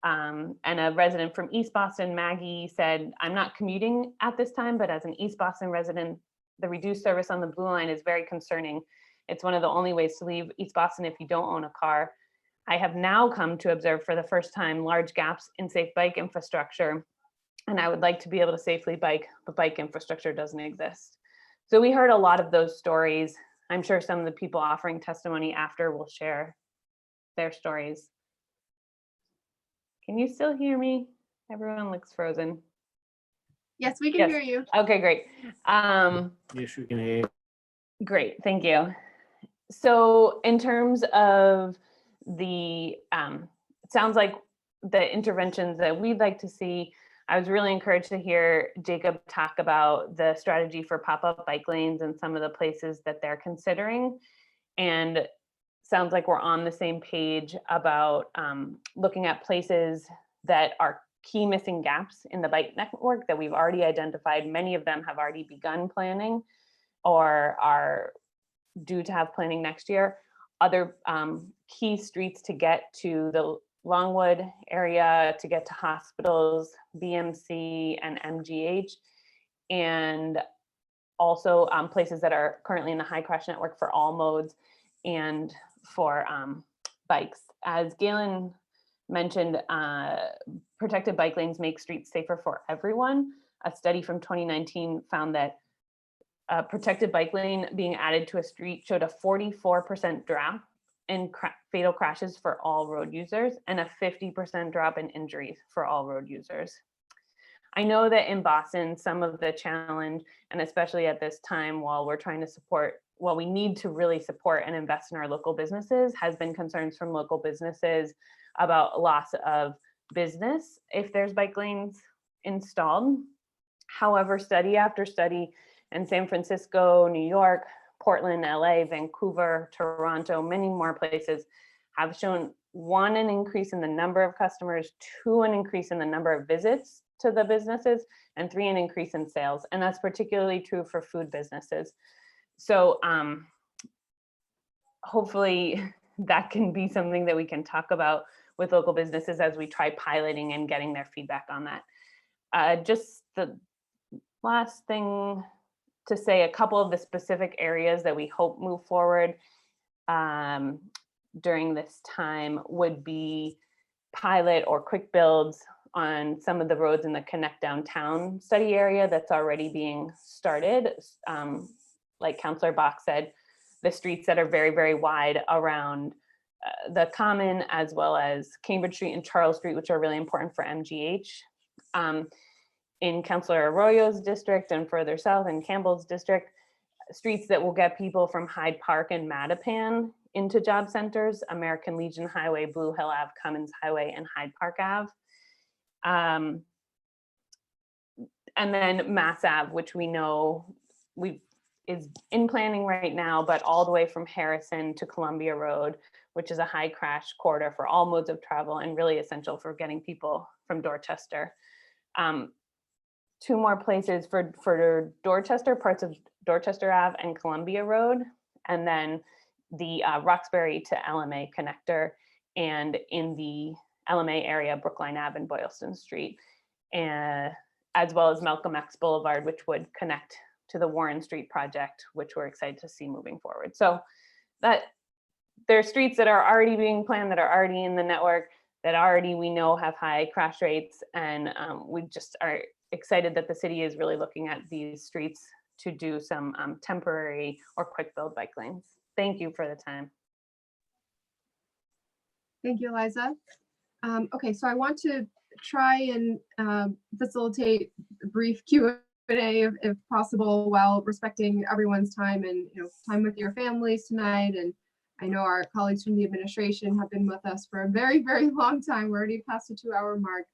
And a resident from East Boston, Maggie, said, I'm not commuting at this time, but as an East Boston resident, the reduced service on the Blue Line is very concerning. It's one of the only ways to leave East Boston if you don't own a car. I have now come to observe for the first time large gaps in safe bike infrastructure, and I would like to be able to safely bike, but bike infrastructure doesn't exist. So we heard a lot of those stories. I'm sure some of the people offering testimony after will share their stories. Can you still hear me? Everyone looks frozen. Yes, we can hear you. Okay, great. Yes, we can hear you. Great, thank you. So in terms of the, it sounds like the interventions that we'd like to see, I was really encouraged to hear Jacob talk about the strategy for pop-up bike lanes and some of the places that they're considering. And sounds like we're on the same page about looking at places that are key missing gaps in the bike network that we've already identified. Many of them have already begun planning or are due to have planning next year. Other key streets to get to the Longwood area, to get to hospitals, BMC and MGH, and also places that are currently in the high crash network for all modes and for bikes. As Galen mentioned, protected bike lanes make streets safer for everyone. A study from 2019 found that a protected bike lane being added to a street showed a 44% drop in fatal crashes for all road users and a 50% drop in injuries for all road users. I know that in Boston, some of the challenge, and especially at this time while we're trying to support, while we need to really support and invest in our local businesses, has been concerns from local businesses about loss of business if there's bike lanes installed. However, study after study in San Francisco, New York, Portland, LA, Vancouver, Toronto, many more places have shown, one, an increase in the number of customers, two, an increase in the number of visits to the businesses, and three, an increase in sales. And that's particularly true for food businesses. So hopefully that can be something that we can talk about with local businesses as we try piloting and getting their feedback on that. Just the last thing to say, a couple of the specific areas that we hope move forward during this time would be pilot or quick builds on some of the roads in the Connect Downtown study area that's already being started. Like Councillor Bach said, the streets that are very, very wide around the Common, as well as Cambridge Street and Charles Street, which are really important for MGH. In Councillor Arroyo's district and further south in Campbell's district, streets that will get people from Hyde Park and Mattapan into job centers: American Legion Highway, Blue Hill Ave, Cummins Highway, and Hyde Park Ave. And then Mass Ave, which we know is in planning right now, but all the way from Harrison to Columbia Road, which is a high crash corridor for all modes of travel and really essential for getting people from Dorchester. Two more places for Dorchester, parts of Dorchester Ave and Columbia Road, and then the Roxbury to LMA connector, and in the LMA area, Brookline Ave and Boylston Street, and as well as Malcolm X Boulevard, which would connect to the Warren Street project, which we're excited to see moving forward. So that there are streets that are already being planned, that are already in the network, that already we know have high crash rates, and we just are excited that the city is really looking at these streets to do some temporary or quick build bike lanes. Thank you for the time. Thank you, Eliza. Okay, so I want to try and facilitate a brief Q&A if possible, while respecting everyone's time and time with your families tonight. And I know our colleagues from the administration have been with us for a very, very long time. We're already past the 2-hour mark.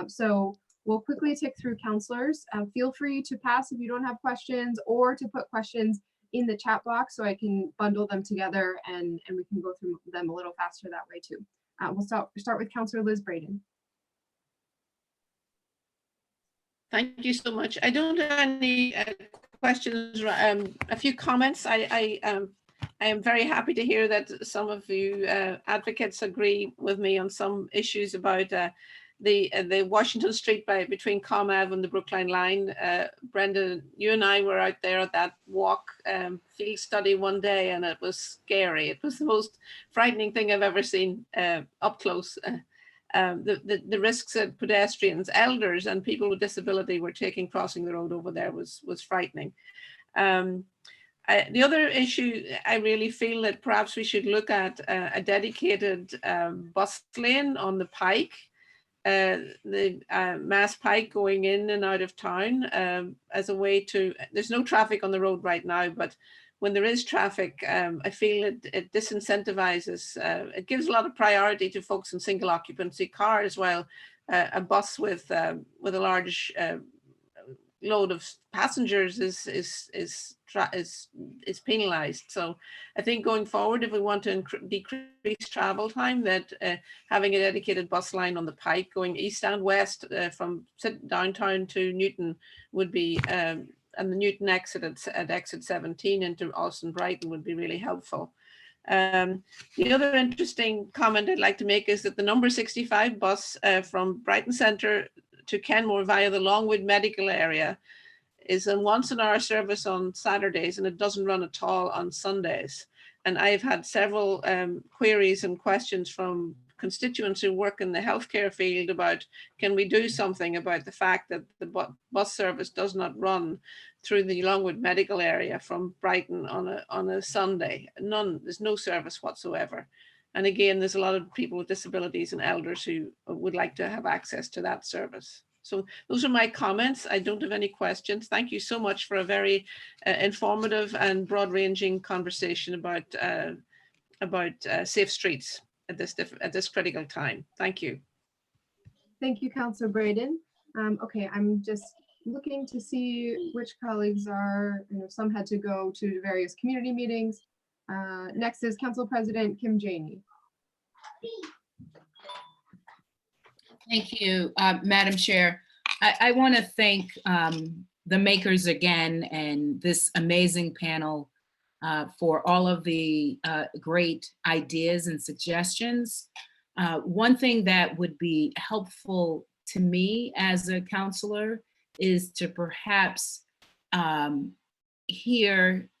So we'll quickly tick through counselors. Feel free to pass if you don't have questions, or to put questions in the chat box so I can bundle them together and we can go through them a little faster that way too. We'll start with Councillor Liz Braden. Thank you so much. I don't have any questions, a few comments. I am very happy to hear that some of you advocates agree with me on some issues about the Washington Street between Com Ave and the Brookline line. Brenda, you and I were out there at that walk field study one day, and it was scary. It was the most frightening thing I've ever seen up close. The risks that pedestrians, elders, and people with disability were taking crossing the road over there was frightening. The other issue, I really feel that perhaps we should look at a dedicated bus lane on the Pike, the Mass Pike going in and out of town as a way to, there's no traffic on the road right now, but when there is traffic, I feel it disincentivizes, it gives a lot of priority to folks in single occupancy cars, while a bus with a large load of passengers is penalized. So I think going forward, if we want to decrease travel time, that having a dedicated bus line on the Pike going east and west from downtown to Newton would be, and the Newton exit at exit 17 into Austin Brighton would be really helpful. The other interesting comment I'd like to make is that the number 65 bus from Brighton Centre to Kenmore via the Longwood Medical area is a once-an-hour service on Saturdays, and it doesn't run at all on Sundays. And I've had several queries and questions from constituents who work in the healthcare field about, can we do something about the fact that the bus service does not run through the Longwood Medical area from Brighton on a Sunday? There's no service whatsoever. And again, there's a lot of people with disabilities and elders who would like to have access to that service. So those are my comments. I don't have any questions. Thank you so much for a very informative and broad-ranging conversation about safe streets at this critical time. Thank you. Thank you, Councillor Braden. Okay, I'm just looking to see which colleagues are, some had to go to various community meetings. Next is Council President Kim Janey. Thank you, Madam Chair. I want to thank the makers again and this amazing panel for all of the great ideas and suggestions. One thing that would be helpful to me as a counselor is to perhaps hear,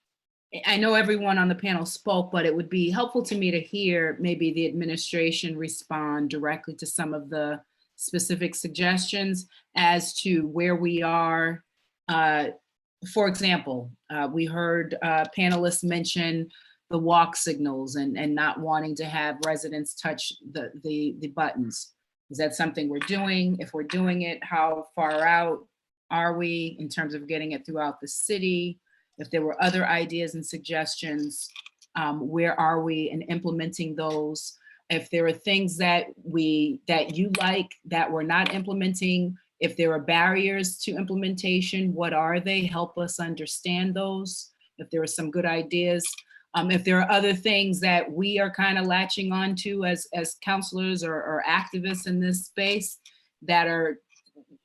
I know everyone on the panel spoke, but it would be helpful to me to hear maybe the administration respond directly to some of the specific suggestions as to where we are. For example, we heard panelists mention the walk signals and not wanting to have residents touch the buttons. Is that something we're doing? If we're doing it, how far out are we in terms of getting it throughout the city? If there were other ideas and suggestions, where are we in implementing those? If there are things that you like that we're not implementing, if there are barriers to implementation, what are they? Help us understand those. If there are some good ideas. If there are other things that we are kind of latching on to as counselors or activists in this space that are,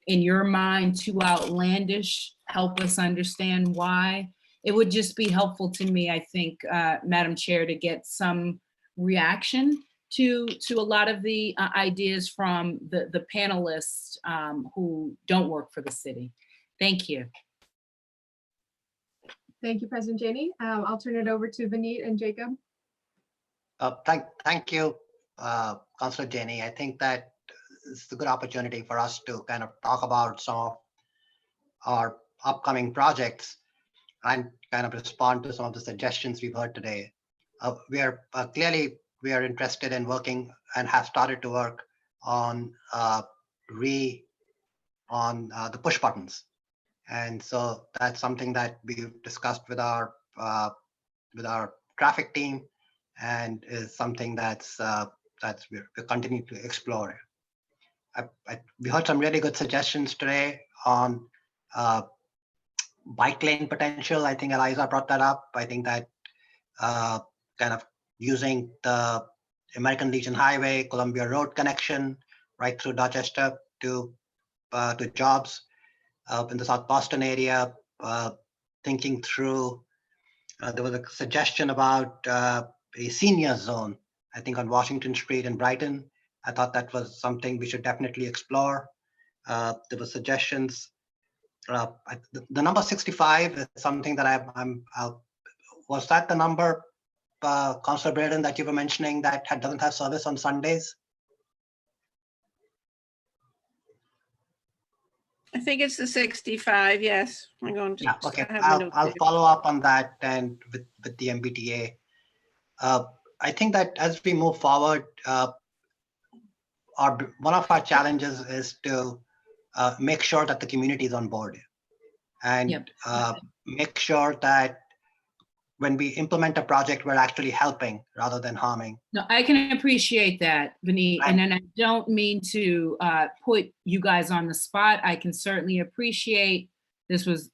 in your mind, too outlandish, help us understand why. It would just be helpful to me, I think, Madam Chair, to get some reaction to a lot of the ideas from the panelists who don't work for the city. Thank you. Thank you, President Janey. I'll turn it over to Vineet and Jacob. Thank you, Councillor Janey. I think that it's a good opportunity for us to kind of talk about some of our upcoming projects and kind of respond to some of the suggestions we've heard today. We are clearly interested in working and have started to work on the push buttons, and so that's something that we've discussed with our traffic team, and is something that's we're continuing to explore. We heard some really good suggestions today on bike lane potential. I think Eliza brought that up. I think that kind of using the American Legion Highway, Columbia Road connection right through Dorchester to jobs in the South Boston area, thinking through, there was a suggestion about a senior zone, I think on Washington Street in Brighton. I thought that was something we should definitely explore. There were suggestions. The number 65 is something that was that the number, Councillor Braden, that you were mentioning that doesn't have service on Sundays? I think it's the 65, yes. I'm going to. Yeah, okay. I'll follow up on that and with the MBTA. I think that as we move forward, one of our challenges is to make sure that the community is on board and make sure that when we implement a project, we're actually helping rather than harming. No, I can appreciate that, Vineet. And then I don't mean to put you guys on the spot. I can certainly appreciate this was,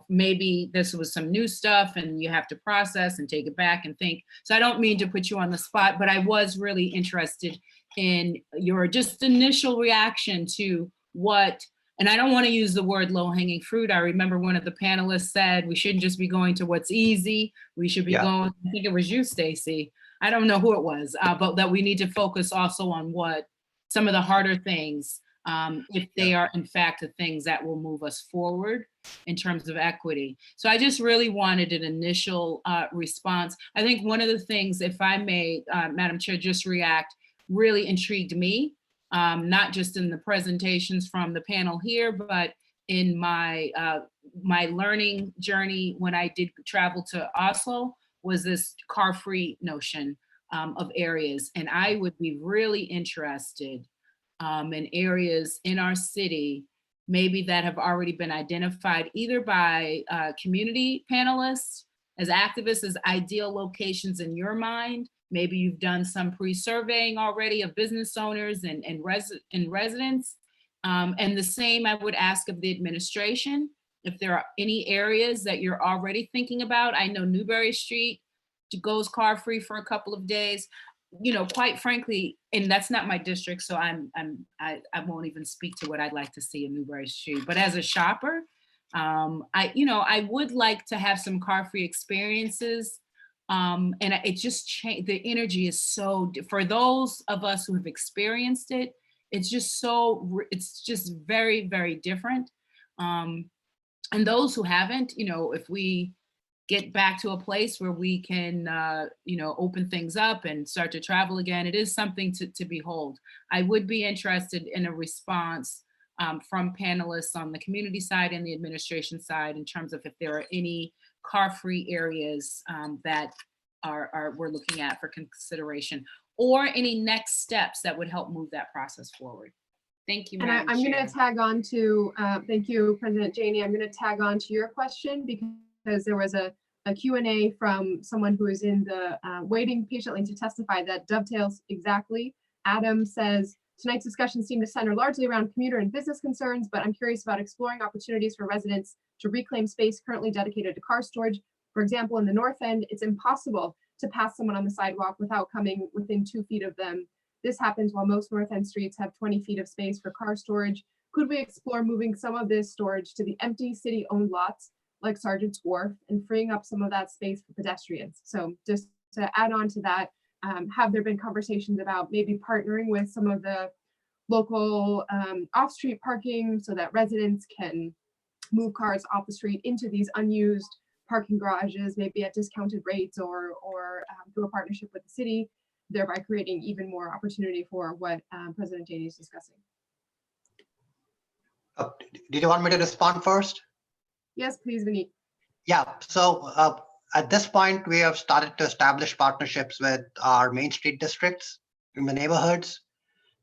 maybe this was some new stuff and you have to process and take it back and think. So I don't mean to put you on the spot, but I was really interested in your just initial reaction to what, and I don't want to use the word low-hanging fruit. I remember one of the panelists said we shouldn't just be going to what's easy. We should be going, I think it was you, Stacy. I don't know who it was, but that we need to focus also on what some of the harder things, if they are in fact the things that will move us forward in terms of equity. So I just really wanted an initial response. I think one of the things, if I may, Madam Chair, just react, really intrigued me. Not just in the presentations from the panel here, but in my learning journey when I did travel to Oslo, was this car-free notion of areas. And I would be really interested in areas in our city maybe that have already been identified either by community panelists as activists as ideal locations in your mind. Maybe you've done some pre-surveying already of business owners and residents. And the same I would ask of the administration, if there are any areas that you're already thinking about. I know Newbury Street goes car-free for a couple of days. You know, quite frankly, and that's not my district, so I won't even speak to what I'd like to see in Newbury Street. But as a shopper, I would like to have some car-free experiences. And it just changed. The energy is so, for those of us who have experienced it, it's just very, very different. And those who haven't, if we get back to a place where we can, open things up and start to travel again, it is something to behold. I would be interested in a response from panelists on the community side and the administration side in terms of if there are any car-free areas that we're looking at for consideration, or any next steps that would help move that process forward. Thank you, Madam I'm going Chair. to tag on to, thank you, President Janey. I'm going to tag on to your question because there was a Q&A from someone who is in the waiting patiently to testify that dovetails exactly. Adam says, tonight's discussion seemed to center largely around commuter and business concerns, but I'm curious about exploring opportunities for residents to reclaim space currently dedicated to car storage. For example, in the north end, it's impossible to pass someone on the sidewalk without coming within 2 feet of them. This happens while most north end streets have 20 feet of space for car storage. Could we explore moving some of this storage to the empty city-owned lots like Sergeant's Wharf and freeing up some of that space for pedestrians? So just to add on to that, have there been conversations about maybe partnering with some of the local off-street parking so that residents can move cars off the street into these unused parking garages, maybe at discounted rates or through a partnership with the city, thereby creating even more opportunity for what President Janey is discussing. Did you want me to respond first? Yes, please, Vineet. Yeah, so at this point, we have started to establish partnerships with our Main Street districts in the neighborhoods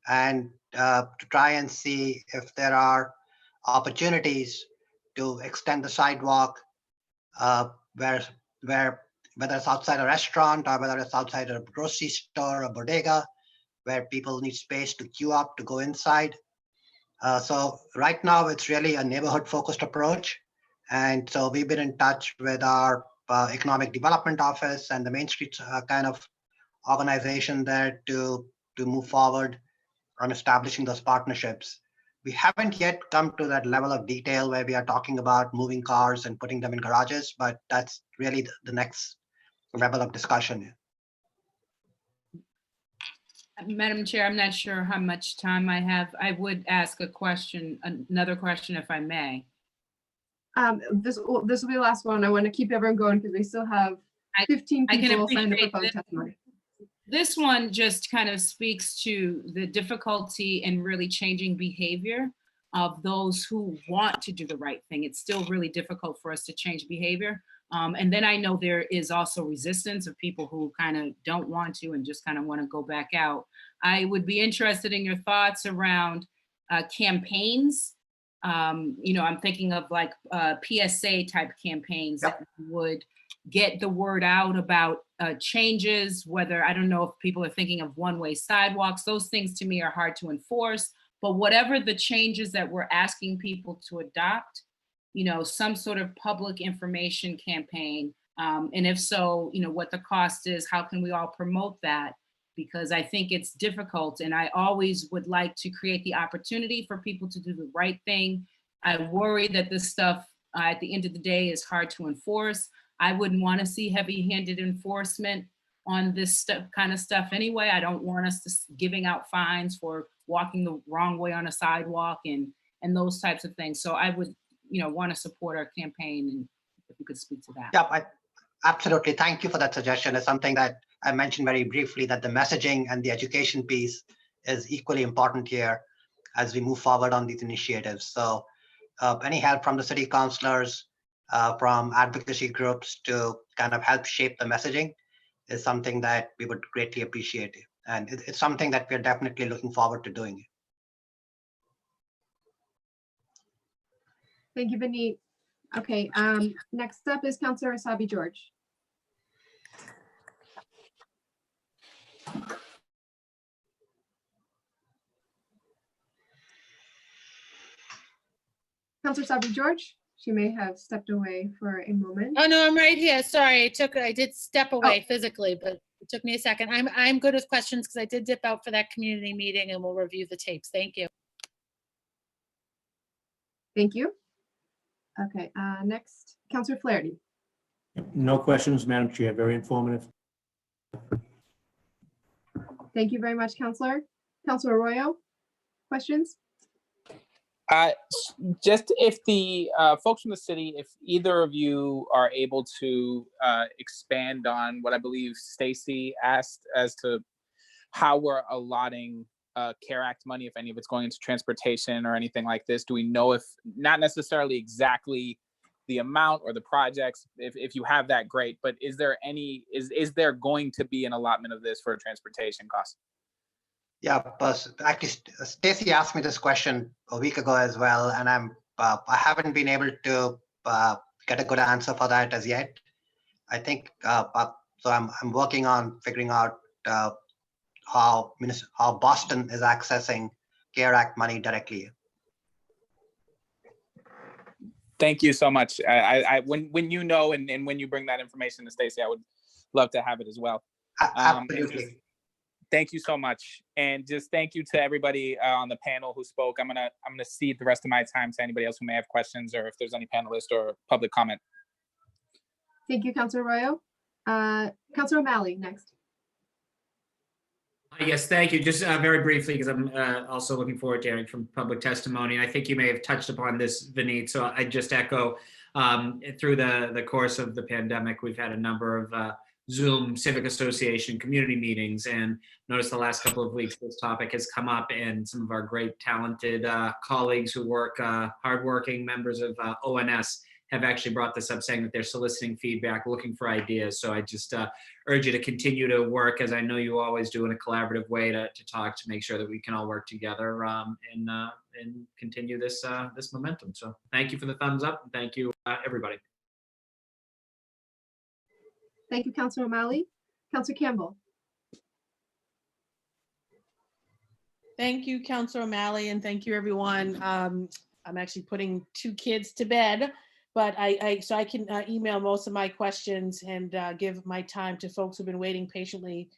and to try and see if there are opportunities to extend the sidewalk whether it's outside a restaurant or whether it's outside a grocery store or bodega, where people need space to queue up to go inside. So right now it's really a neighborhood focused approach. And so we've been in touch with our economic development office and the Main Street kind of organization there to move forward on establishing those partnerships. We haven't yet come to that level of detail where we are talking about moving cars and putting them in garages, but that's really the next level of discussion. Madam Chair, I'm not sure how much time I have. I would ask a question, another question, if I may. This will be the last one. I want to keep everyone going because we still have 15 people signed up for public testimony. This one just kind of speaks to the difficulty in really changing behavior of those who want to do the right thing. It's still really difficult for us to change behavior. And then I know there is also resistance of people who kind of don't want to and just kind of want to go back out. I would be interested in your thoughts around campaigns. I'm thinking of like PSA type campaigns that would get the word out about changes, whether, I don't know if people are thinking of one-way sidewalks. Those things to me are hard to enforce, but whatever the changes that we're asking people to adopt, some sort of public information campaign. And if so, what the cost is, how can we all promote that? Because I think it's difficult, and I always would like to create the opportunity for people to do the right thing. I worry that this stuff at the end of the day is hard to enforce. I wouldn't want to see heavy-handed enforcement on this kind of stuff anyway. I don't want us to giving out fines for walking the wrong way on a sidewalk and those types of things. So I would, want to support our campaign, and if you could speak to that. Yeah, absolutely. Thank you for that suggestion. It's something that I mentioned very briefly, that the messaging and the education piece is equally important here as we move forward on these initiatives. So any help from the city councilors, from advocacy groups to kind of help shape the messaging is something that we would greatly appreciate. And it's something that we're definitely looking forward to doing. Thank you, Vineet. Okay, next up is Councillor Asabi George. Councillor Asabi George, she may have stepped away for a moment. Oh, no, I'm right here. Sorry, I did step away physically, but it took me a second. I'm good with questions because I did dip out for that community meeting and we'll review the tapes. Thank you. Thank you. Okay, next, Councillor Flaherty. No questions, Madam Chair. Very informative. Thank you very much, Councillor. Councillor Arroyo, questions? Just if the folks from the city, if either of you are able to expand on what I believe Stacy asked as to how we're allotting CARE Act money, if any of it's going into transportation or anything like this. Do we know if, not necessarily exactly the amount or the projects, if you have that, great, but is there any, is there going to be an allotment of this for transportation costs? Yeah, but actually, Stacy asked me this question a week ago as well, and I haven't been able to get a good answer for that as yet. I think so. I'm working on figuring out how Boston is accessing CARE Act money directly. Thank you so much. When you know and when you bring that information to Stacy, I would love to have it as well. Absolutely. Thank you so much, and just thank you to everybody on the panel who spoke. I'm gonna cede the rest of my time to anybody else who may have questions, or if there's any panelists or public comment. Thank you, Councillor Arroyo. Councillor O'Malley, next. Yes, thank you. Just very briefly, because I'm also looking forward to hearing from public testimony. I think you may have touched upon this, Vineet, so I just echo through the course of the pandemic, we've had a number of Zoom civic association community meetings, and notice the last couple of weeks this topic has come up, and some of our great talented colleagues who work hardworking members of ONS have actually brought this up, saying that they're soliciting feedback, looking for ideas. So I just urge you to continue to work, as I know you always do, in a collaborative way to talk, to make sure that we can all work together and continue this this momentum. So thank you for the thumbs up, and thank you everybody. Thank you, Councillor O'Malley. Councillor Campbell. Thank you, Councillor O'Malley, and thank you, everyone. I'm actually putting 2 kids to bed, but so I can email most of my questions and give my time to folks who've been waiting patiently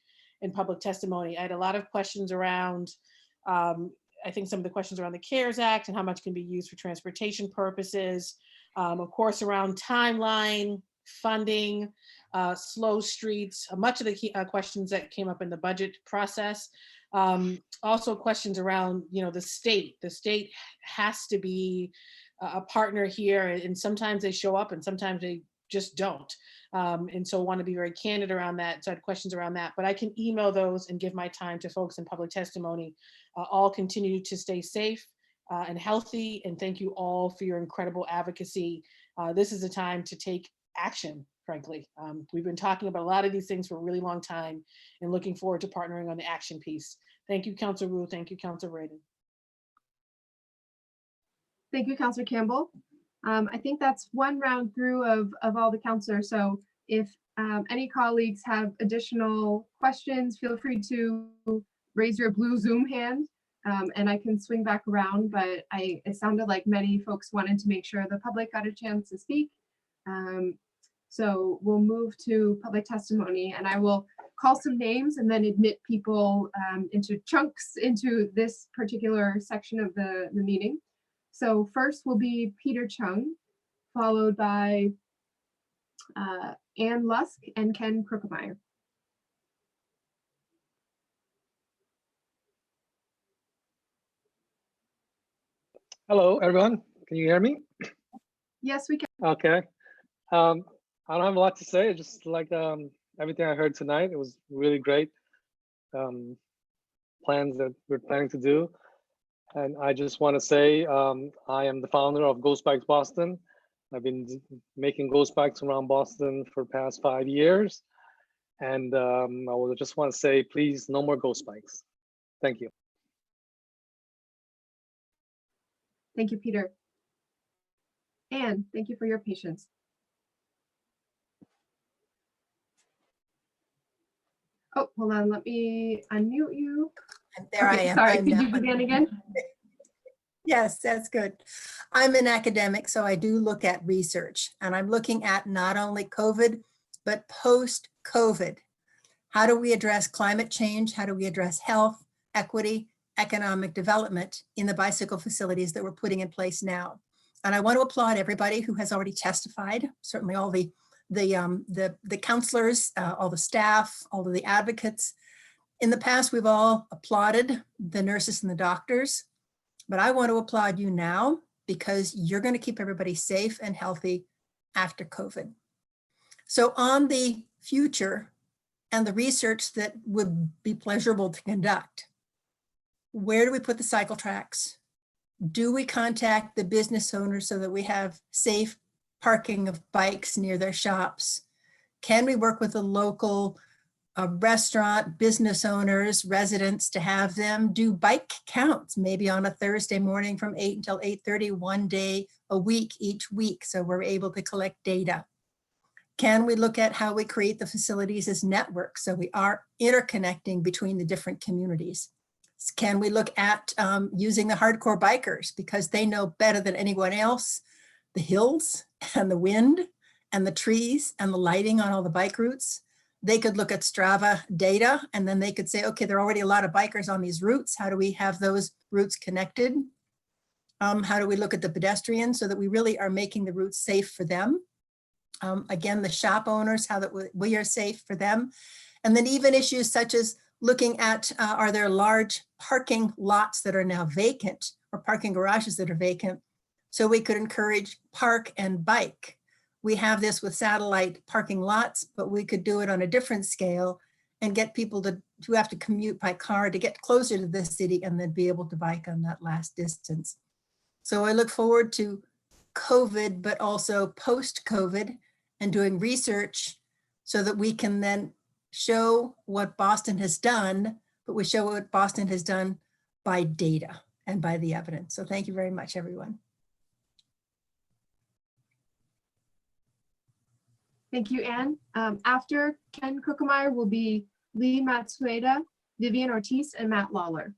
in public testimony. I had a lot of questions around, I think some of the questions around the CARES Act and how much can be used for transportation purposes, of course, around timeline, funding, slow streets, much of the key, questions that came up in the budget process. Also questions around, the state. The state has to be a partner here, and sometimes they show up and sometimes they just don't. And so I want to be very candid around that. So I had questions around that, but I can email those and give my time to folks in public testimony. All continue to stay safe and healthy, and thank you all for your incredible advocacy. This is a time to take action, frankly. We've been talking about a lot of these things for a really long time and looking forward to partnering on the action piece. Thank you, Councillor Wu. Thank you, Councillor Braden. Thank you, Councillor Campbell. I think that's one round through of all the councillors. So if any colleagues have additional questions, feel free to raise your blue Zoom hand and I can swing back around, but it sounded like many folks wanted to make sure the public got a chance to speak. So we'll move to public testimony, and I will call some names and then admit people into chunks into this particular section of the meeting. So first will be Peter Chung, followed by Ann Lusk and Ken Krookemeyer. Hello, everyone. Can you hear me? Yes, we can. Okay. I don't have a lot to say. Just like everything I heard tonight, it was really great. Plans that we're planning to do. And I just want to say I am the founder of Ghost Bikes Boston. I've been making ghost bikes around Boston for the past 5 years. And I would just want to say, please, no more ghost bikes. Thank you. Thank you, Peter. Anne, thank you for your patience. Oh, hold on, let me unmute you. There I Okay, am. sorry, I'm could now you begin again? Yes, that's good. I'm an academic, so I do look at research, and I'm looking at not only COVID, but post-COVID. How do we address climate change? How do we address health, equity, economic development in the bicycle facilities that we're putting in place now? And I want to applaud everybody who has already testified, certainly all the counselors, all the staff, all of the advocates. In the past, we've all applauded the nurses and the doctors, but I want to applaud you now because you're going to keep everybody safe and healthy after COVID. So on the future and the research that would be pleasurable to conduct, where do we put the cycle tracks? Do we contact the business owners so that we have safe parking of bikes near their shops? Can we work with the local restaurant, business owners, residents to have them do bike counts, maybe on a Thursday morning from 8 until 8:30, one day a week, each week, so we're able to collect data? Can we look at how we create the facilities as networks so we are interconnecting between the different communities? Can we look at using the hardcore bikers because they know better than anyone else the hills and the wind and the trees and the lighting on all the bike routes? They could look at Strava data and then they could say, okay, there are already a lot of bikers on these routes. How do we have those routes connected? How do we look at the pedestrians so that we really are making the routes safe for them? Again, the shop owners, how that we are safe for them. And then even issues such as looking at, are there large parking lots that are now vacant or parking garages that are vacant? So we could encourage park and bike. We have this with satellite parking lots, but we could do it on a different scale and get people who have to commute by car to get closer to the city and then be able to bike on that last distance. So I look forward to COVID, but also post-COVID and doing research so that we can then show what Boston has done, but we show what Boston has done by data and by the evidence. So thank you very much, everyone. Thank you, Anne. After Ken Krukemeyer will be Lee Matsueda, Vivian Ortiz, and Matt Lawler.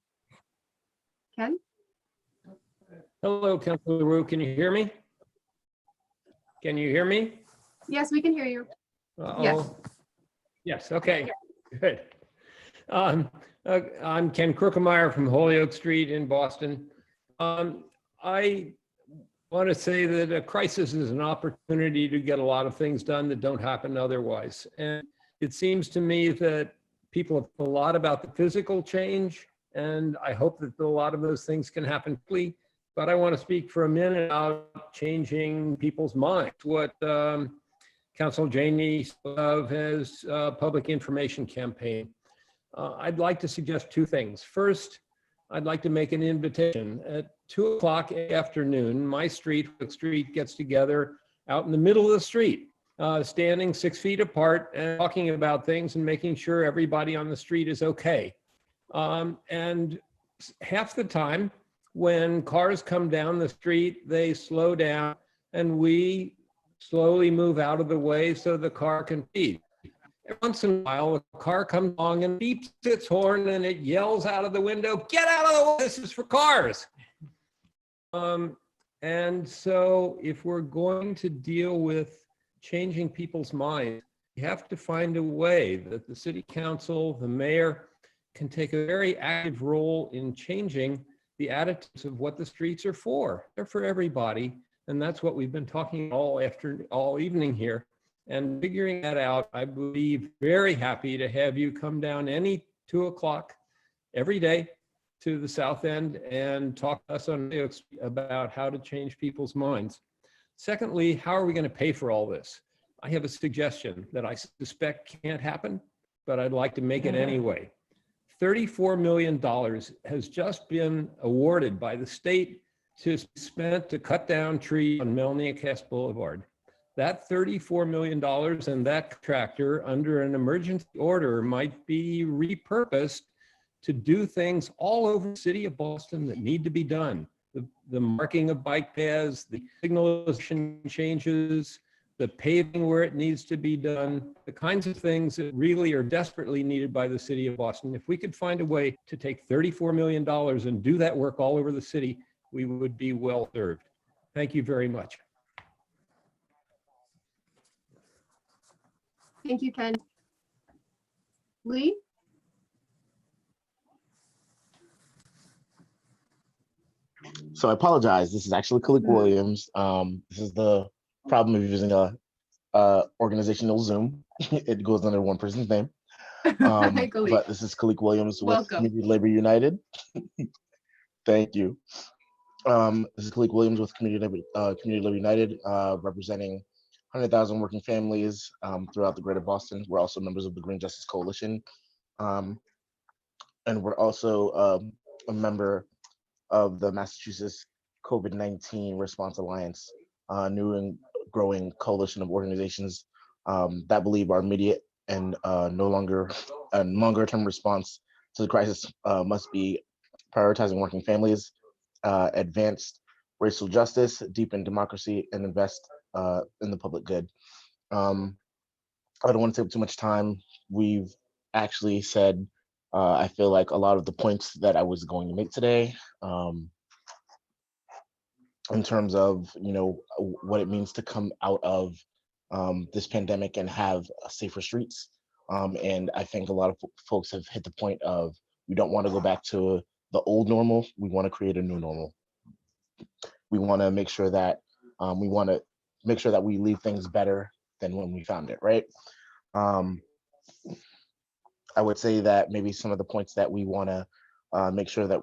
Ken? Hello, Councilor Wu. Can you hear me? Can you hear me? Yes, we can hear you. Yes. Yes, okay, good. I'm Ken Krukemeyer from Holyoke Street in Boston. I want to say that a crisis is an opportunity to get a lot of things done that don't happen otherwise. And it seems to me that people have thought a lot about the physical change, and I hope that a lot of those things can happen quickly. But I want to speak for a minute about changing people's minds. What Council Janey of his public information campaign. I'd like to suggest two things. First, I'd like to make an invitation. At 2 o'clock afternoon, my street gets together out in the middle of the street, standing 6 feet apart and talking about things and making sure everybody on the street is okay. And half the time when cars come down the street, they slow down and we slowly move out of the way so the car can feed. Once in a while, a car comes along and beeps its horn and it yells out of the window, "Get out of the way, this is for cars." And so if we're going to deal with changing people's minds, we have to find a way that the city council, the mayor, can take a very active role in changing the attitudes of what the streets are for. They're for everybody. And that's what we've been talking all evening here. And figuring that out, I would be very happy to have you come down any 2 o'clock every day to the South End and talk to us on about how to change people's minds. Secondly, how are we going to pay for all this? I have a suggestion that I suspect can't happen, but I'd like to make it anyway. $34 million has just been awarded by the state to spent to cut down trees on Melniak Boulevard. That $34 million and that contractor under an emergency order might be repurposed to do things all over the city of Boston that need to be done. the marking of bike paths, the signalization changes, the paving where it needs to be done, the kinds of things that really are desperately needed by the city of Boston. If we could find a way to take $34 million and do that work all over the city, we would be well served. Thank you very much. Thank you, Ken. Lee? So I apologize. This is actually Kalik Williams. This is the problem of using a organizational Zoom. It goes under one person's name. Hi, Kalik. But this is Kalik Williams with Welcome. Community Labor United. Thank you. This is Kalik Williams with Community Labor United, representing 100,000 working families throughout the greater Boston. We're also members of the Green Justice Coalition. And we're also a member of the Massachusetts COVID-19 Response Alliance, new and growing coalition of organizations that believe our immediate and longer-term response to the crisis must be prioritizing working families, advance racial justice, deepen democracy, and invest in the public good. I don't want to take too much time. We've actually said, I feel like a lot of the points that I was going to make today, in terms of, what it means to come out of this pandemic and have safer streets. And I think a lot of folks have hit the point of, we don't want to go back to the old normal. We want to create a new normal. We want to make sure that we leave things better than when we found it, right? I would say that maybe some of the points that we want to make sure that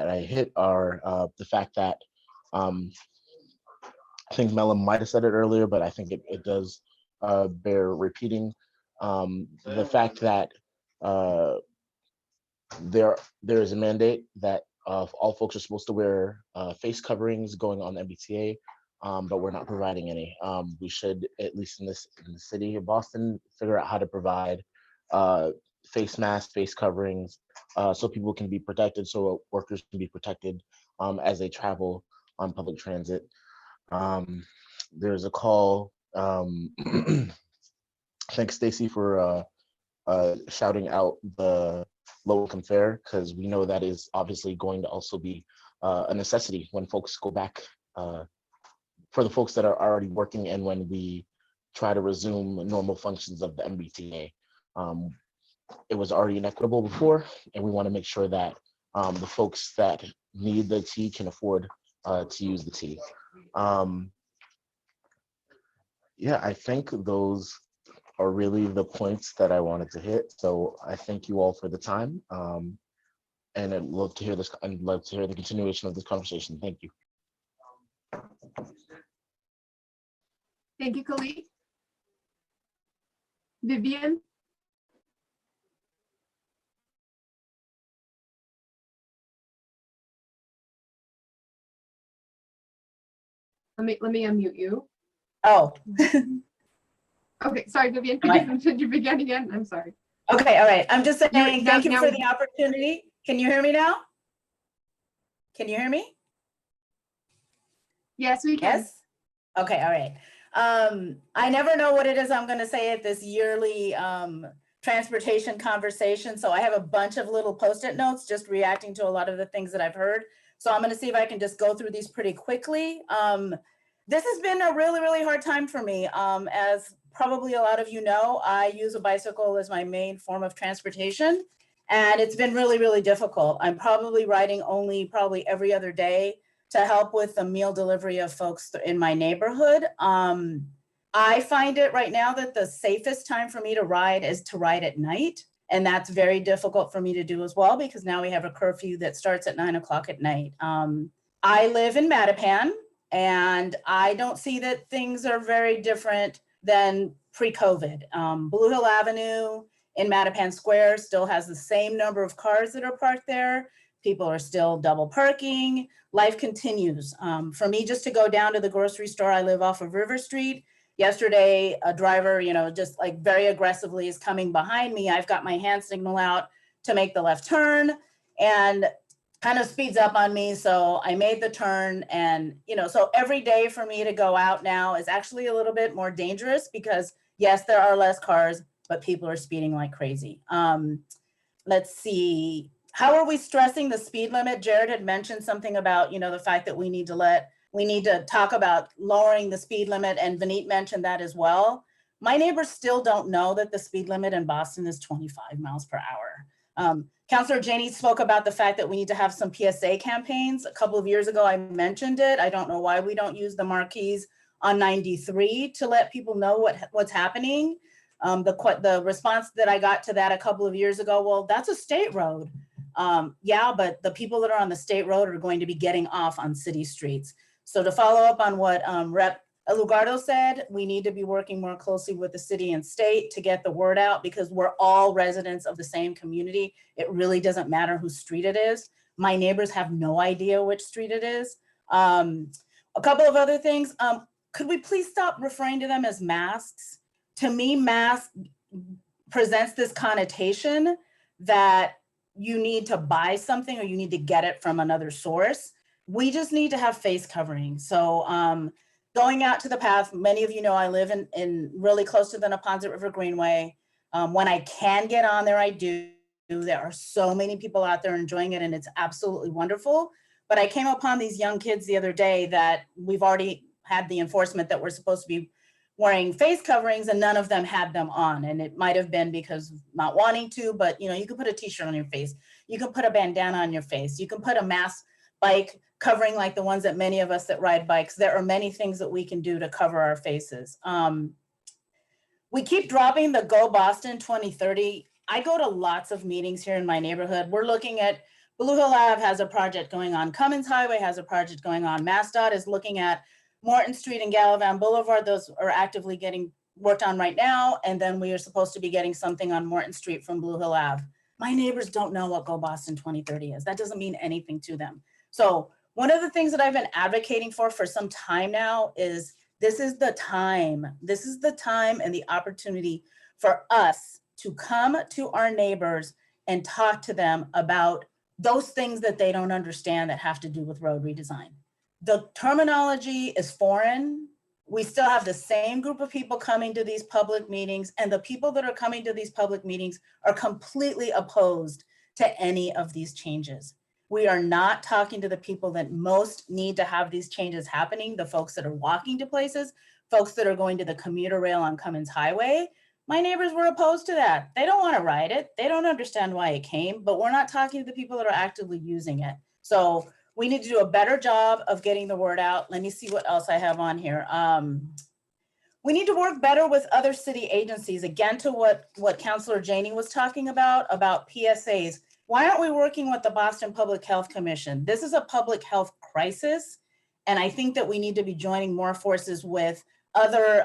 I hit are the fact that I think Mela might have said it earlier, but I think it does bear repeating. The fact that there is a mandate that all folks are supposed to wear face coverings going on the MBTA, but we're not providing any. We should, at least in the city of Boston, figure out how to provide face masks, face coverings, so people can be protected, so workers can be protected as they travel on public transit. There's a call, thanks Stacy for shouting out the low-income fare, because we know that is obviously going to also be a necessity when folks go back, for the folks that are already working, and when we try to resume normal functions of the MBTA. It was already inequitable before, and we want to make sure that the folks that need the T can afford to use the T. Yeah, I think those are really the points that I wanted to hit. So I thank you all for the time, and I'd love to hear this. I'd love to hear the continuation of this conversation. Thank you. Thank you, Khalid. Vivian? Let me unmute you. Oh. Okay, sorry, Vivian, could you begin again? I'm sorry. Okay, all right. I'm just saying thank you now for the opportunity. Can you hear me now? Can you hear me? Yes, we can. Yes? Okay, all right. I never know what it is I'm going to say at this yearly transportation conversation. So I have a bunch of little Post-it notes just reacting to a lot of the things that I've heard. So I'm going to see if I can just go through these pretty quickly. This has been a really, really hard time for me. As probably a lot of you know, I use a bicycle as my main form of transportation, and it's been really, really difficult. I'm probably riding only probably every other day to help with the meal delivery of folks in my neighborhood. I find it right now that the safest time for me to ride is to ride at night. And that's very difficult for me to do as well, because now we have a curfew that starts at 9 o'clock at night. I live in Mattapan, and I don't see that things are very different than pre-COVID. Blue Hill Avenue in Mattapan Square still has the same number of cars that are parked there. People are still double parking. Life continues. For me, just to go down to the grocery store, I live off of River Street. Yesterday, a driver, just like very aggressively is coming behind me. I've got my hand signal out to make the left turn. And kind of speeds up on me. So I made the turn, and, you know, so every day for me to go out now is actually a little bit more dangerous because yes, there are less cars, but people are speeding like crazy. Let's see. How are we stressing the speed limit? Jared had mentioned something about, you know, the fact that we need to talk about lowering the speed limit, and Vineet mentioned that as well. My neighbors still don't know that the speed limit in Boston is 25 miles per hour. Councilor Janey spoke about the fact that we need to have some PSA campaigns. A couple of years ago, I mentioned it. I don't know why we don't use the marquees on 93 to let people know what's happening. The response that I got to that a couple of years ago, well, that's a state road. Yeah, but the people that are on the state road are going to be getting off on city streets. So to follow up on what Rep. Lugardo said, we need to be working more closely with the city and state to get the word out, because we're all residents of the same community. It really doesn't matter whose street it is. My neighbors have no idea which street it is. A couple of other things. Could we please stop referring to them as masks? To me, mask presents this connotation that you need to buy something or you need to get it from another source. We just need to have face covering. So going out to the path, many of you know I live in really close to the Neponset River Greenway. When I can get on there, I do. There are so many people out there enjoying it, and it's absolutely wonderful. But I came upon these young kids the other day that we've already had the enforcement that we're supposed to be wearing face coverings, and none of them had them on. And it might have been because of not wanting to, but you know, you can put a t-shirt on your face. You can put a bandana on your face. You can put a mask bike covering like the ones that many of us that ride bikes. There are many things that we can do to cover our faces. We keep dropping the Go Boston 2030. I go to lots of meetings here in my neighborhood. We're looking at Blue Hill Ave has a project going on. Cummins Highway has a project going on. MassDOT is looking at Morton Street and Gallivan Boulevard. Those are actively getting worked on right now. And then we are supposed to be getting something on Morton Street from Blue Hill Ave. My neighbors don't know what Go Boston 2030 is. That doesn't mean anything to them. So one of the things that I've been advocating for some time now is this is the time. This is the time and the opportunity for us to come to our neighbors and talk to them about those things that they don't understand that have to do with road redesign. The terminology is foreign. We still have the same group of people coming to these public meetings, and the people that are coming to these public meetings are completely opposed to any of these changes. We are not talking to the people that most need to have these changes happening, the folks that are walking to places, folks that are going to the commuter rail on Cummins Highway. My neighbors were opposed to that. They don't want to ride it. They don't understand why it came, but we're not talking to the people that are actively using it. So we need to do a better job of getting the word out. Let me see what else I have on here. We need to work better with other city agencies. Again, to what Councilor Janey was talking about PSAs. Why aren't we working with the Boston Public Health Commission? This is a public health crisis. And I think that we need to be joining more forces with other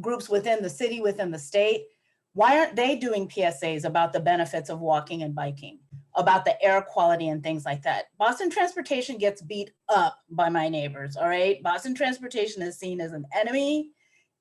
groups within the city, within the state. Why aren't they doing PSAs about the benefits of walking and biking, about the air quality and things like that? Boston Transportation gets beat up by my neighbors, all right? Boston Transportation is seen as an enemy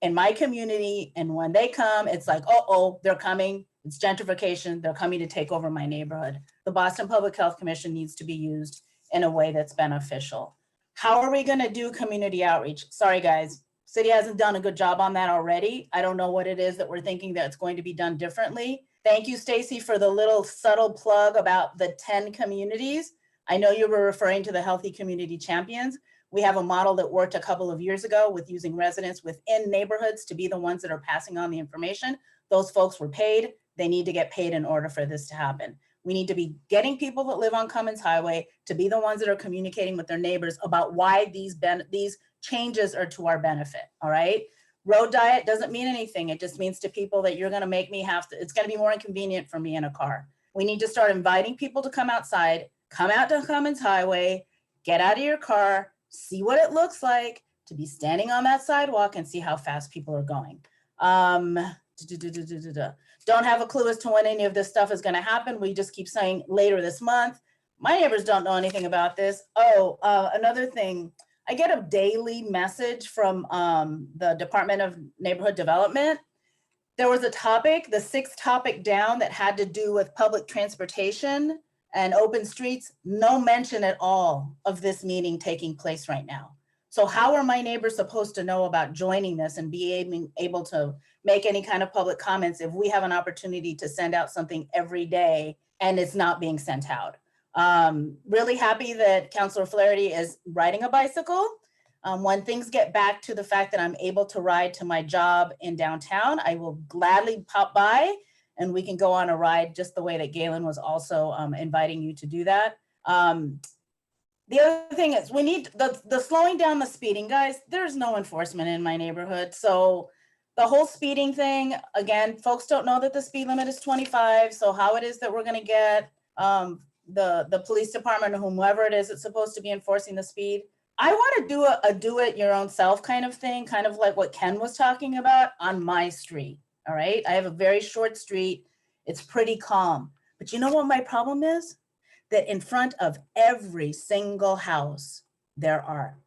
in my community. And when they come, it's like, oh, they're coming. It's gentrification. They're coming to take over my neighborhood. The Boston Public Health Commission needs to be used in a way that's beneficial. How are we gonna do community outreach? Sorry, guys. City hasn't done a good job on that already. I don't know what it is that we're thinking that's going to be done differently. Thank you, Stacy, for the little subtle plug about the 10 communities. I know you were referring to the Healthy Community Champions. We have a model that worked a couple of years ago with using residents within neighborhoods to be the ones that are passing on the information. Those folks were paid. They need to get paid in order for this to happen. We need to be getting people that live on Cummins Highway to be the ones that are communicating with their neighbors about why these changes are to our benefit, all right? Road diet doesn't mean anything. It just means to people that you're gonna make me have to, it's gonna be more inconvenient for me in a car. We need to start inviting people to come outside, come out to Cummins Highway, get out of your car, see what it looks like to be standing on that sidewalk and see how fast people are going. Don't have a clue as to when any of this stuff is gonna happen. We just keep saying later this month. My neighbors don't know anything about this. Another thing, I get a daily message from the Department of Neighborhood Development. There was a topic, the 6th topic down, that had to do with public transportation and open streets, no mention at all of this meeting taking place right now. So how are my neighbors supposed to know about joining this and be able to make any kind of public comments if we have an opportunity to send out something every day and it's not being sent out? Really happy that Councilor Flaherty is riding a bicycle. When things get back to the fact that I'm able to ride to my job in downtown, I will gladly pop by and we can go on a ride just the way that Galen was also inviting you to do that. The other thing is we need the slowing down the speeding, guys. There's no enforcement in my neighborhood. So the whole speeding thing, again, folks don't know that the speed limit is 25. So how it is that we're gonna get the police department or whomever it is that's supposed to be enforcing the speed. I want to do a do it your own self kind of thing, kind of like what Ken was talking about on my street. All right. I have a very short street. It's pretty calm. But you know what my problem is? That in front of every single house, there are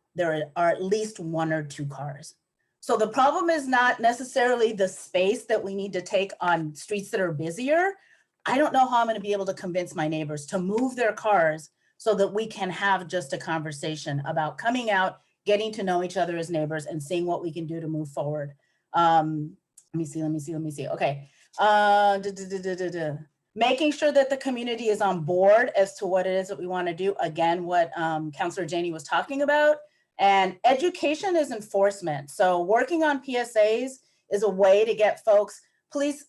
at least 1 or 2 cars. So the problem is not necessarily the space that we need to take on streets that are busier. I don't know how I'm going to be able to convince my neighbors to move their cars so that we can have just a conversation about coming out, getting to know each other as neighbors and seeing what we can do to move forward. Let me see. Okay. Making sure that the community is on board as to what it is that we want to do. Again, what Councilor Janey was talking about. And education is enforcement. So working on PSAs is a way to get folks, please,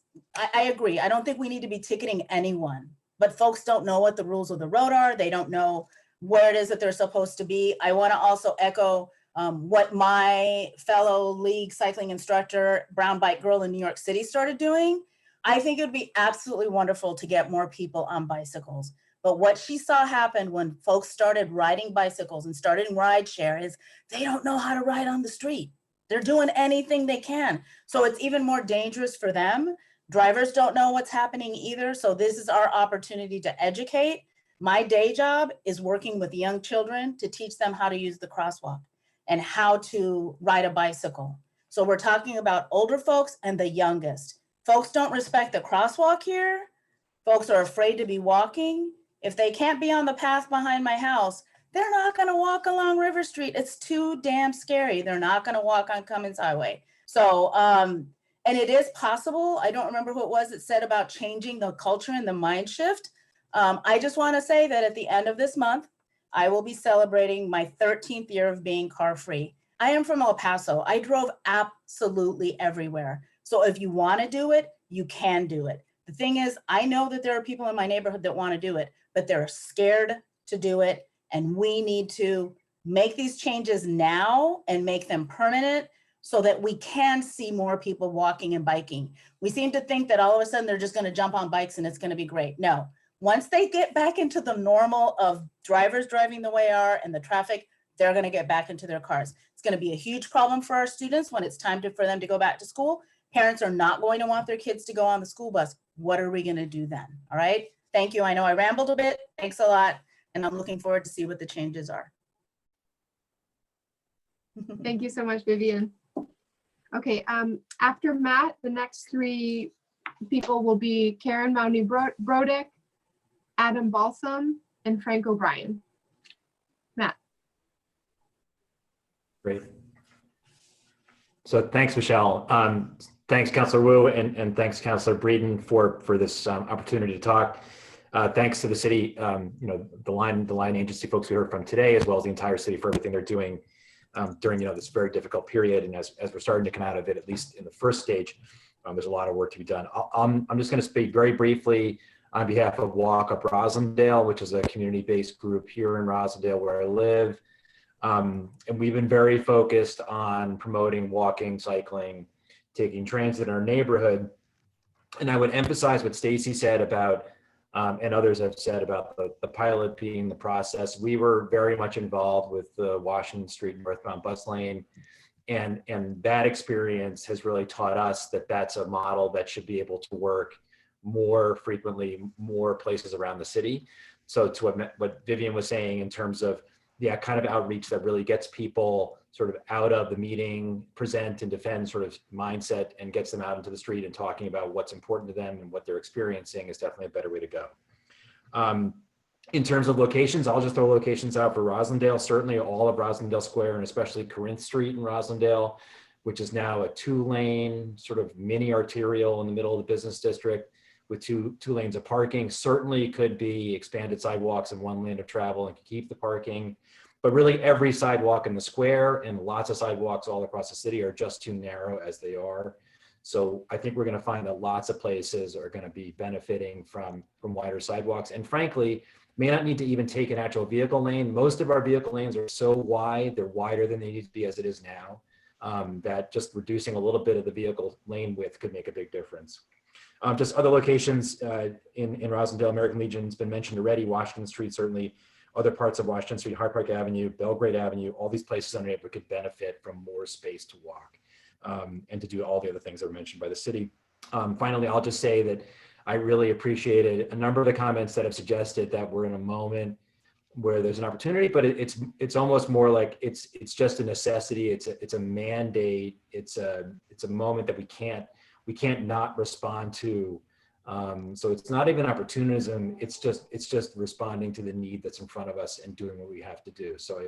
I agree. I don't think we need to be ticketing anyone, but folks don't know what the rules of the road are. They don't know where it is that they're supposed to be. I want to also echo what my fellow league cycling instructor, Brown Bike Girl in New York City started doing. I think it would be absolutely wonderful to get more people on bicycles. But what she saw happen when folks started riding bicycles and started rideshare is they don't know how to ride on the street. They're doing anything they can. So it's even more dangerous for them. Drivers don't know what's happening either. So this is our opportunity to educate. My day job is working with young children to teach them how to use the crosswalk and how to ride a bicycle. So we're talking about older folks and the youngest. Folks don't respect the crosswalk here. Folks are afraid to be walking. If they can't be on the path behind my house, they're not gonna walk along River Street. It's too damn scary. They're not gonna walk on Cummins Highway. So, and it is possible. I don't remember who it was that said about changing the culture and the mind shift. I just wanna say that at the end of this month, I will be celebrating my 13th year of being car-free. I am from El Paso. I drove absolutely everywhere. So if you wanna do it, you can do it. The thing is, I know that there are people in my neighborhood that wanna do it, but they're scared to do it. And we need to make these changes now and make them permanent so that we can see more people walking and biking. We seem to think that all of a sudden they're just gonna jump on bikes and it's gonna be great. No, once they get back into the normal of drivers driving the way they are and the traffic, they're gonna get back into their cars. It's gonna be a huge problem for our students when it's time for them to go back to school. Parents are not going to want their kids to go on the school bus. What are we gonna do then? All right, thank you. I know I rambled a bit. Thanks a lot. And I'm looking forward to see what the changes are. Thank you so much, Vivian. Okay, after Matt, the next 3 people will be Karen Mounty-Brodick, Adam Balsam, and Frank O'Brien. Matt. Great. So thanks, Michelle. Thanks, Councilor Wu, and thanks, Councilor Breeden, for this opportunity to talk. Thanks to the city, the line agency folks we heard from today, as well as the entire city for everything they're doing during this very difficult period. And as we're starting to come out of it, at least in the first stage, there's a lot of work to be done. I'm just going to speak very briefly on behalf of Walk Up Rosendale, which is a community-based group here in Rosendale where I live. And we've been very focused on promoting walking, cycling, taking transit in our neighborhood. And I would emphasize what Stacy said about and others have said about the pilot being the process. We were very much involved with the Washington Street northbound bus lane. And that experience has really taught us that that's a model that should be able to work more frequently, more places around the city. So to what Vivian was saying in terms of kind of outreach that really gets people sort of out of the meeting, present and defend sort of mindset and gets them out into the street and talking about what's important to them and what they're experiencing is definitely a better way to go. In terms of locations, I'll just throw locations out for Roslindale. Certainly all of Roslindale Square and especially Corinth Street in Roslindale, which is now a 2-lane sort of mini arterial in the middle of the business district with two lanes of parking. Certainly could be expanded sidewalks and 1 lane of travel and keep the parking. But really every sidewalk in the square and lots of sidewalks all across the city are just too narrow as they are. So I think we're going to find that lots of places are going to be benefiting from wider sidewalks. And frankly, may not need to even take an actual vehicle lane. Most of our vehicle lanes are so wide, they're wider than they need to be as it is now, that just reducing a little bit of the vehicle lane width could make a big difference. Just other locations in Roslindale, American Legion's been mentioned already, Washington Street, certainly other parts of Washington Street, Hyde Park Avenue, Belgrade Avenue, all these places on the neighborhood could benefit from more space to walk and to do all the other things that were mentioned by the city. Finally, I'll just say that I really appreciated a number of the comments that have suggested that we're in a moment where there's an opportunity, but it's almost more like it's just a necessity. It's a mandate. It's a moment that we can't not respond to. So it's not even opportunism. It's just responding to the need that's in front of us and doing what we have to do. So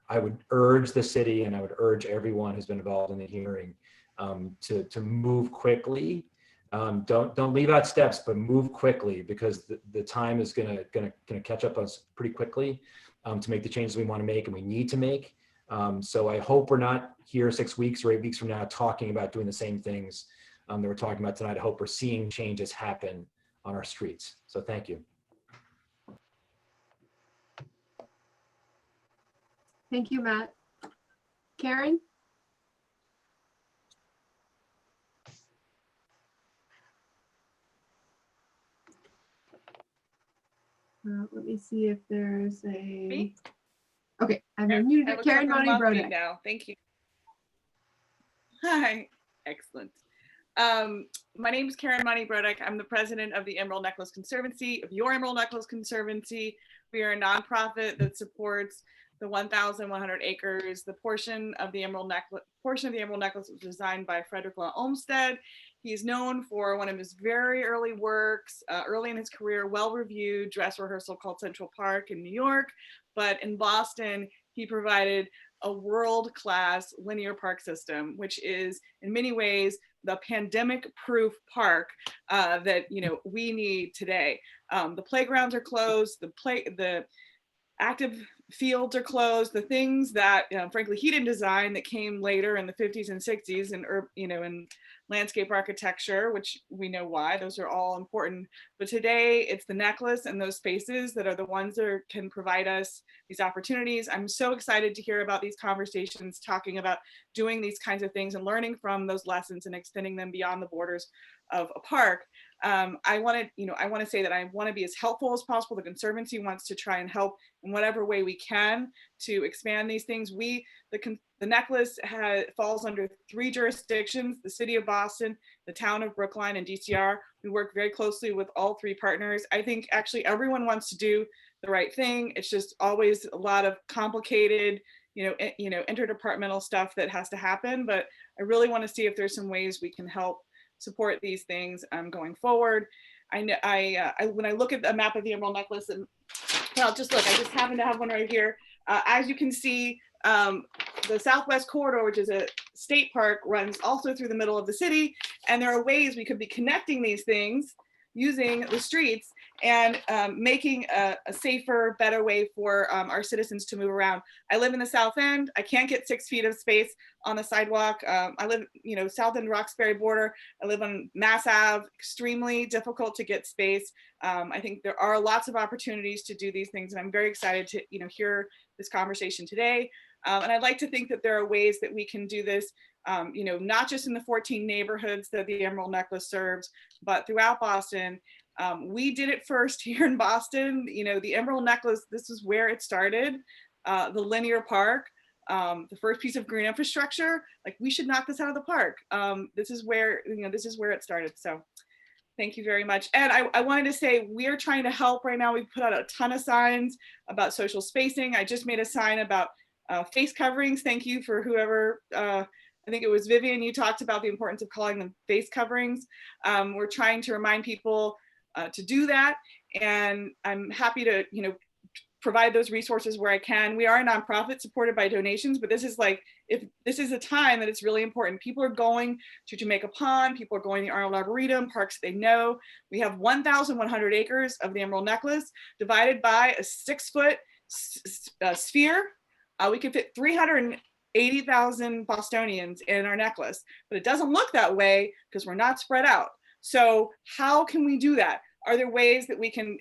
I would urge the city and I would urge everyone who's been involved in the hearing to move quickly. Don't leave out steps, but move quickly because the time is gonna catch up us pretty quickly to make the changes we want to make and we need to make. So I hope we're not here 6 weeks or 8 weeks from now talking about doing the same things that we're talking about tonight. I hope we're seeing changes happen on our streets. So thank you. Thank you, Matt. Karen? Let me see if there's a. Okay, I've unmuted it. Karen Monty Brodak. Now, thank you. Hi, excellent. My name is Karen Monty Brodak. I'm the president of the Emerald Necklace Conservancy, of your Emerald Necklace Conservancy. We are a nonprofit that supports the 1,100 acres. The portion of the Emerald Necklace was designed by Frederick Law Olmsted. He's known for one of his very early works, early in his career, well-reviewed dress rehearsal called Central Park in New York. But in Boston, he provided a world-class linear park system, which is in many ways the pandemic-proof park that we need today. The playgrounds are closed, the active fields are closed, the things that frankly he didn't design that came later in the 50s and 60s and in landscape architecture, which we know why, those are all important. But today it's the necklace and those spaces that are the ones that can provide us these opportunities. I'm so excited to hear about these conversations, talking about doing these kinds of things and learning from those lessons and extending them beyond the borders of a park. I want to say that I want to be as helpful as possible. The Conservancy wants to try and help in whatever way we can to expand these things. The necklace falls under 3 jurisdictions: the city of Boston, the town of Brookline, and DCR. We work very closely with all 3 partners. I think actually everyone wants to do the right thing. It's just always a lot of complicated, interdepartmental stuff that has to happen. But I really want to see if there's some ways we can help support these things going forward. When I look at the map of the Emerald Necklace, and well, just look, I just happen to have one right here. As you can see, the Southwest Corridor, which is a state park, runs also through the middle of the city. And there are ways we could be connecting these things using the streets and making a safer, better way for our citizens to move around. I live in the South End. I can't get 6 feet of space on the sidewalk. I live, South End Roxbury border. I live on Mass Ave, extremely difficult to get space. I think there are lots of opportunities to do these things, and I'm very excited to hear this conversation today. And I'd like to think that there are ways that we can do this, not just in the 14 neighborhoods that the Emerald Necklace serves, but throughout Boston. We did it first here in Boston. The Emerald Necklace, this is where it started, the linear park, the first piece of green infrastructure. Like, we should knock this out of the park. This is where it started. So thank you very much. And I wanted to say, we are trying to help right now. We've put out a ton of signs about social spacing. I just made a sign about face coverings. Thank you for whoever, I think it was Vivian, you talked about the importance of calling them face coverings. We're trying to remind people to do that. And I'm happy to, provide those resources where I can. We are a nonprofit supported by donations, but this is like, if this is a time that it's really important. People are going to Jamaica Pond, people are going to the Arnold Arboretum, parks they know. We have 1,100 acres of the Emerald Necklace divided by a 6-foot sphere. We could fit 380,000 Bostonians in our necklace, but it doesn't look that way because we're not spread out. So how can we do that? Are there ways that we can,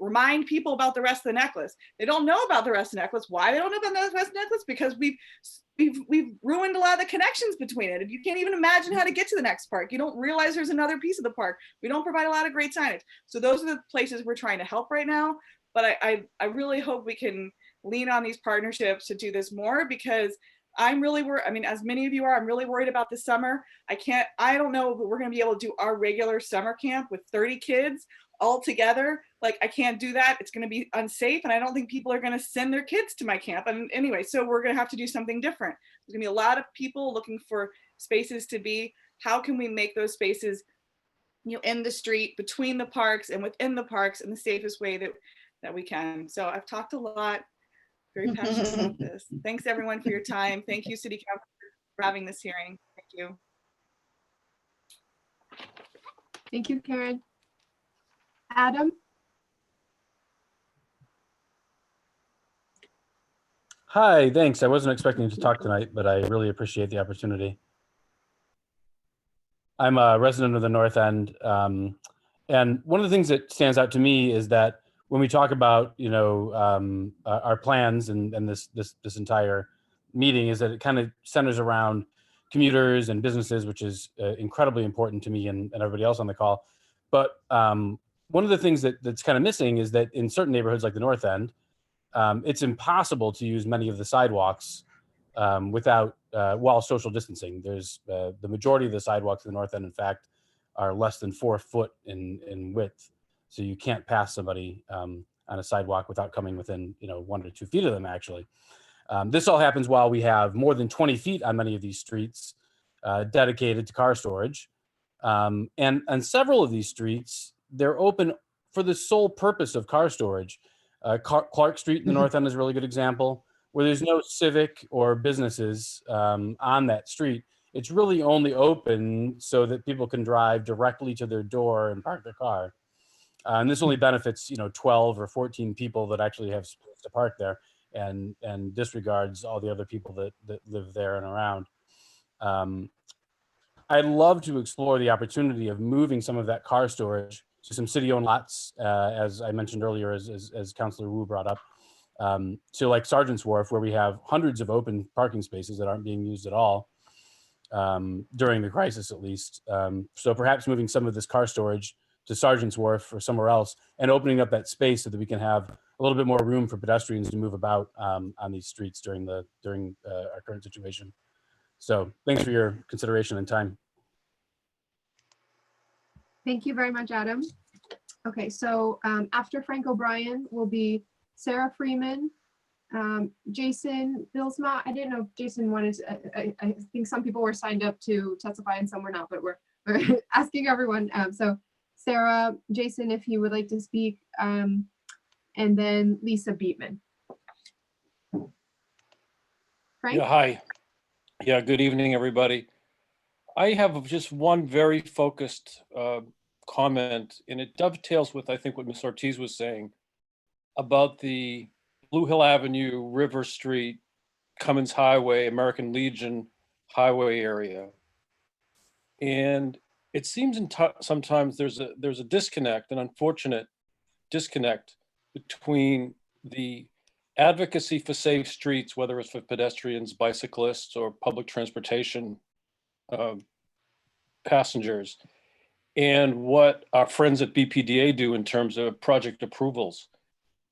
remind people about the rest of the necklace? They don't know about the rest of the necklace. Why they don't know about the rest of the necklace? Because we've ruined a lot of the connections between it. And you can't even imagine how to get to the next park. You don't realize there's another piece of the park. We don't provide a lot of great signage. So those are the places we're trying to help right now. But I really hope we can lean on these partnerships to do this more, because I'm really worried. I mean, as many of you are, I'm really worried about this summer. I don't know if we're going to be able to do our regular summer camp with 30 kids all together. Like, I can't do that. It's going to be unsafe. And I don't think people are going to send their kids to my camp. And anyway, so we're going to have to do something different. There's going to be a lot of people looking for spaces to be. How can we make those spaces, in the street, between the parks and within the parks, in the safest way that we can? So I've talked a lot, very passionate about this. Thanks everyone for your time. Thank you, City Council, for having this hearing. Thank you. Thank you, Karen. Adam? Hi, thanks. I wasn't expecting to talk tonight, but I really appreciate the opportunity. I'm a resident of the North End, and one of the things that stands out to me is that when we talk about, our plans and this entire meeting, is that it kind of centers around commuters and businesses, which is incredibly important to me and everybody else on the call. But one of the things that's kind of missing is that in certain neighborhoods like the North End, it's impossible to use many of the sidewalks without while social distancing. There's the majority of the sidewalks in the North End, in fact, are less than 4 foot in width. So you can't pass somebody on a sidewalk without coming within 1 to 2 feet of them, actually. This all happens while we have more than 20 feet on many of these streets dedicated to car storage. And on several of these streets, they're open for the sole purpose of car storage. Clark Street in the North End is a really good example, where there's no civic or businesses on that street. It's really only open so that people can drive directly to their door and park their car. And this only benefits 12 or 14 people that actually have space to park there, and disregards all the other people that live there and around. I'd love to explore the opportunity of moving some of that car storage to some city-owned lots, as I mentioned earlier, as Councilor Wu brought up, to like Sergeant's Wharf, where we have hundreds of open parking spaces that aren't being used at all during the crisis, at least. So perhaps moving some of this car storage to Sergeant's Wharf or somewhere else, and opening up that space so that we can have a little bit more room for pedestrians to move about on these streets during our current situation. So thanks for your consideration and time. Thank you very much, Adam. Okay, so after Frank O'Brien will be Sarah Freeman, Jason Bilsma. I didn't know if Jason wanted to, I think some people were signed up to testify and some were not, but we're asking everyone. So Sarah, Jason, if you would like to speak, and then Lisa Beatman. Frank? Yeah, hi. Yeah, good evening, everybody. I have just one very focused comment, and it dovetails with, I think, what Ms. Ortiz was saying about the Blue Hill Avenue, River Street, Cummins Highway, American Legion Highway area. And it seems sometimes there's a disconnect, an unfortunate disconnect between the advocacy for safe streets, whether it's for pedestrians, bicyclists, or public transportation passengers, and what our friends at BPDA do in terms of project approvals.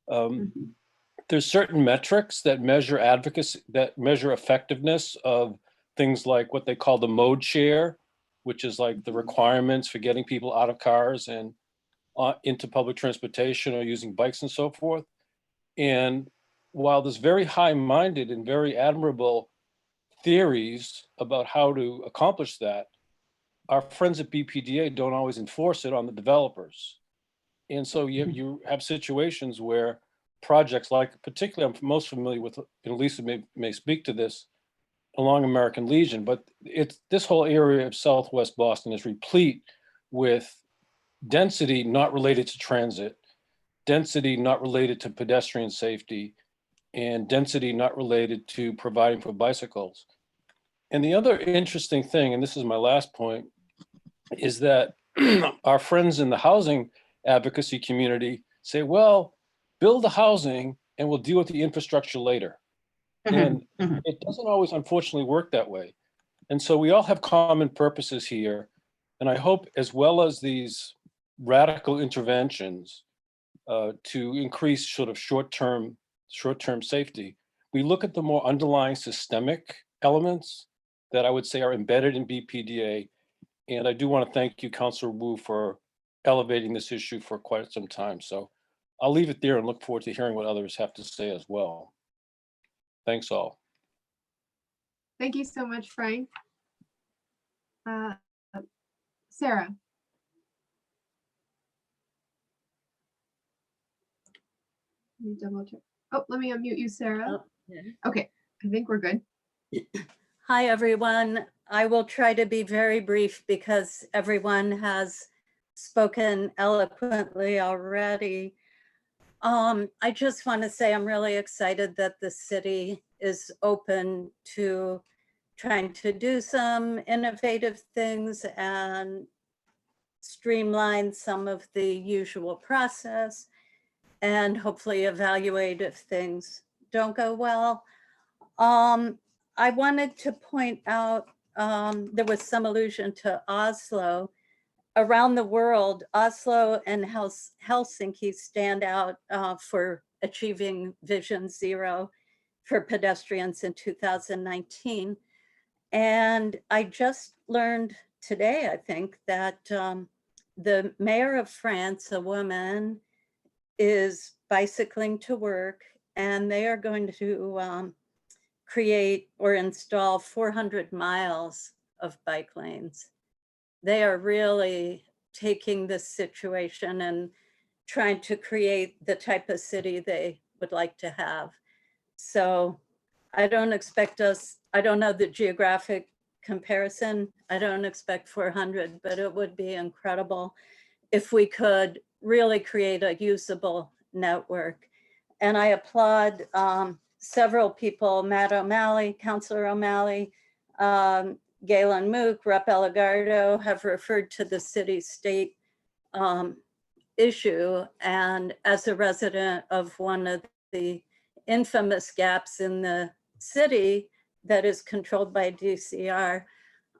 There's certain metrics that measure advocacy, that measure effectiveness of things like what they call the mode share, which is like the requirements for getting people out of cars and into public transportation or using bikes and so forth. And while there's very high-minded and very admirable theories about how to accomplish that, our friends at BPDA don't always enforce it on the developers. And so you have situations where projects like, particularly I'm most familiar with, and Lisa may speak to this, along American Legion, but it's this whole area of Southwest Boston is replete with density not related to transit, density not related to pedestrian safety, and density not related to providing for bicycles. And the other interesting thing, and this is my last point, is that our friends in the housing advocacy community say, well, build the housing and we'll deal with the infrastructure later. And it doesn't always, unfortunately, work that way. And so we all have common purposes here. And I hope, as well as these radical interventions to increase sort of short-term safety, we look at the more underlying systemic elements that I would say are embedded in BPDA. And I do want to thank you, Councilor Wu, for elevating this issue for quite some time. So I'll leave it there and look forward to hearing what others have to say as well. Thanks all. Thank you so much, Frank. Sarah. Let me double check. Oh, let me unmute you, Sarah. Okay, I think we're good. Hi, everyone. I will try to be very brief because everyone has spoken eloquently already. I just want to say I'm really excited that the city is open to trying to do some innovative things and streamline some of the usual process and hopefully evaluate if things don't go well. I wanted to point out, there was some allusion to Oslo. Around the world, Oslo and Helsinki stand out for achieving Vision Zero for pedestrians in 2019. And I just learned today, I think, that the mayor of France, a woman, is bicycling to work, and they are going to create or install 400 miles of bike lanes. They are really taking this situation and trying to create the type of city they would like to have. So I don't expect us, I don't know the geographic comparison. I don't expect 400, but it would be incredible if we could really create a usable network. And I applaud several people, Matt O'Malley, Councillor O'Malley, Galen Mook, Rep. Elagardo have referred to the city-state issue. And as a resident of one of the infamous gaps in the city that is controlled by DCR,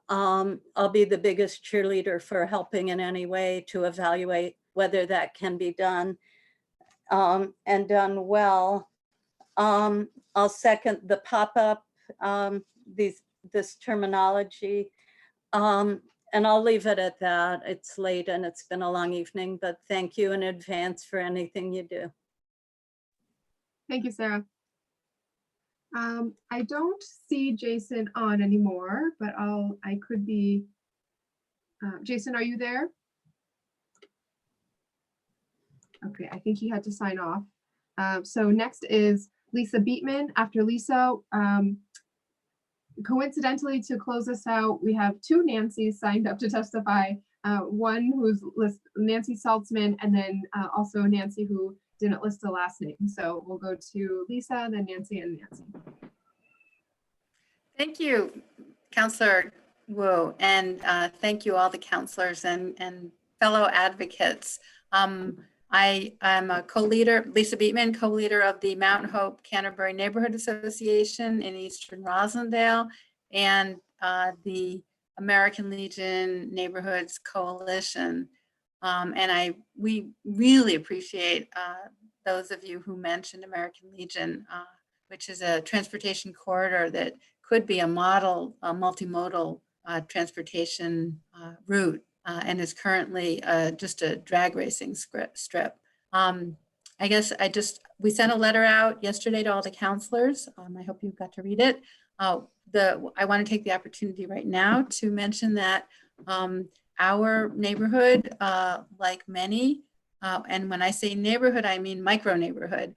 I'll be the biggest cheerleader for helping in any way to evaluate whether that can be done and done well. I'll second the pop-up, this terminology, and I'll leave it at that. It's late and it's been a long evening, but thank you in advance for anything you do. Thank you, Sarah. I don't see Jason on anymore, but I could be, Jason, are you there? Okay, I think he had to sign off. So next is Lisa Beatman. After Lisa, coincidentally, to close us out, we have two Nancys signed up to testify. One who's Nancy Saltzman, and then also Nancy who didn't list the last name. So we'll go to Lisa, then Nancy, and Nancy. Thank you, Councillor Wu, and thank you all the councillors and fellow advocates. I am a co-leader, Lisa Beatman, co-leader of the Mountain Hope Canterbury Neighborhood Association in Eastern Rosendale and the American Legion Neighborhoods Coalition. And we really appreciate those of you who mentioned American Legion, which is a transportation corridor that could be a model, a multimodal transportation route. And is currently just a drag racing strip. I guess we sent a letter out yesterday to all the counselors. I hope you got to read it. I want to take the opportunity right now to mention that our neighborhood, like many, and when I say neighborhood, I mean micro neighborhood,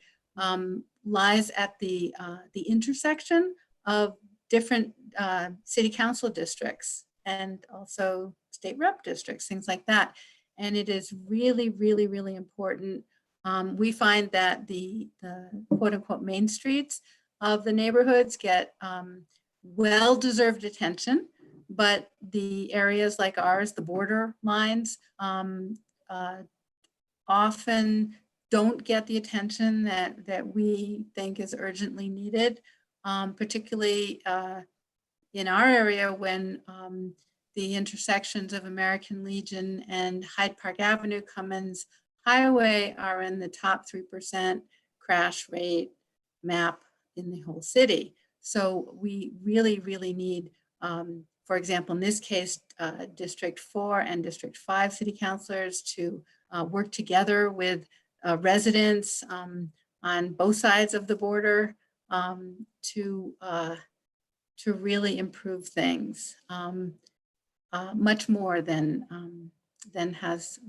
lies at the intersection of different city council districts and also state rep districts, things like that. And it is really, really, really important. We find that the quote unquote main streets of the neighborhoods get well-deserved attention, but the areas like ours, the border lines, often don't get the attention that we think is urgently needed, particularly in our area when the intersections of American Legion and Hyde Park Avenue Cummins Highway are in the top 3% crash rate map in the whole city. So we really, really need, for example, in this case, District 4 and District 5 city councilors to work together with residents on both sides of the border to really improve things much more than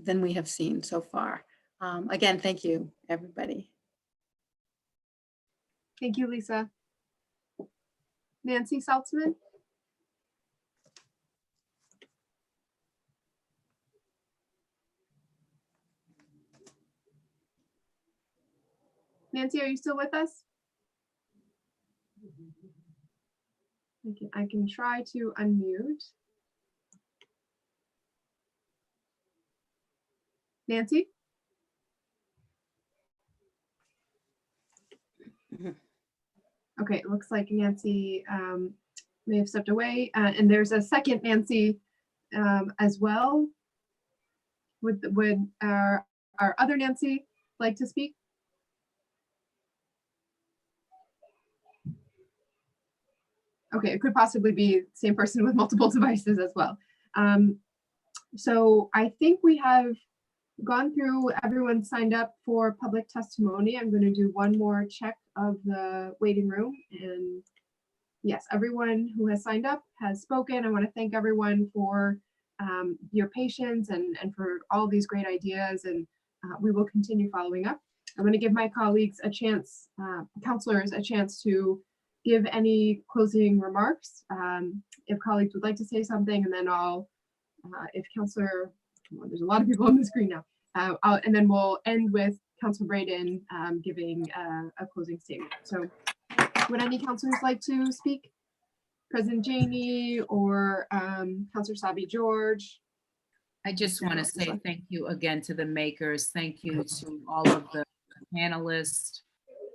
we have seen so far. Again, thank you, everybody. Thank you, Lisa. Nancy Saltzman. Nancy, are you still with us? I can try to unmute. Nancy? Okay, it looks like Nancy may have stepped away. And there's a second Nancy as well. Would our other Nancy like to speak? Okay, it could possibly be the same person with multiple devices as well. So I think we have gone through, everyone signed up for public testimony. I'm going to do one more check of the waiting room. And yes, everyone who has signed up has spoken. I want to thank everyone for your patience and for all these great ideas. And we will continue following up. I'm going to give my colleagues a chance, counselors, a chance to give any closing remarks. If colleagues would like to say something, and then I'll, if Counselor, well, there's a lot of people on the screen now, and then we'll end with Counselor Braden giving a closing statement. So would any counselors like to speak? President Janey or Counselor Sabi George? I just want to say thank you again to the makers. Thank you to all of the panelists,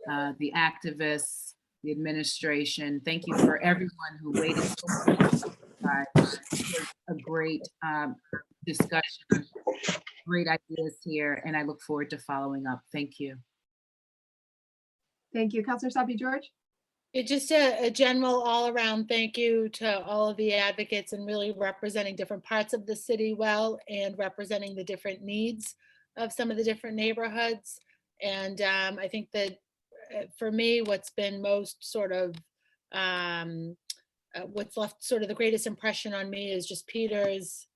the activists, the administration. Thank you for everyone who waited so long. A great discussion, great ideas here, and I look forward to following up. Thank you. Thank you. Counselor Sabi George? It's just a general all-around thank you to all of the advocates and really representing different parts of the city well and representing the different needs of some of the different neighborhoods. And I think that for me, what's been most sort of, what's left sort of the greatest impression on me is just Peter's,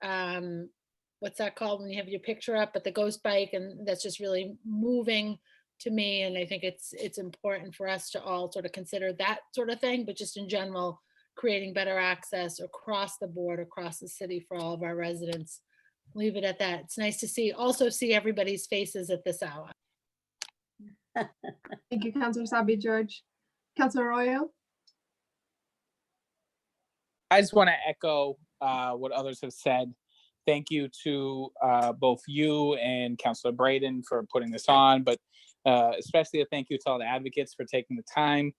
what's that called when you have your picture up, but the ghost bike, and that's just really moving to me. And I think it's important for us to all sort of consider that sort of thing, but just in general, creating better access across the board, across the city for all of our residents. Leave it at that. It's nice to see, also see everybody's faces at this hour. Thank you, Counselor Sabi George. Counselor Arroyo? I just want to echo what others have said. Thank you to both you and Councilor Braden for putting this on, but especially a thank you to all the advocates for taking the time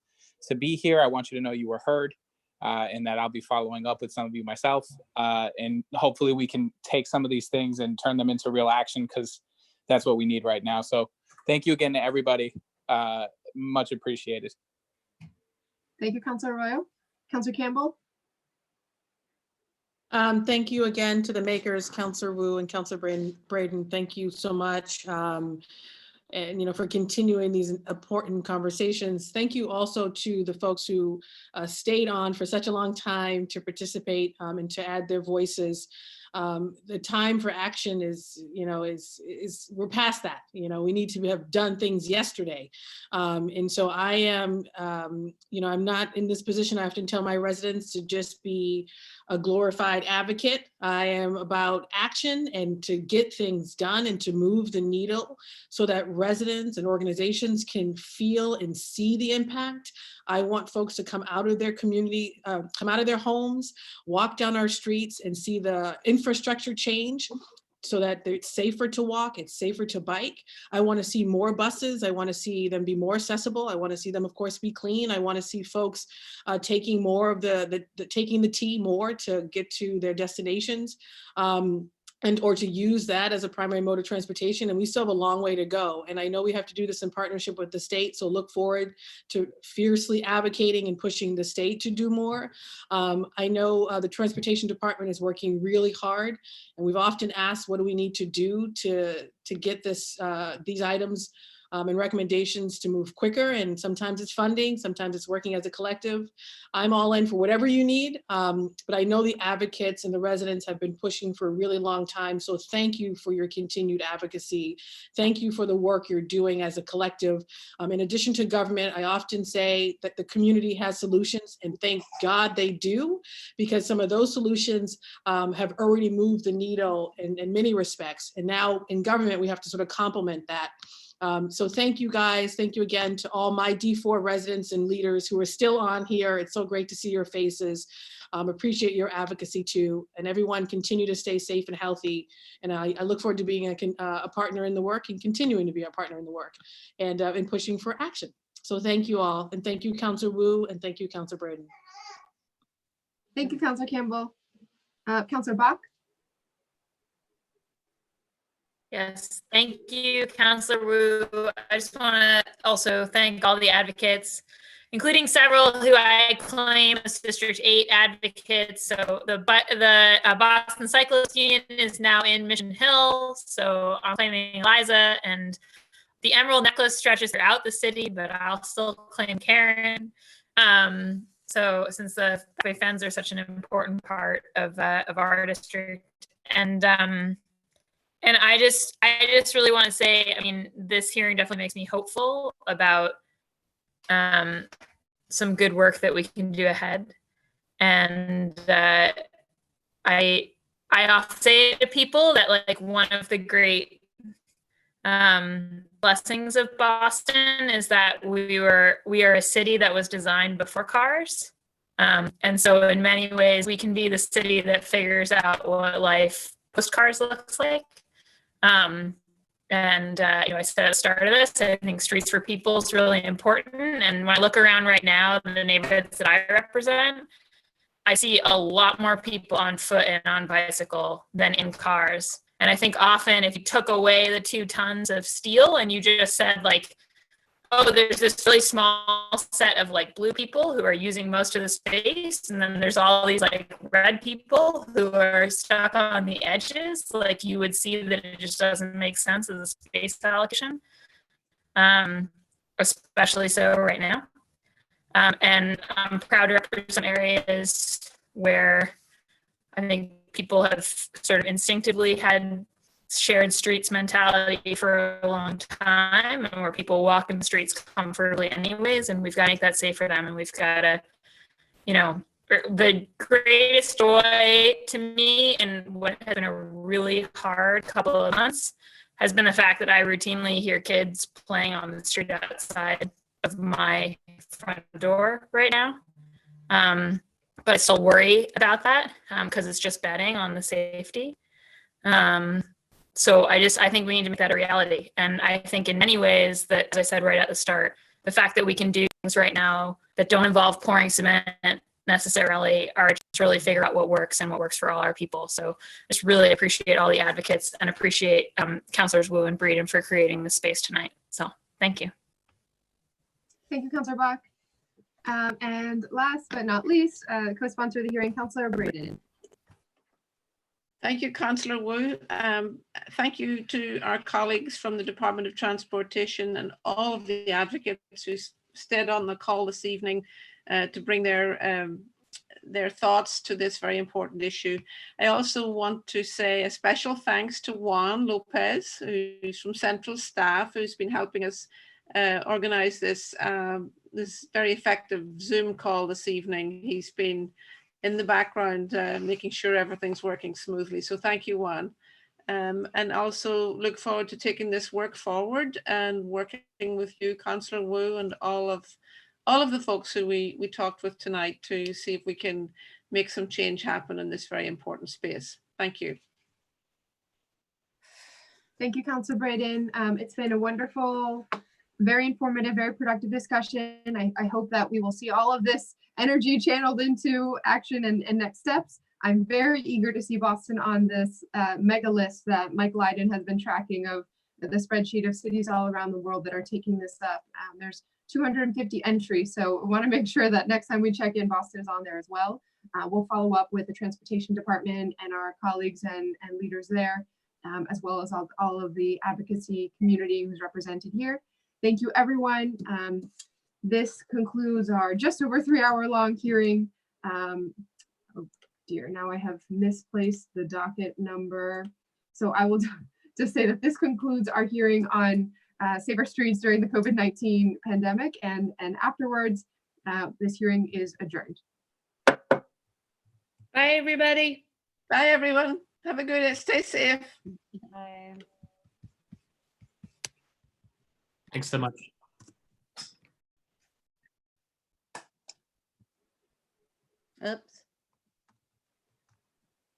to be here. I want you to know you were heard and that I'll be following up with some of you myself. And hopefully we can take some of these things and turn them into real action, because that's what we need right now. So thank you again to everybody. Much appreciated. Thank you, Counselor Arroyo. Counselor Campbell? Thank you again to the makers, Counselor Wu and Counselor Braden. Thank you so much. and for continuing these important conversations. Thank you also to the folks who stayed on for such a long time to participate and to add their voices. The time for action is we're past that. We need to have done things yesterday. And so I am, I'm not in this position. I often tell my residents to just be a glorified advocate. I am about action and to get things done and to move the needle so that residents and organizations can feel and see the impact. I want folks to come out of their community, come out of their homes, walk down our streets and see the infrastructure change so that it's safer to walk, it's safer to bike. I want to see more buses. I want to see them be more accessible. I want to see them, of course, be clean. I want to see folks taking more of taking the T more to get to their destinations. Or to use that as a primary mode of transportation. And we still have a long way to go. And I know we have to do this in partnership with the state. So look forward to fiercely advocating and pushing the state to do more. I know the transportation department is working really hard. And we've often asked, what do we need to do to get these items and recommendations to move quicker. And sometimes it's funding, sometimes it's working as a collective. I'm all in for whatever you need, but I know the advocates and the residents have been pushing for a really long time. So thank you for your continued advocacy. Thank you for the work you're doing as a collective. In addition to government, I often say that the community has solutions, and thank God they do, because some of those solutions have already moved the needle in many respects. And now in government, we have to sort of complement that. So thank you guys. Thank you again to all my D4 residents and leaders who are still on here. It's so great to see your faces. Appreciate your advocacy too. And everyone continue to stay safe and healthy. And I look forward to being a partner in the work and continuing to be a partner in the work and in pushing for action. So thank you all. And thank you, Councilor Wu, and thank you, Councilor Braden. Thank you, Councilor Campbell. Councilor Bach? Yes, thank you, Councilor Wu. I just want to also thank all the advocates, including several who I claim as District 8 advocates. So the Boston Cyclist Union is now in Mission Hill. So I'm claiming Eliza, and the Emerald Necklace stretches throughout the city, but I'll still claim Karen. So since the fens are such an important part of our district, and I just really want to say, I mean, this hearing definitely makes me hopeful about some good work that we can do ahead. And I often say to people that like one of the great blessings of Boston is that we are a city that was designed before cars. And so in many ways, we can be the city that figures out what life post cars looks like. I said at the start of this, I think streets for people is really important. And when I look around right now, the neighborhoods that I represent, I see a lot more people on foot and on bicycle than in cars. And I think often if you took away the 2 tons of steel and you just said like, oh, there's this really small set of like blue people who are using most of the space. And then there's all these like red people who are stuck on the edges. Like you would see that it just doesn't make sense as a space allocation, especially so right now. And I'm proud to represent some areas where I think people have sort of instinctively had shared streets mentality for a long time, and where people walk in the streets comfortably anyways, and we've got to make that safe for them. And we've got to, the greatest joy to me and what has been a really hard couple of months has been the fact that I routinely hear kids playing on the street outside of my front door right now. But I still worry about that because it's just betting on the safety. So I think we need to make that a reality. And I think in many ways that, as I said right at the start, the fact that we can do things right now that don't involve pouring cement necessarily are to really figure out what works and what works for all our people. So I just really appreciate all the advocates and appreciate Councilors Wu and Breeden for creating this space tonight. So thank you. Thank you, Councilor Bach. And last but not least, co-sponsor of the hearing, Councilor Braden. Thank you, Councillor Wu. Thank you to our colleagues from the Department of Transportation and all of the advocates who stayed on the call this evening to bring their thoughts to this very important issue. I also want to say a special thanks to Juan Lopez, who's from Central Staff, who's been helping us organize this, this very effective Zoom call this evening. He's been in the background, making sure everything's working smoothly. So thank you, Juan. And also look forward to taking this work forward and working with you, Councillor Wu, and all of the folks who we talked with tonight to see if we can make some change happen in this very important space. Thank you. Thank you, Councillor Braden. It's been a wonderful, very informative, very productive discussion. I hope that we will see all of this energy channeled into action and next steps. I'm very eager to see Boston on this mega list that Mike Lydon has been tracking of the spreadsheet of cities all around the world that are taking this up. There's 250 entries, so I want to make sure that next time we check in, Boston is on there as well. We'll follow up with the transportation department and our colleagues and leaders there, as well as all of the advocacy community who's represented here. Thank you, everyone. This concludes our just over 3-hour long hearing. Oh dear, now I have misplaced the docket number. So I will just say that this concludes our hearing on Save Our Streets during the COVID-19 pandemic, and afterwards, this hearing is adjourned. Bye, everybody. Bye, everyone. Have a good day. Stay safe. Bye. Thanks so much. Oops.